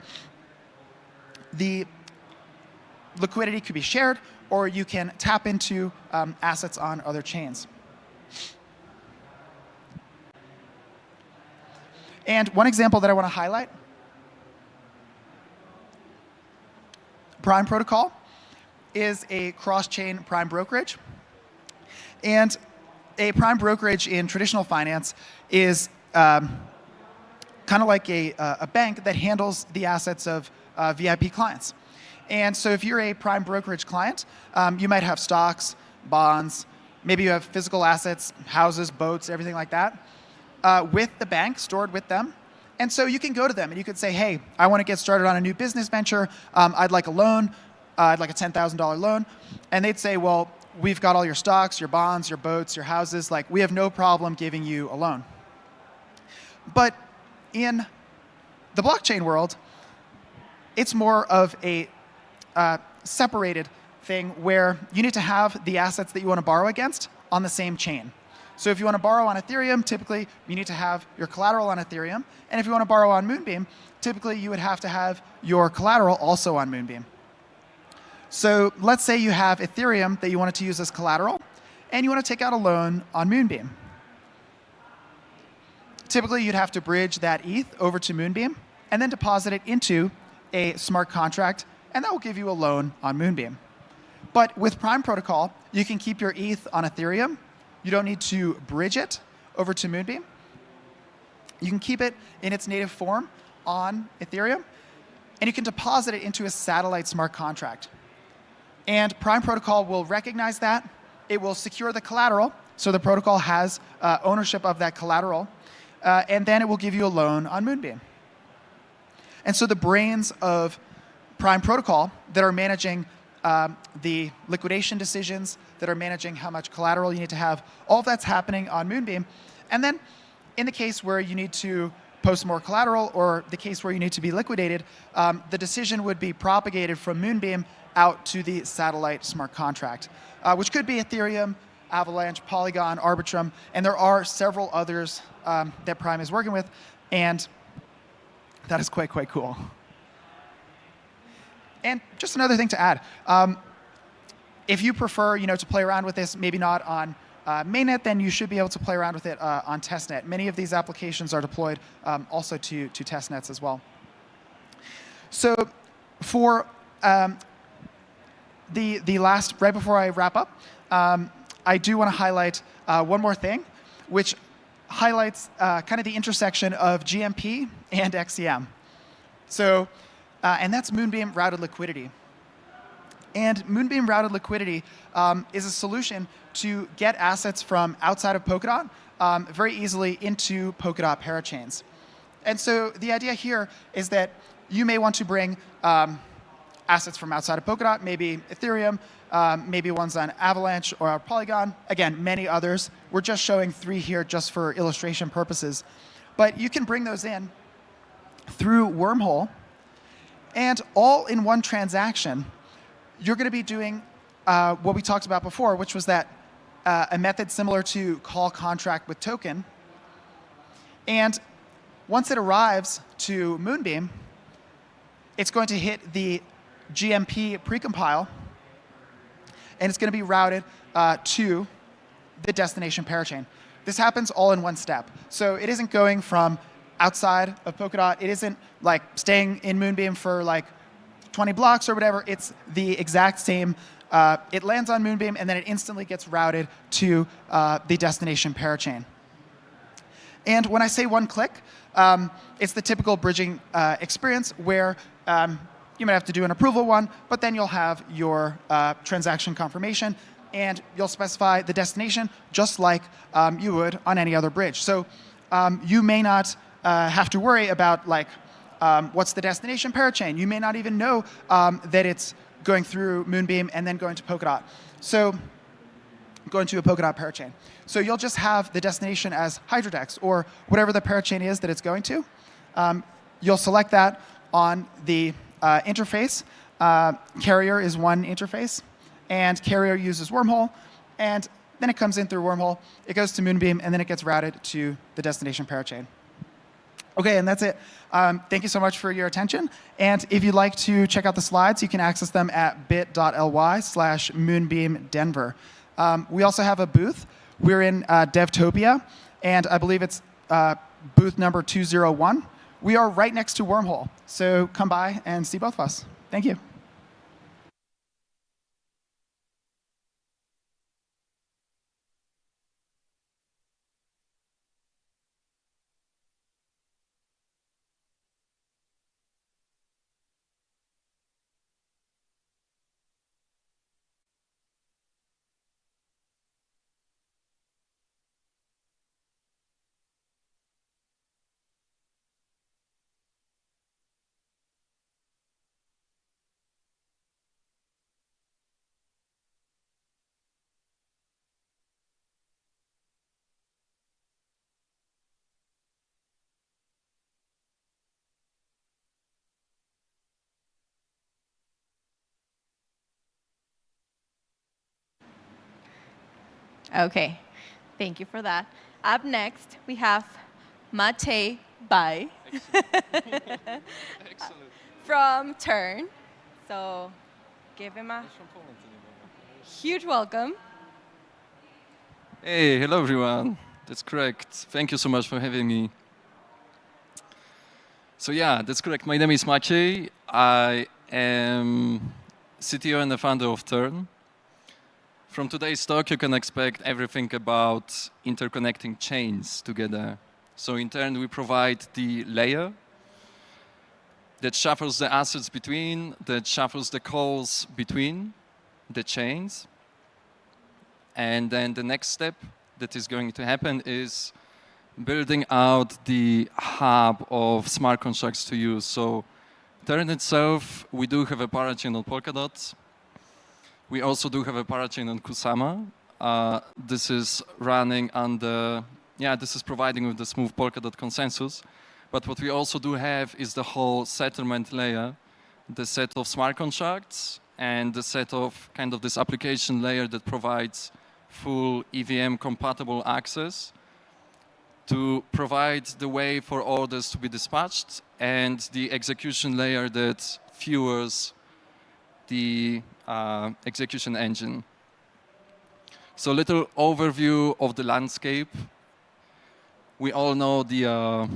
K: the liquidity could be shared, or you can tap into assets on other chains. And one example that I want to highlight, Prime Protocol is a cross-chain prime brokerage. And a prime brokerage in traditional finance is kind of like a bank that handles the assets of VIP clients. And so if you're a prime brokerage client, you might have stocks, bonds, maybe you have physical assets, houses, boats, everything like that, with the bank, stored with them. And so you can go to them and you could say, hey, I want to get started on a new business venture. I'd like a loan. I'd like a $10,000 loan. And they'd say, well, we've got all your stocks, your bonds, your boats, your houses. Like, we have no problem giving you a loan. But in the blockchain world, it's more of a separated thing where you need to have the assets that you want to borrow against on the same chain. So if you want to borrow on Ethereum, typically you need to have your collateral on Ethereum. And if you want to borrow on Moonbeam, typically you would have to have your collateral also on Moonbeam. So let's say you have Ethereum that you wanted to use as collateral, and you want to take out a loan on Moonbeam. Typically you'd have to bridge that ETH over to Moonbeam and then deposit it into a smart contract, and that will give you a loan on Moonbeam. But with Prime Protocol, you can keep your ETH on Ethereum. You don't need to bridge it over to Moonbeam. You can keep it in its native form on Ethereum, and you can deposit it into a satellite smart contract. And Prime Protocol will recognize that. It will secure the collateral, so the protocol has ownership of that collateral, and then it will give you a loan on Moonbeam. And so the brains of Prime Protocol that are managing the liquidation decisions, that are managing how much collateral you need to have, all of that's happening on Moonbeam. And then in the case where you need to post more collateral, or the case where you need to be liquidated, the decision would be propagated from Moonbeam out to the satellite smart contract, which could be Ethereum, Avalanche, Polygon, Arbitrum, and there are several others that Prime is working with, and that is quite cool. And just another thing to add, if you prefer, to play around with this, maybe not on mainnet, then you should be able to play around with it on testnet. Many of these applications are deployed also to testnets as well. So for the last, right before I wrap up, I do want to highlight one more thing, which highlights kind of the intersection of GMP and XCM. So, and that's Moonbeam routed liquidity. And Moonbeam Routed Liquidity is a solution to get assets from outside of Polkadot very easily into Polkadot parachains. And so the idea here is that you may want to bring assets from outside of Polkadot, maybe Ethereum, maybe ones on Avalanche or Polygon. Again, many others. We're just showing 3 here just for illustration purposes. But you can bring those in through Wormhole, and all in one transaction, you're going to be doing what we talked about before, which was that a method similar to call contract with token. And once it arrives to Moonbeam, it's going to hit the GMP precompile, and it's going to be routed to the destination parachain. This happens all in one step. So it isn't going from outside of Polkadot. It isn't like staying in Moonbeam for like 20 blocks or whatever. It's the exact same. It lands on Moonbeam, and then it instantly gets routed to the destination parachain. And when I say one click, it's the typical bridging experience where you might have to do an approval one, but then you'll have your transaction confirmation, and you'll specify the destination just like you would on any other bridge. So you may not have to worry about like what's the destination parachain. You may not even know that it's going through Moonbeam and then going to Polkadot. So going to a Polkadot parachain. So you'll just have the destination as Hydrodex or whatever the parachain is that it's going to. You'll select that on the interface. Carrier is one interface, and Carrier uses Wormhole, and then it comes in through Wormhole, it goes to Moonbeam, and then it gets routed to the destination parachain. Okay, and that's it. Thank you so much for your attention. And if you'd like to check out the slides, you can access them at bit.ly/moonbeamdenver. We also have a booth. We're in Devtopia, and I believe it's booth number 201. We are right next to Wormhole, so come by and see both of us. Thank you.
A: Okay, thank you for that. Up next, we have Matej Bai from Turn. So give him a huge welcome.
L: Hey, hello everyone. That's correct. Thank you so much for having me. So yeah, that's correct. My name is Maciej. I am CTO and the founder of Turn. From today's talk, you can expect everything about interconnecting chains together. So in Turn, we provide the layer that shuffles the assets between, that shuffles the calls between the chains. And then the next step that is going to happen is building out the hub of smart contracts to use. So Turn itself, we do have a parachain on Polkadot. We also do have a parachain on Kusama. This is running under, this is providing with the smooth Polkadot consensus. But what we also do have is the whole settlement layer, the set of smart contracts, and the set of kind of this application layer that provides full EVM compatible access to provide the way for orders to be dispatched, and the execution layer that fuels the execution engine. So a little overview of the landscape. We all know the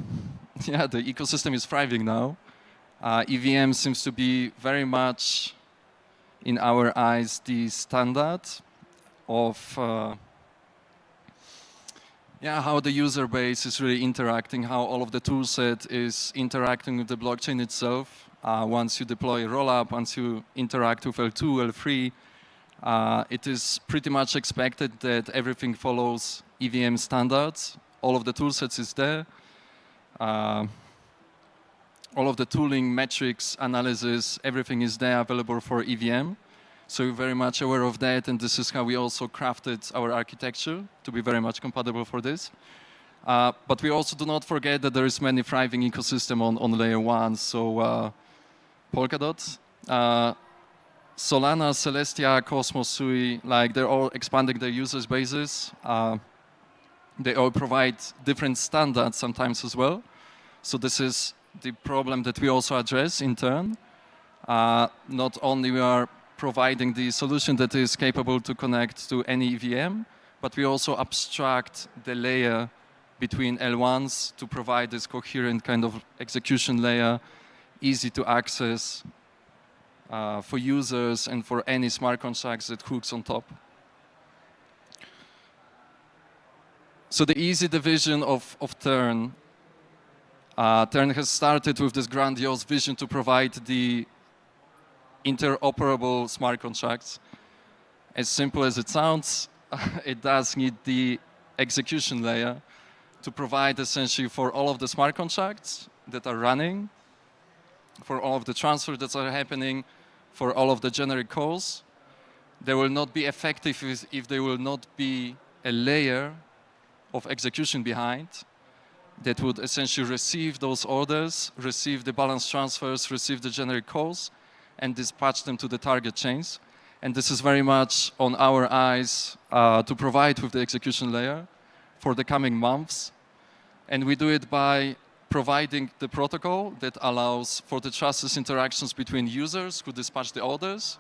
L: the ecosystem is thriving now. EVM seems to be very much, in our eyes, the standard of how the user base is really interacting, how all of the toolset is interacting with the blockchain itself. once you deploy a rollup, once you interact with L2, L3, it is pretty much expected that everything follows EVM standards. All of the toolsets is there. All of the tooling, metrics, analysis, everything is there available for EVM. So we're very much aware of that, and this is how we also crafted our architecture to be very much compatible for this. But we also do not forget that there is many thriving ecosystem on layer 1. So Polkadot, Solana, Celestia, Cosmos, Sui, like they're all expanding their users bases. They all provide different standards sometimes as well. So this is the problem that we also address in turn. Not only we are providing the solution that is capable to connect to any EVM, but we also abstract the layer between L1s to provide this coherent kind of execution layer, easy to access for users and for any smart contracts that hooks on top. So the easy division of Tern. Tern has started with this grandiose vision to provide the interoperable smart contracts. As simple as it sounds, it does need the execution layer to provide essentially for all of the smart contracts that are running, for all of the transfers that are happening, for all of the generic calls. They will not be effective if there will not be a layer of execution behind that would essentially receive those orders, receive the balance transfers, receive the generic calls, and dispatch them to the target chains. And this is very much on our eyes to provide with the execution layer for the coming months. And we do it by providing the protocol that allows for the trustless interactions between users who dispatch the orders.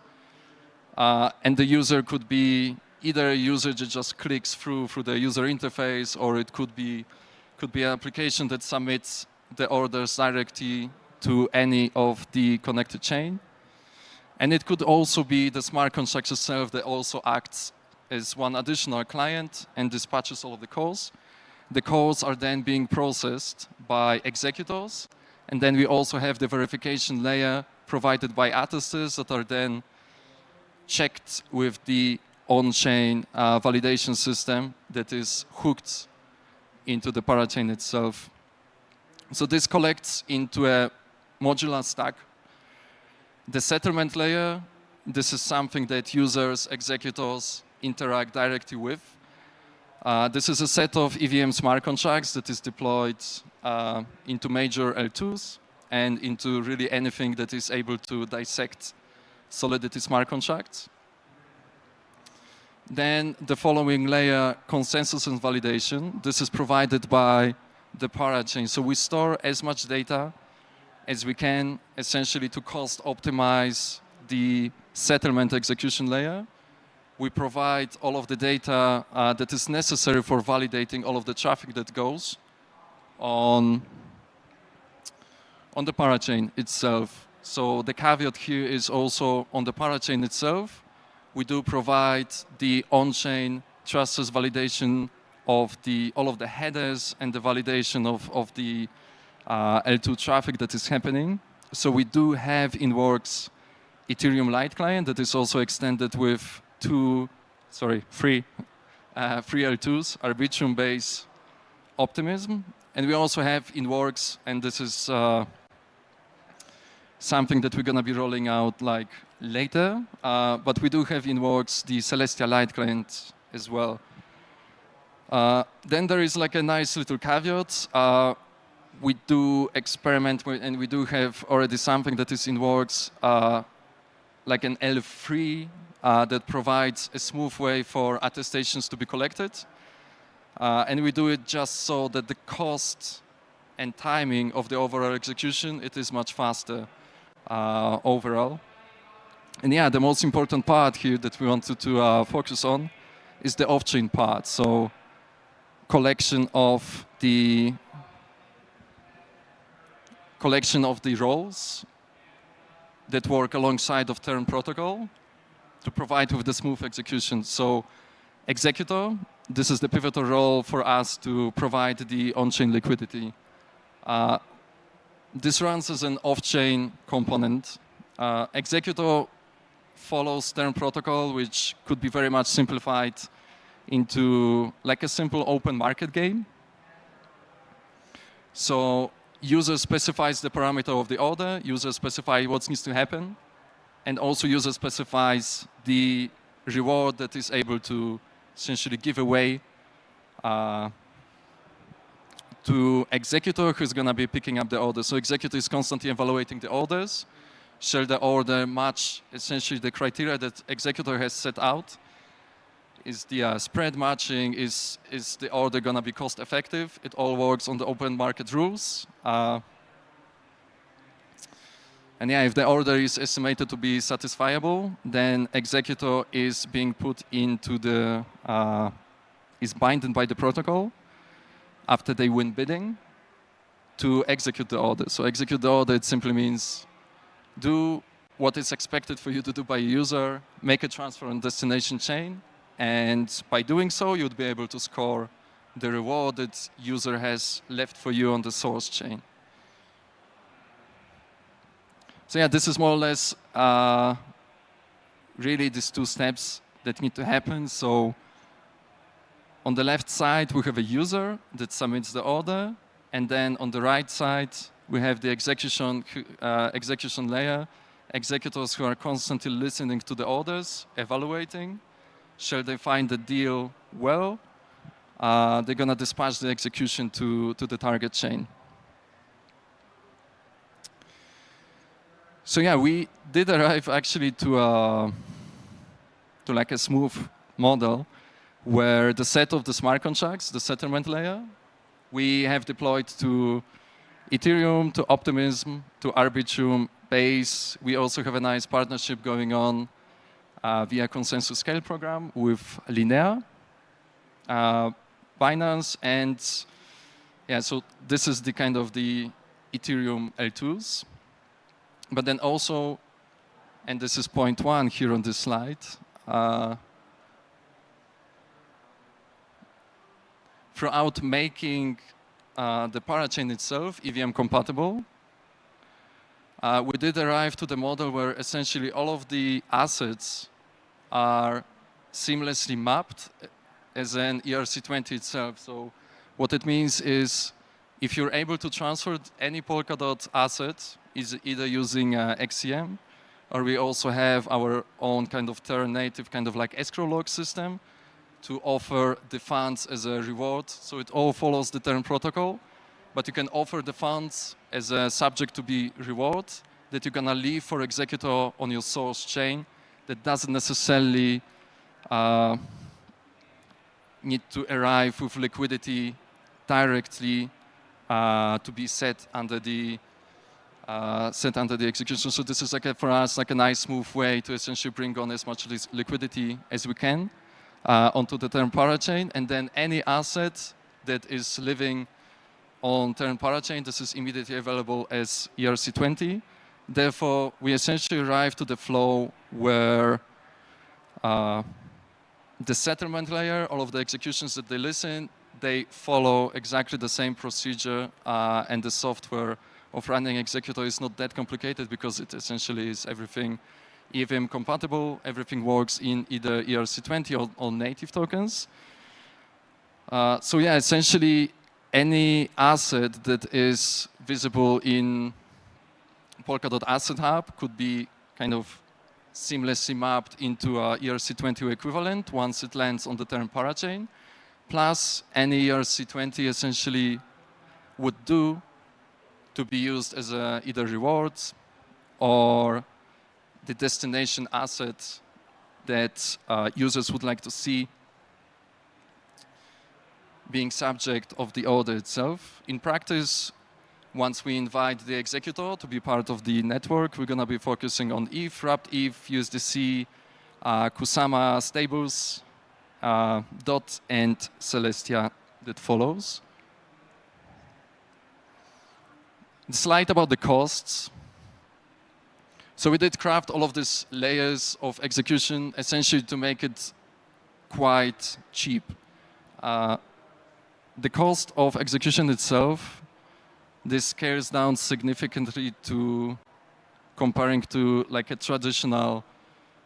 L: And the user could be either a user that just clicks through the user interface, or it could be an application that submits the orders directly to any of the connected chain. And it could also be the smart contract itself that also acts as one additional client and dispatches all of the calls. The calls are then being processed by executors, and then we also have the verification layer provided by attesters that are then checked with the on-chain validation system that is hooked into the parachain itself. So this collects into a modular stack. The settlement layer, this is something that users, executors interact directly with. This is a set of EVM smart contracts that is deployed into major L2s and into really anything that is able to dissect Solidity smart contracts. Then the following layer, consensus and validation. This is provided by the parachain. So we store as much data as we can, essentially to cost optimize the settlement execution layer. We provide all of the data that is necessary for validating all of the traffic that goes on the parachain itself. So the caveat here is also on the parachain itself. We do provide the on-chain trustless validation of all of the headers and the validation of the L2 traffic that is happening. So we do have in works Ethereum Lite client that is also extended with three L2s, Arbitrum-based Optimism. And we also have in works, and this is something that we're going to be rolling out like later, but we do have in works the Celestia Lite client as well. Then there is like a nice little caveat. We do experiment with, and we do have already something that is in works, like an L3 that provides a smooth way for attestations to be collected. And we do it just so that the cost and timing of the overall execution, it is much faster overall. And yeah, the most important part here that we wanted to focus on is the off-chain part. So collection of the roles that work alongside of Tern protocol to provide with the smooth execution. So executor, this is the pivotal role for us to provide the on-chain liquidity. this runs as an off-chain component. Executor follows Stern protocol, which could be very much simplified into like a simple open market game. So user specifies the parameter of the order, user specifies what needs to happen, and also user specifies the reward that is able to essentially give away to executor who's going to be picking up the order. So executor is constantly evaluating the orders. Shall the order match essentially the criteria that executor has set out? Is the spread matching? Is the order going to be cost effective? It all works on the open market rules. And yeah, if the order is estimated to be satisfiable, then executor is being put into the, is binded by the protocol after they win bidding to execute the order. So execute the order, it simply means do what is expected for you to do by a user, make a transfer on destination chain, and by doing so, you'd be able to score the reward that user has left for you on the source chain. So yeah, this is more or less really these two steps that need to happen. So on the left side, we have a user that submits the order. And then on the right side, we have the execution layer, executors who are constantly listening to the orders, evaluating. Shall they find the deal well? They're going to dispatch the execution to the target chain. So yeah, we did arrive actually to like a smooth model where the set of the smart contracts, the settlement layer, we have deployed to Ethereum, to Optimism, to Arbitrum, Base. We also have a nice partnership going on via Consensus Scale program with Linea, Binance, and yeah, so this is the kind of the Ethereum L2s. But then also, and this is point one here on this slide, throughout making the parachain itself EVM compatible, we did arrive to the model where essentially all of the assets are seamlessly mapped as an ERC20 itself. So what it means is if you're able to transfer any Polkadot asset, is either using XCM, or we also have our own kind of Terra native kind of like escrow log system to offer the funds as a reward. So it all follows the Terra protocol, but you can offer the funds as a subject to be reward that you're gonna leave for executor on your source chain that doesn't necessarily need to arrive with liquidity directly to be set under the execution. So this is like for us like a nice smooth way to essentially bring on as much liquidity as we can onto the Terra parachain, and then any asset that is living on Terra parachain, this is immediately available as ERC20. Therefore, we essentially arrive to the flow where the settlement layer, all of the executions that they listen, they follow exactly the same procedure, and the software of running executor is not that complicated because it essentially is everything EVM compatible, everything works in either ERC20 or native tokens. So yeah, essentially any asset that is visible in Polkadot Asset Hub could be kind of seamlessly mapped into a ERC20 equivalent once it lands on the Terra parachain. Plus any ERC20 essentially would do to be used as either rewards or the destination asset that users would like to see being subject of the order itself. In practice, once we invite the executor to be part of the network, we're going to be focusing on ETH, wrapped ETH, USDC, Kusama stables, DOT, and Celestia that follows. The slide about the costs. So we did craft all of these layers of execution essentially to make it quite cheap. The cost of execution itself this scales down significantly to comparing to like a traditional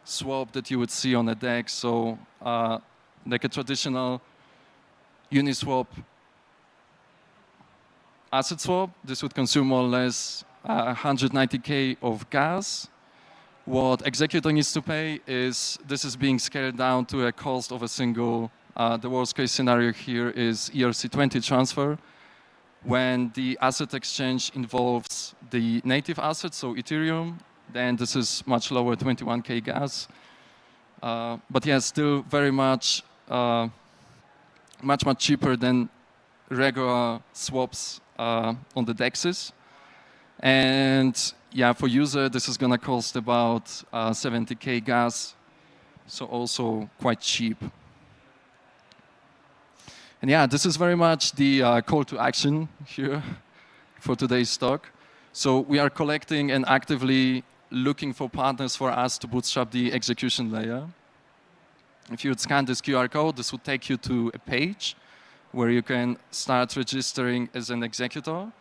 L: swap that you would see on a DEX. So like a traditional Uniswap asset swap, this would consume more or less 190K of gas. What executor needs to pay is this is being scaled down to a cost of a single, the worst case scenario here is ERC20 transfer. When the asset exchange involves the native asset, so Ethereum, then this is much lower, 21K gas. But yeah, still very much, much cheaper than regular swaps on the DEXs. And yeah, for user, this is gonna cost about 70K gas, so also quite cheap. And yeah, this is very much the call to action here for today's talk. So we are collecting and actively looking for partners for us to bootstrap the execution layer. If you would scan this QR code, this would take you to a page where you can start registering as an executor.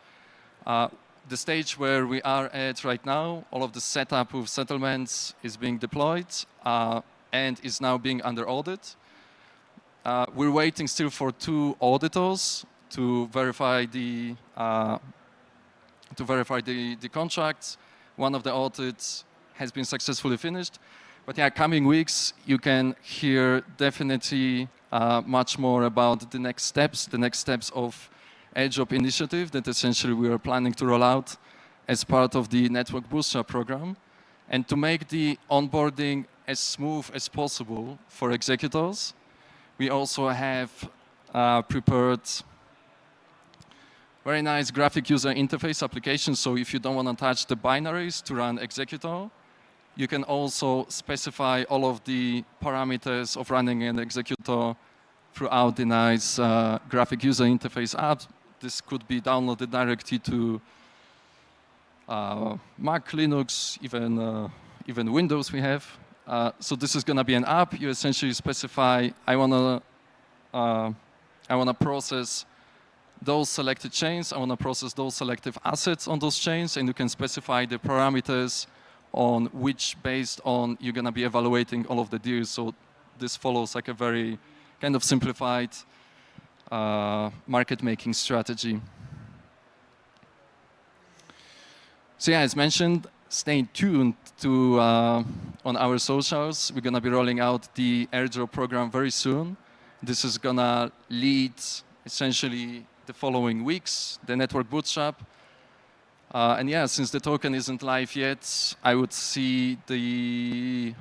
L: The stage where we are at right now, all of the setup of settlements is being deployed and is now being under audit. We're waiting still for 2 auditors to verify the contracts. One of the audits has been successfully finished. But yeah, coming weeks, you can hear definitely much more about the next steps of airdrop initiative that essentially we are planning to roll out as part of the Network Bootstrap program. And to make the onboarding as smooth as possible for executors, we also have prepared very nice graphic user interface application. So if you don't want to touch the binaries to run executor, you can also specify all of the parameters of running an executor throughout the nice graphic user interface app. This could be downloaded directly to Mac, Linux, even Windows we have. So this is going to be an app. You essentially specify, I want to process those selected chains. I want to process those selective assets on those chains, and you can specify the parameters on which, based on, you're going to be evaluating all of the deals. So this follows like a very kind of simplified market making strategy. So yeah, as mentioned, stay tuned to on our socials. We're gonna be rolling out the airdrop program very soon. This is gonna lead essentially the following weeks, the network bootstrap. And yeah, since the token isn't live yet, I would see the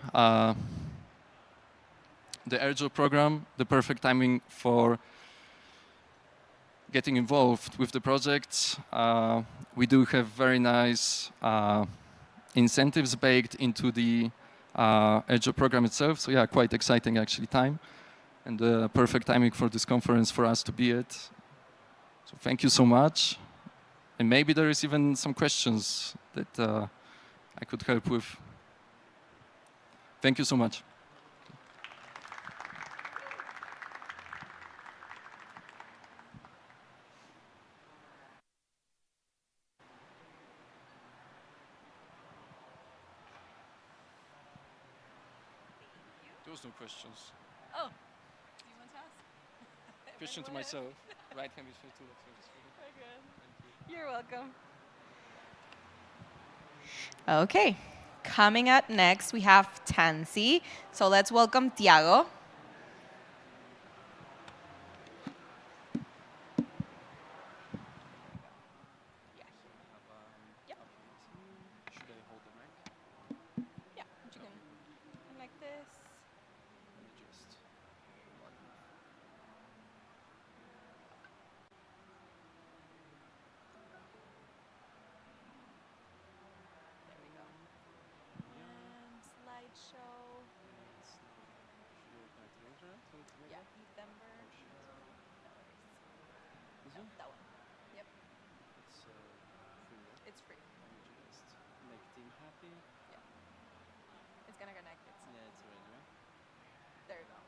L: airdrop program, the perfect timing for getting involved with the project. We do have very nice incentives baked into the airdrop program itself. So yeah, quite exciting actually time, and the perfect timing for this conference for us to be at. So thank you so much. And maybe there is even some questions that I could help with. Thank you so much. There was no questions.
A: Oh, do you want to ask?
L: Question to myself. Right hand is to
A: You're welcome. Okay, coming up next, we have Tansy. So let's welcome Tiago.
L: Should I hold the mic?
A: Yeah, you can like this.
L: Let me just.
A: There we go. And slideshow. Yeah, December. No worries.
L: This
A: No,
L: one?
A: that one. Yep,
L: It's free, right?
A: it's free.
L: Let me just make team happy.
A: Yeah. It's gonna connect itself.
L: Yeah, it's already right.
A: There you go.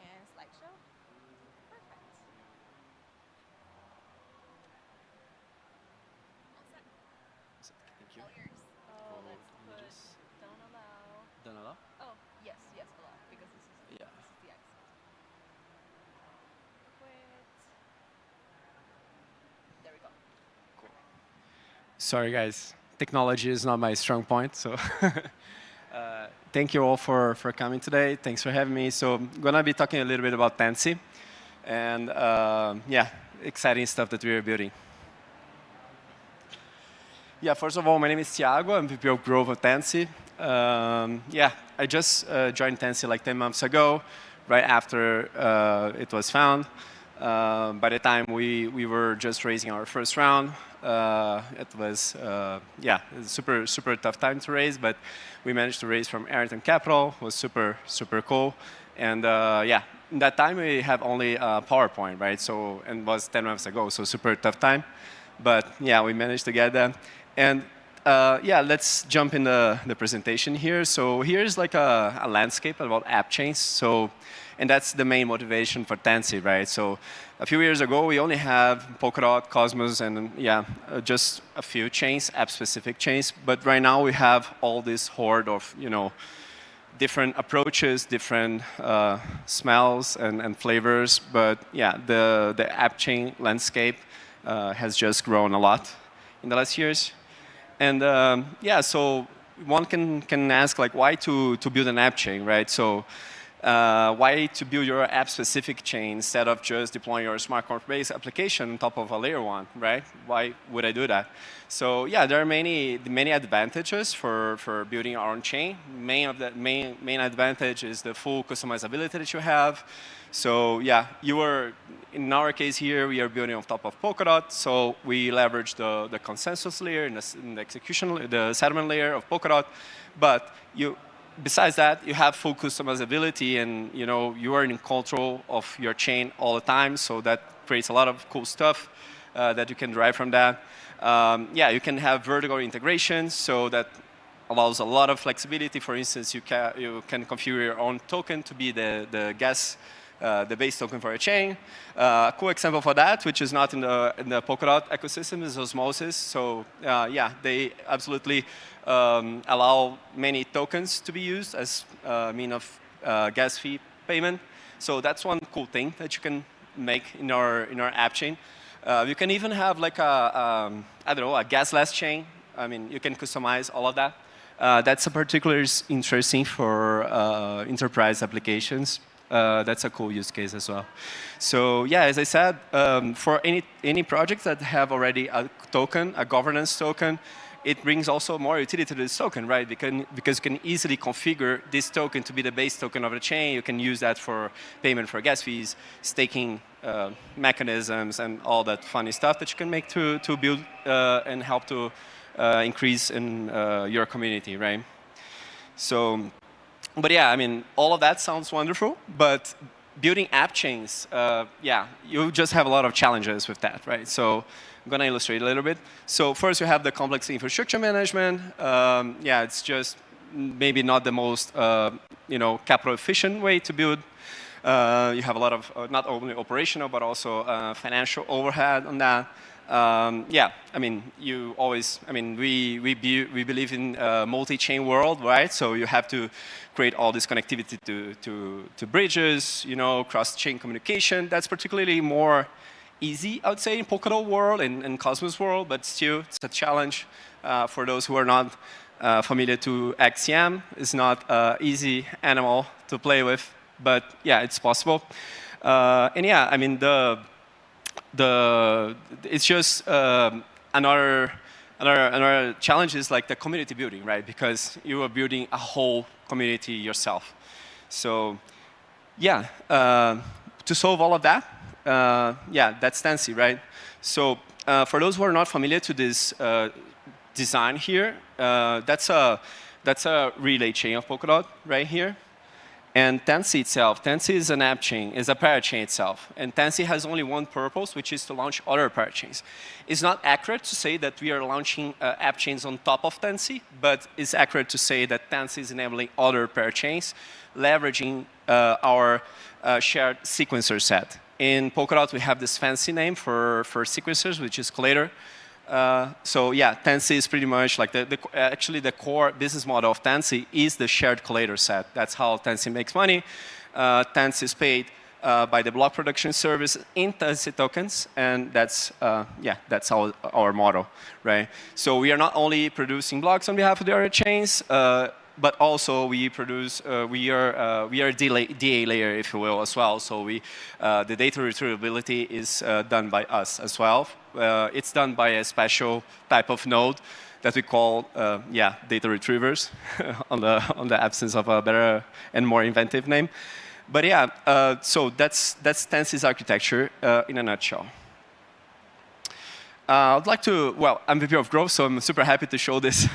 A: And slideshow. Perfect.
D: you. Oh, let's put don't allow.
L: Don't allow?
D: Oh, yes, allow, because this is the X. Quit. There we go.
M: Sorry, guys. Technology is not my strong point, so thank you all for coming today. Thanks for having me. So I'm going to be talking a little bit about Tansy and, yeah, exciting stuff that we are building. Yeah, first of all, my name is Thiago. I'm VP of Growth at Tansy. Yeah, I just joined Tansy like 10 months ago, right after it was found. By the time we were just raising our first round, it was yeah, it was super tough time to raise, but we managed to raise from Arrington Capital. It was super cool, and yeah, in that time we have only PowerPoint, right? So and it was 10 months ago, so super tough time, but yeah, we managed to get that, and yeah, let's jump in the presentation here. So here's like a landscape about app chains. So. And that's the main motivation for Tansy, right? So a few years ago, we only have Polkadot, Cosmos, and yeah, just a few chains, app-specific chains. But right now, we have all this horde of, different approaches, different smells and flavors. But yeah, the app chain landscape has just grown a lot in the last years. And yeah, so one can ask, like, why to build an app chain, right? So why to build your app-specific chain instead of just deploying your smart contract-based application on top of a layer one, right? Why would I do that? So yeah, there are many advantages for building our own chain. Main advantage is the full customizability that you have. So yeah, in our case here, we are building on top of Polkadot. So we leverage the consensus layer and the execution, the settlement layer of Polkadot. But besides that, you have full customizability, and you are in control of your chain all the time. So that creates a lot of cool stuff that you can derive from that. Yeah, you can have vertical integration, so that allows a lot of flexibility. For instance, you can configure your own token to be the base token for a chain. A cool example for that, which is not in the Polkadot ecosystem, is Osmosis. So yeah, they absolutely allow many tokens to be used as a mean of gas fee payment. So that's one cool thing that you can make in our app chain. You can even have like I don't know, a gasless chain. I mean, you can customize all of that. That's particularly interesting for enterprise applications. That's a cool use case as well. So yeah, as I said, for any projects that have already a token, a governance token, it brings also more utility to this token, right? Because you can easily configure this token to be the base token of the chain. You can use that for payment for gas fees, staking mechanisms, and all that funny stuff that you can make to build and help to increase in your community, right? So, but yeah, I mean, all of that sounds wonderful, but building app chains, yeah, you just have a lot of challenges with that, right? So I'm going to illustrate a little bit. So first, you have the complex infrastructure management. Yeah, it's just maybe not the most capital efficient way to build. You have a lot of not only operational but also financial overhead on that. Yeah, I mean, we believe in a multi-chain world, right? So you have to create all this connectivity to bridges, cross-chain communication. That's particularly more easy, I would say, in Polkadot world and Cosmos world, but still, it's a challenge for those who are not familiar to XCM. It's not an easy animal to play with, but yeah, it's possible. And yeah, I mean, it's just another challenge is like the community building, right? Because you are building a whole community yourself. So yeah, to solve all of that, yeah, that's Tansy, right? So for those who are not familiar to this design here, that's a relay chain of Polkadot right here. And Tansy itself, Tansy is an app chain, is a parachain itself. And Tansy has only one purpose, which is to launch other parachains. It's not accurate to say that we are launching app chains on top of Tansy, but it's accurate to say that Tansy is enabling other parachains, leveraging our shared sequencer set. In Polkadot, we have this fancy name for sequencers, which is Clader. So yeah, Tansy is pretty much like actually the core business model of Tansy is the shared collator set. That's how Tansy makes money. Tansy is paid by the block production service in Tansy tokens, and that's that's our model, right? So we are not only producing blocks on behalf of the other chains, but also we produce we are a DA layer, if you will, as well. So the data retrievability is done by us as well. It's done by a special type of node that we call data retrievers on the absence of a better and more inventive name. But yeah, so that's Tansy's architecture in a nutshell. I'd like to, well, I'm VP of Growth, so I'm super happy to show this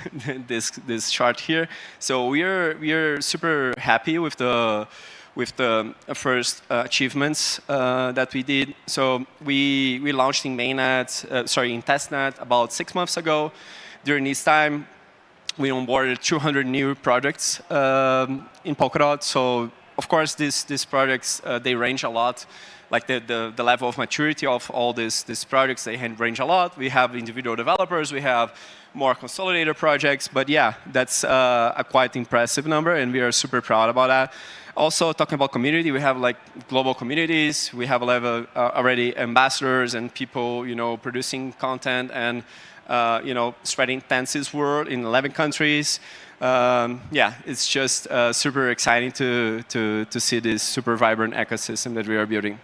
M: this chart here. So we are super happy with the first achievements that we did. So we launched in mainnet, in testnet about 6 months ago. During this time, we onboarded 200 new projects in Polkadot. So of course, these projects they range a lot. Like the level of maturity of all these projects, they range a lot. We have individual developers, we have more consolidated projects, but yeah, that's a quite impressive number, and we are super proud about that. Also, talking about community, we have like global communities. We have already ambassadors and people, producing content and spreading Tansy's word in 11 countries. Yeah, it's just super exciting to see this super vibrant ecosystem that we are building.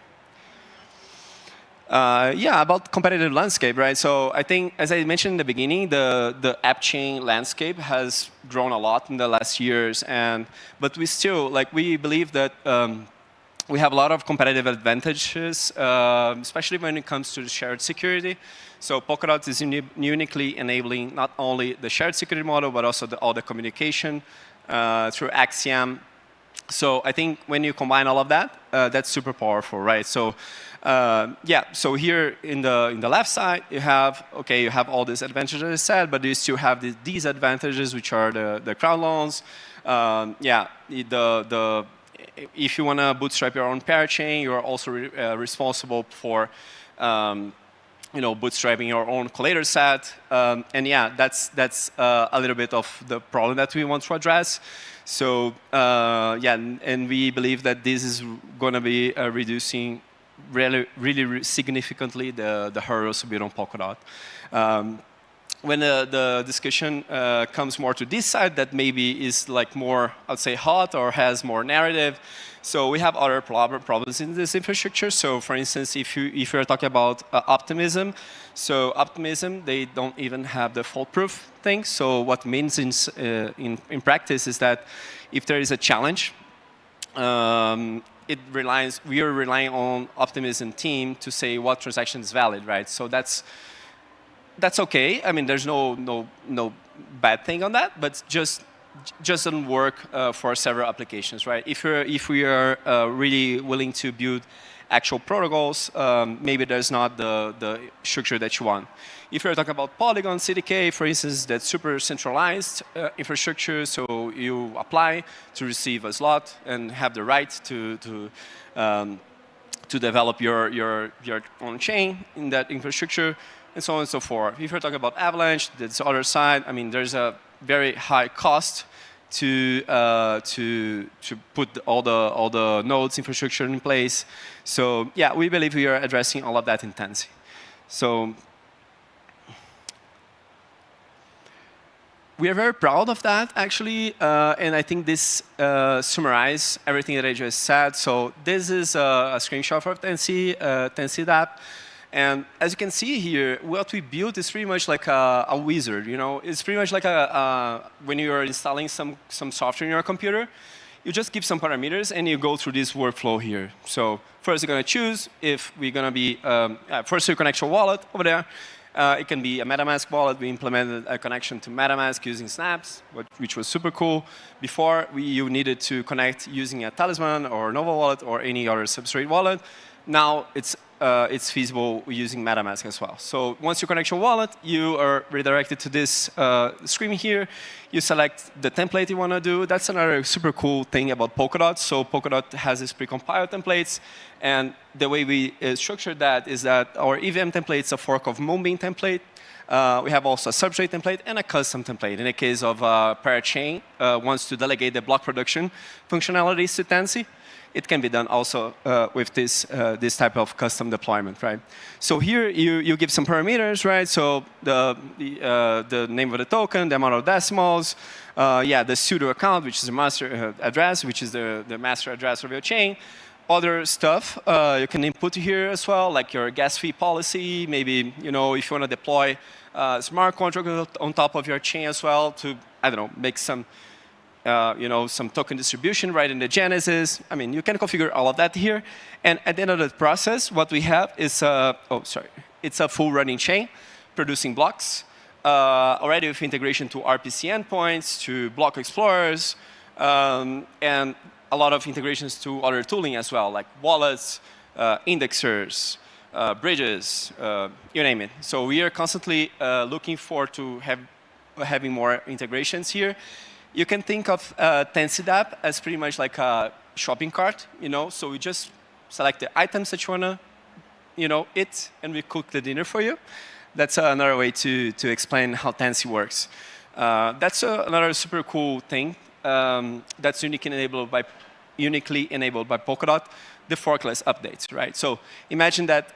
M: Yeah, about competitive landscape, right? So I think, as I mentioned in the beginning, the app chain landscape has grown a lot in the last years, but we still, we believe that we have a lot of competitive advantages, especially when it comes to the shared security. So Polkadot is uniquely enabling not only the shared security model, but also all the communication through Axiom. So I think when you combine all of that, that's super powerful, right? So yeah, so here in the left side, you have all these advantages I said, but you still have the disadvantages, which are the crowd loans. Yeah, if you want to bootstrap your own parachain, you're also responsible for bootstrapping your own collator set. And yeah, that's a little bit of the problem that we want to address. So yeah, and we believe that this is going to be reducing really significantly the hurdles to build on Polkadot. When the discussion comes more to this side, that maybe is more, I'd say, hot or has more narrative. So we have other problems in this infrastructure. So for instance, if you're talking about optimism, so optimism, they don't even have the fault-proof thing. So what it means in practice is that if there is a challenge, we are relying on Optimism team to say what transaction is valid, right? So that's okay. I mean, there's no bad thing on that, but just doesn't work for several applications, right? If we are really willing to build actual protocols, maybe there's not the structure that you want. If you're talking about Polygon CDK, for instance, that's super centralized infrastructure, so you apply to receive a slot and have the right to develop your own chain in that infrastructure, and so on and so forth. If you're talking about Avalanche, that's the other side. I mean, there's a very high cost to put all the nodes infrastructure in place. So yeah, we believe we are addressing all of that in Tansy. So we are very proud of that, actually, and I think this summarizes everything that I just said. So this is a screenshot of Tansy app. And as you can see here, what we built is pretty much like a wizard. It's pretty much like when you are installing some software in your computer, you just give some parameters and you go through this workflow here. So first you're going to choose if we're going to be, first you connect your wallet over there. It can be a MetaMask wallet. We implemented a connection to MetaMask using snaps, which was super cool. Before, you needed to connect using a Talisman or Nova wallet or any other Substrate wallet. Now it's it's feasible using MetaMask as well. So once you connect your wallet, you are redirected to this screen here. You select the template you want to do. That's another super cool thing about Polkadot. So Polkadot has these precompiled templates. And the way we structured that is that our EVM template is a fork of Moonbeam template. We have also a substrate template and a custom template. In the case of Parachain wants to delegate the block production functionalities to Tansy, it can be done also with this type of custom deployment, right? So here you give some parameters, right? So the name of the token, the amount of decimals, the pseudo account, which is the master address, which is the master address of your chain. Other stuff you can input here as well, like your gas fee policy. Maybe if you want to deploy smart contract on top of your chain as well to make some some token distribution right in the Genesis. I mean, you can configure all of that here. And at the end of the process, what we have is it's a full running chain producing blocks already with integration to RPC endpoints, to block explorers, and a lot of integrations to other tooling as well, like wallets, indexers, bridges, you name it. So we are constantly looking forward to having more integrations here. You can think of TansyDApp as pretty much like a shopping cart, So we just select the items that you wanna, eat, and we cook the dinner for you. That's another way to explain how Tansy works. That's another super cool thing that's uniquely enabled by Polkadot, the forkless updates, right? So imagine that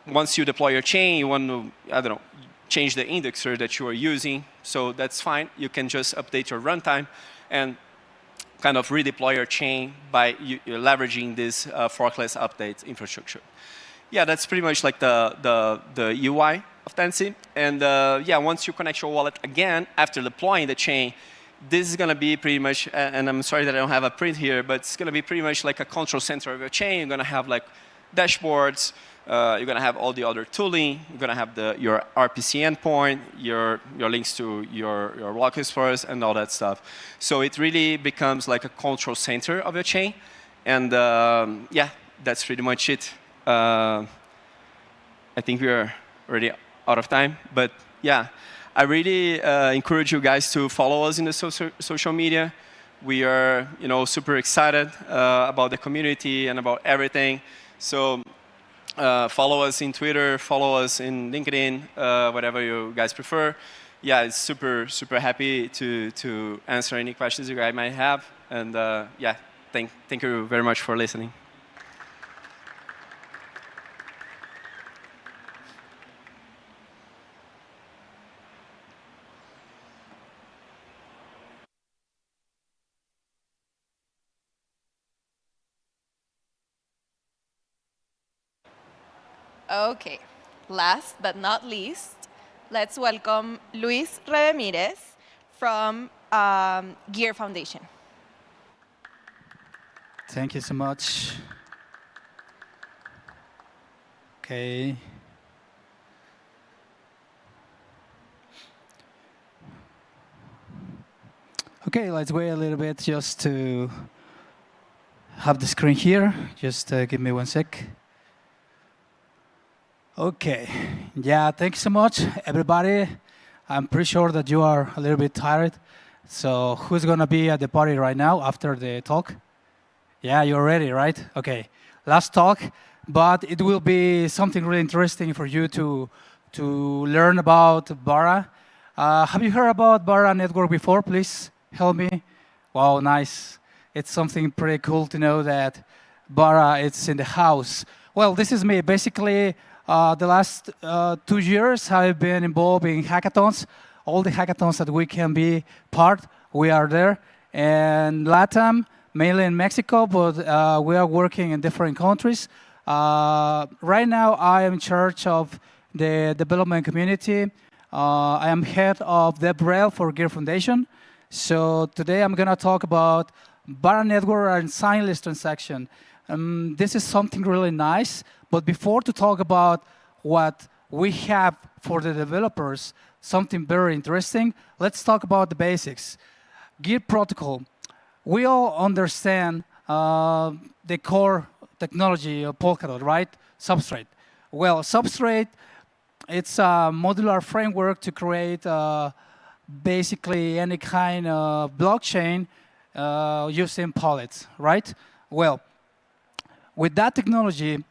M: once you deploy your chain, you want to, change the indexer that you are using. So that's fine. You can just update your runtime and kind of redeploy your chain by leveraging this forkless update infrastructure. Yeah, that's pretty much like the UI of Tansy. And once you connect your wallet again after deploying the chain, this is going to be pretty much, and I'm sorry that I don't have a print here, but it's going to be pretty much like a control center of your chain. You're going to have like dashboards. You're going to have all the other tooling. You're going to have your RPC endpoint, your links to your block explorers, and all that stuff. So it really becomes like a control center of your chain. And that's pretty much it. I think we are already out of time. But yeah, I really encourage you guys to follow us in the social media. We are super excited about the community and about everything. So follow us in Twitter, follow us in LinkedIn, whatever you guys prefer. Yeah, it's super happy to answer any questions you guys might have. And thank you very much for listening.
A: Okay, last but not least, let's welcome Luis Ramirez from Gear Foundation.
N: Thank you so much. Okay. Okay, let's wait a little bit just to have the screen here. Just give me 1 sec. Okay, yeah, thanks so much, everybody. I'm pretty sure that you are a little bit tired. So who's gonna be at the party right now after the talk? Yeah, you're ready, right? Okay, last talk, but it will be something really interesting for you to learn about Bara. Have you heard about Bara Network before? Please help me. Wow, nice. It's something pretty cool to know that Bara is in the house. Well, this is me. Basically, the last 2 years, I've been involved in hackathons. All the hackathons that we can be part, we are there. And LATAM, mainly in Mexico, but we are working in different countries. Right now, I am in charge of the development community. I am head of DevRel for Gear Foundation. So today, I'm going to talk about Bara Network and signless transaction. This is something really nice. But before to talk about what we have for the developers, something very interesting, let's talk about the basics. Gear protocol. We all understand the core technology of Polkadot, right? Substrate. Well, Substrate, it's a modular framework to create basically any kind of blockchain using pallets, right? Well, with that technology,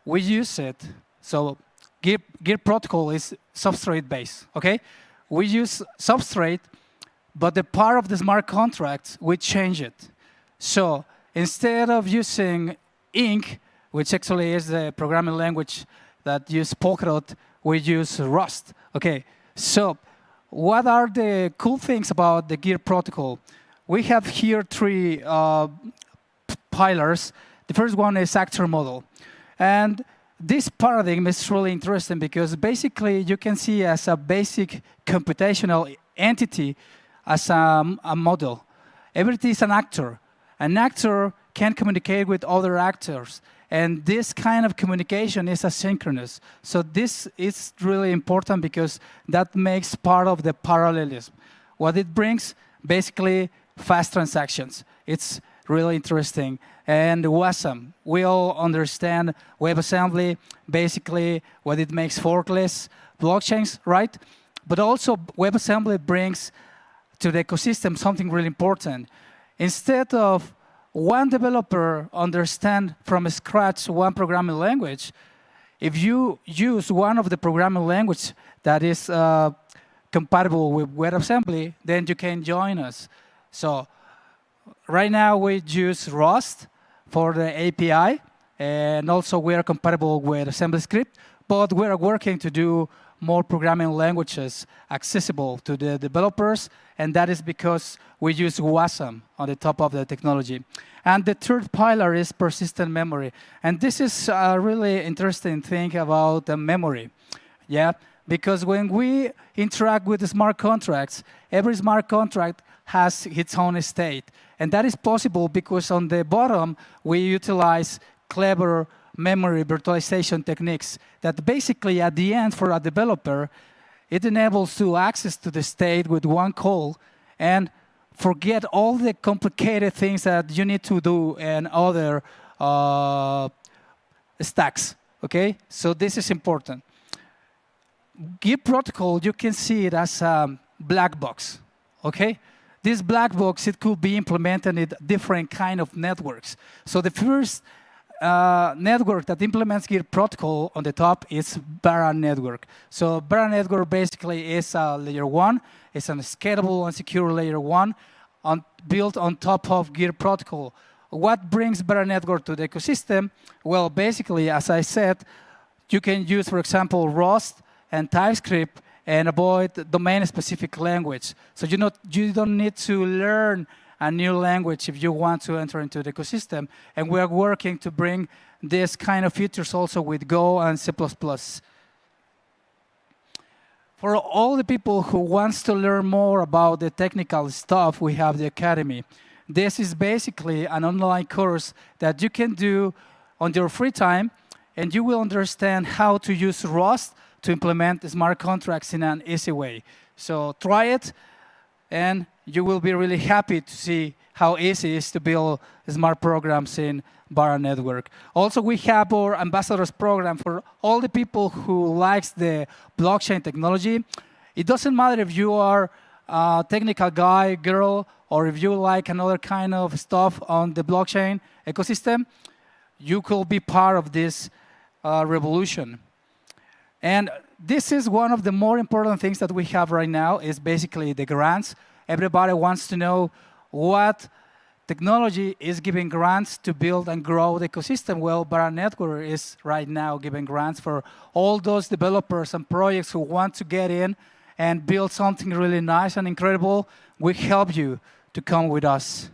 N: we use it. So Git protocol is substrate based, okay? We use substrate, but the part of the smart contracts, we change it. So instead of using Ink, which actually is the programming language that uses Polkadot, we use Rust, okay? So what are the cool things about the Git protocol? We have here three pillars. The first one is actor model. And this paradigm is really interesting because basically you can see as a basic computational entity as a model. Everything is an actor. An actor can communicate with other actors. And this kind of communication is asynchronous. So this is really important because that makes part of the parallelism. What it brings, basically, fast transactions. It's really interesting. And WASM, we all understand WebAssembly, basically what it makes forkless blockchains, right? But also WebAssembly brings to the ecosystem something really important. Instead of one developer understand from scratch one programming language, if you use one of the programming language that is compatible with WebAssembly, then you can join us. So right now we use Rust for the API, and also we are compatible with AssemblyScript, but we are working to do more programming languages accessible to the developers, and that is because we use WASM on the top of the technology. And the third pillar is persistent memory. And this is a really interesting thing about the memory. Yeah, because when we interact with the smart contracts, every smart contract has its own state. And that is possible because on the bottom, we utilize clever memory virtualization techniques that basically at the end for a developer, it enables to access to the state with one call and forget all the complicated things that you need to do and other stacks, okay? So this is important. Git protocol, you can see it as a black box, okay? This black box, it could be implemented in different kind of networks. So the first network that implements Git protocol on the top is Bara network. So Bara network basically is a layer 1. It's a scalable and secure layer 1 built on top of Git protocol. What brings Bara network to the ecosystem? Well, basically, as I said, you can use, for example, Rust and TypeScript and avoid domain-specific language. So you don't need to learn a new language if you want to enter into the ecosystem. And we are working to bring this kind of features also with Go and C++. For all the people who wants to learn more about the technical stuff, we have the Academy. This is basically an online course that you can do on your free time, and you will understand how to use Rust to implement smart contracts in an easy way. So try it, and you will be really happy to see how easy it is to build smart programs in Bara Network. Also, we have our ambassadors program for all the people who likes the blockchain technology. It doesn't matter if you are a technical guy, girl, or if you like another kind of stuff on the blockchain ecosystem, you could be part of this revolution. And this is one of the more important things that we have right now is basically the grants. Everybody wants to know what technology is giving grants to build and grow the ecosystem. Well, Bara Network is right now giving grants for all those developers and projects who want to get in and build something really nice and incredible. We help you to come with us.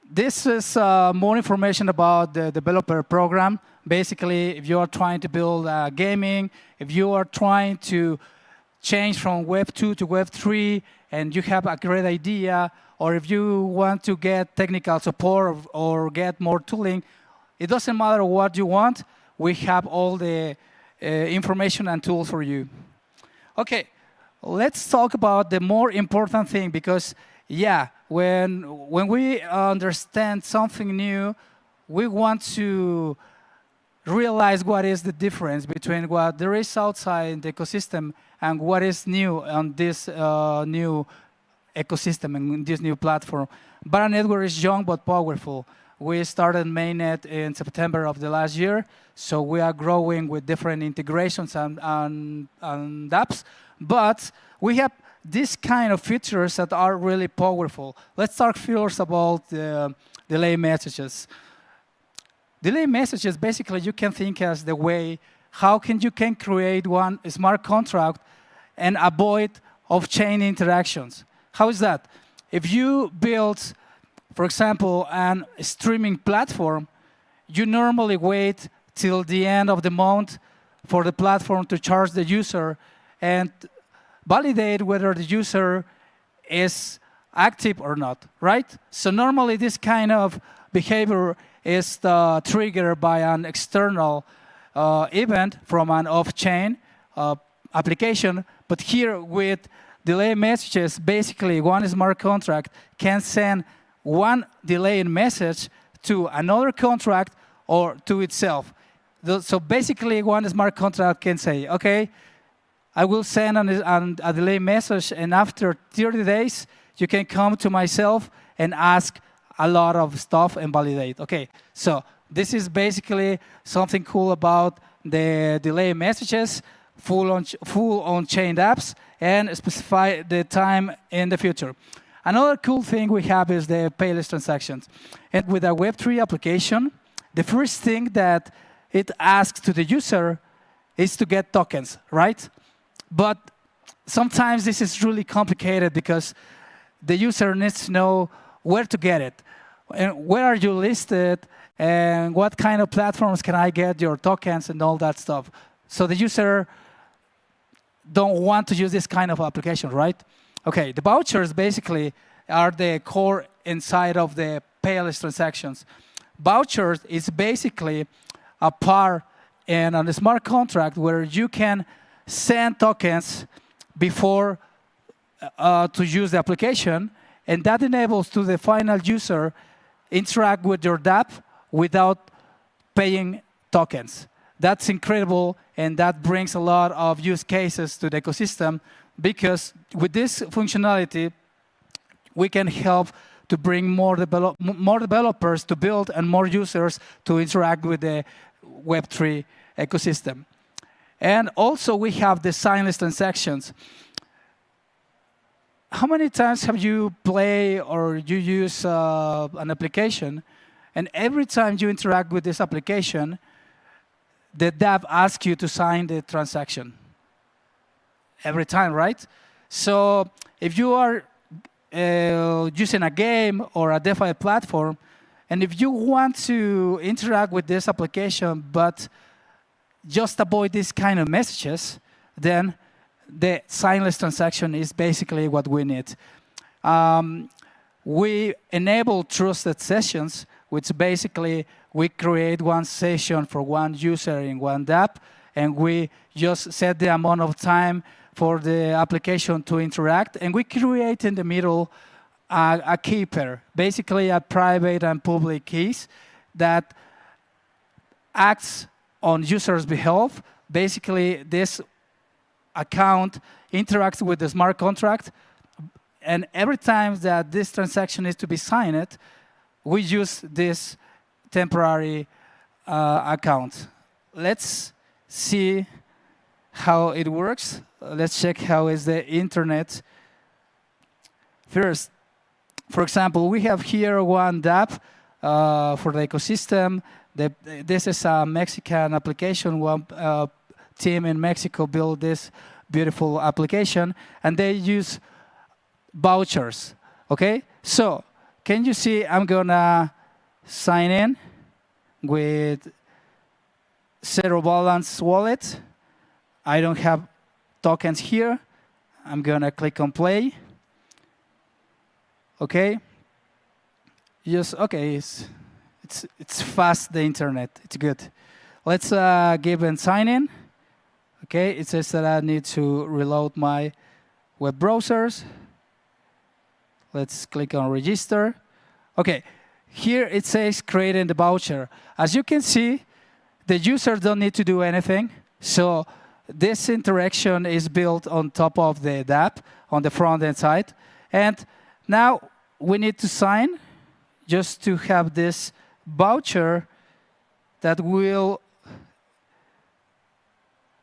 N: This is more information about the developer program. Basically, if you are trying to build gaming, if you are trying to change from Web 2 to Web 3, and you have a great idea, or if you want to get technical support or get more tooling, it doesn't matter what you want. We have all the information and tools for you. Okay, let's talk about the more important thing because, yeah, when we understand something new, we want to realize what is the difference between what there is outside the ecosystem and what is new on this new ecosystem and this new platform. Bara Network is young but powerful. We started mainnet in September of the last year, so we are growing with different integrations and apps. But we have these kind of features that are really powerful. Let's talk first about the delay messages. Delay messages, basically, you can think as the way how you can create one smart contract and avoid off-chain interactions. How is that? If you build, for example, a streaming platform, you normally wait till the end of the month for the platform to charge the user and validate whether the user is active or not, right? So normally this kind of behavior is triggered by an external event from an off-chain application. But here with delay messages, basically one smart contract can send one delayed message to another contract or to itself. So basically one smart contract can say, okay, I will send a delay message, and after 30 days, you can come to myself and ask a lot of stuff and validate. Okay, so this is basically something cool about the delay messages, full on-chain apps, and specify the time in the future. Another cool thing we have is the payless transactions. And with a Web3 application, the first thing that it asks to the user is to get tokens, right? But sometimes this is really complicated because the user needs to know where to get it, and where are you listed, and what kind of platforms can I get your tokens and all that stuff. So the user don't want to use this kind of application, right? Okay, the vouchers basically are the core inside of the payless transactions. Vouchers is basically a part in a smart contract where you can send tokens before to use the application, and that enables to the final user interact with your dApp without paying tokens. That's incredible, and that brings a lot of use cases to the ecosystem, because with this functionality, we can help to bring more developers to build and more users to interact with the Web3 ecosystem. And also we have the signless transactions. How many times have you played or you use an application, and every time you interact with this application, the dApp asks you to sign the transaction? Every time, right? So if you are using a game or a DeFi platform, and if you want to interact with this application but just avoid these kind of messages, then the signless transaction is basically what we need. We enable trusted sessions, which basically we create one session for one user in one dApp, and we just set the amount of time for the application to interact, and we create in the middle a key pair, basically a private and public keys that acts on users' behalf. Basically, this account interacts with the smart contract, and every time that this transaction is to be signed, we use this temporary account. Let's see how it works. Let's check how is the internet. First, for example, we have here one dApp for the ecosystem. This is a Mexican application. One team in Mexico built this beautiful application, and they use vouchers. Okay, so can you see? I'm gonna sign in with Zero Balance Wallet. I don't have tokens here. I'm gonna click on play. Okay. Yes. Okay. It's fast, the internet. It's good. Let's give and sign in. Okay. It says that I need to reload my web browsers. Let's click on register. Okay, here it says creating the voucher. As you can see, the user don't need to do anything. So this interaction is built on top of the app on the front end side. And now we need to sign just to have this voucher that will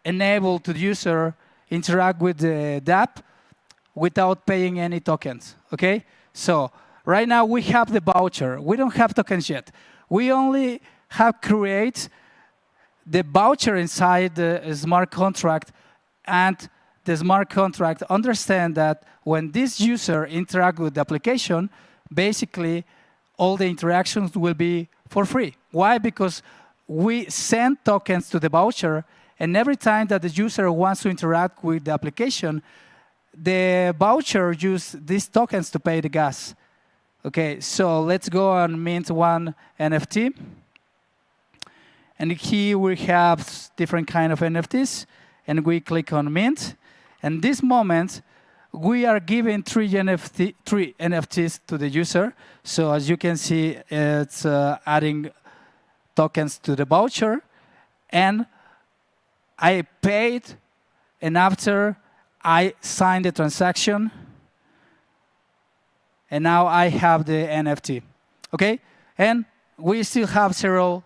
N: enable to the user interact with the app without paying any tokens, okay? So right now we have the voucher. We don't have tokens yet. We only have create the voucher inside the smart contract, and the smart contract understand that when this user interact with the application, basically all the interactions will be for free. Why? Because we send tokens to the voucher, and every time that the user wants to interact with the application, the voucher use these tokens to pay the gas. Okay, so let's go and mint one NFT. And here we have different kind of NFTs, and we click on mint. And this moment, we are giving three NFTs to the user. So as you can see, it's adding tokens to the voucher, and I paid, and after I signed the transaction, and now I have the NFT, okay? And we still have zero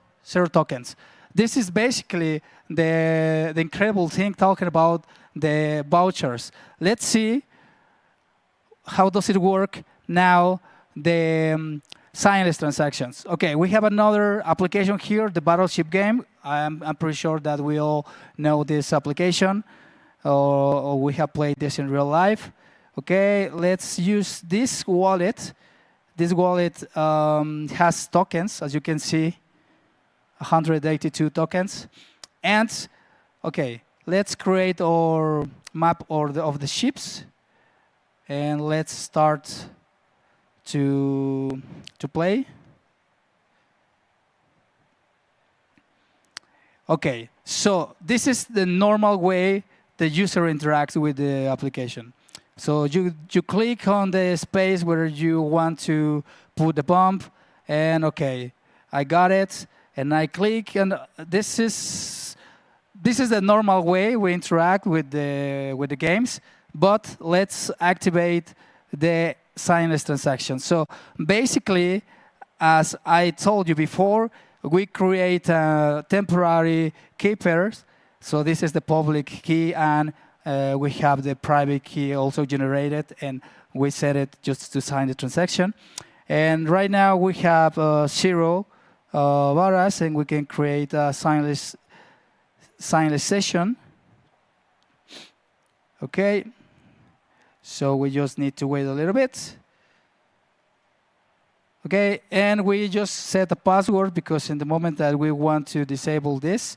N: tokens. This is basically the incredible thing talking about the vouchers. Let's see how does it work now, the signless transactions. Okay, we have another application here, the Battleship game. I'm pretty sure that we all know this application, or we have played this in real life. Okay, let's use this wallet. This wallet has tokens, as you can see, 182 tokens. And, okay, let's create our map of the ships. And let's start to play. Okay, so this is the normal way the user interacts with the application. So you click on the space where you want to put the bomb, and okay, I got it, and I click, and this is the normal way we interact with the games. But let's activate the signless transaction. So basically, as I told you before, we create temporary key pairs. So this is the public key, and we have the private key also generated, and we set it just to sign the transaction. And right now we have 0 varas, and we can create a signless session. Okay. So we just need to wait a little bit. Okay, and we just set a password, because in the moment that we want to disable this,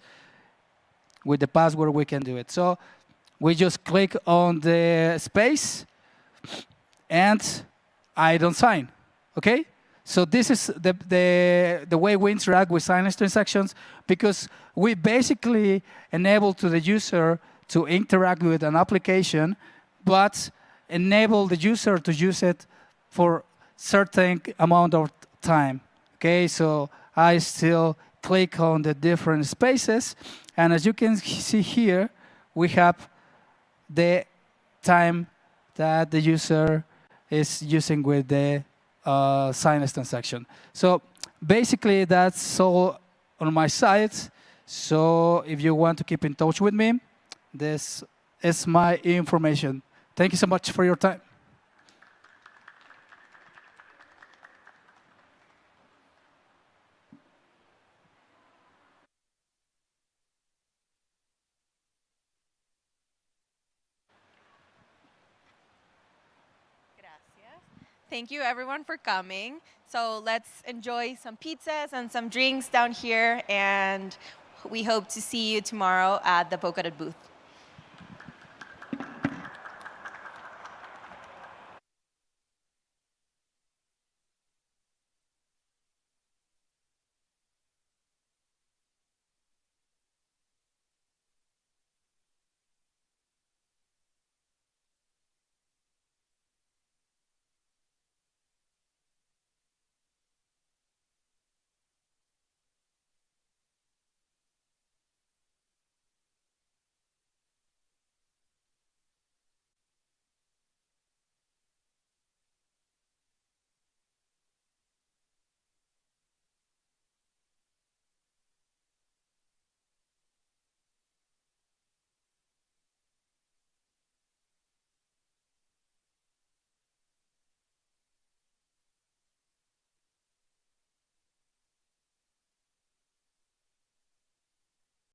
N: with the password we can do it. So we just click on the space, and I don't sign. Okay? So this is the way we interact with signless transactions, because we basically enable to the user to interact with an application, but enable the user to use it for certain amount of time. Okay, so I still click on the different spaces, and as you can see here, we have the time that the user is using with the signless transaction. So basically that's all on my side. So if you want to keep in touch with me, this is my information. Thank you so much for your time.
A: Thank you everyone for coming. So let's enjoy some pizzas and some drinks down here, and we hope to see you tomorrow at the Polkadot booth.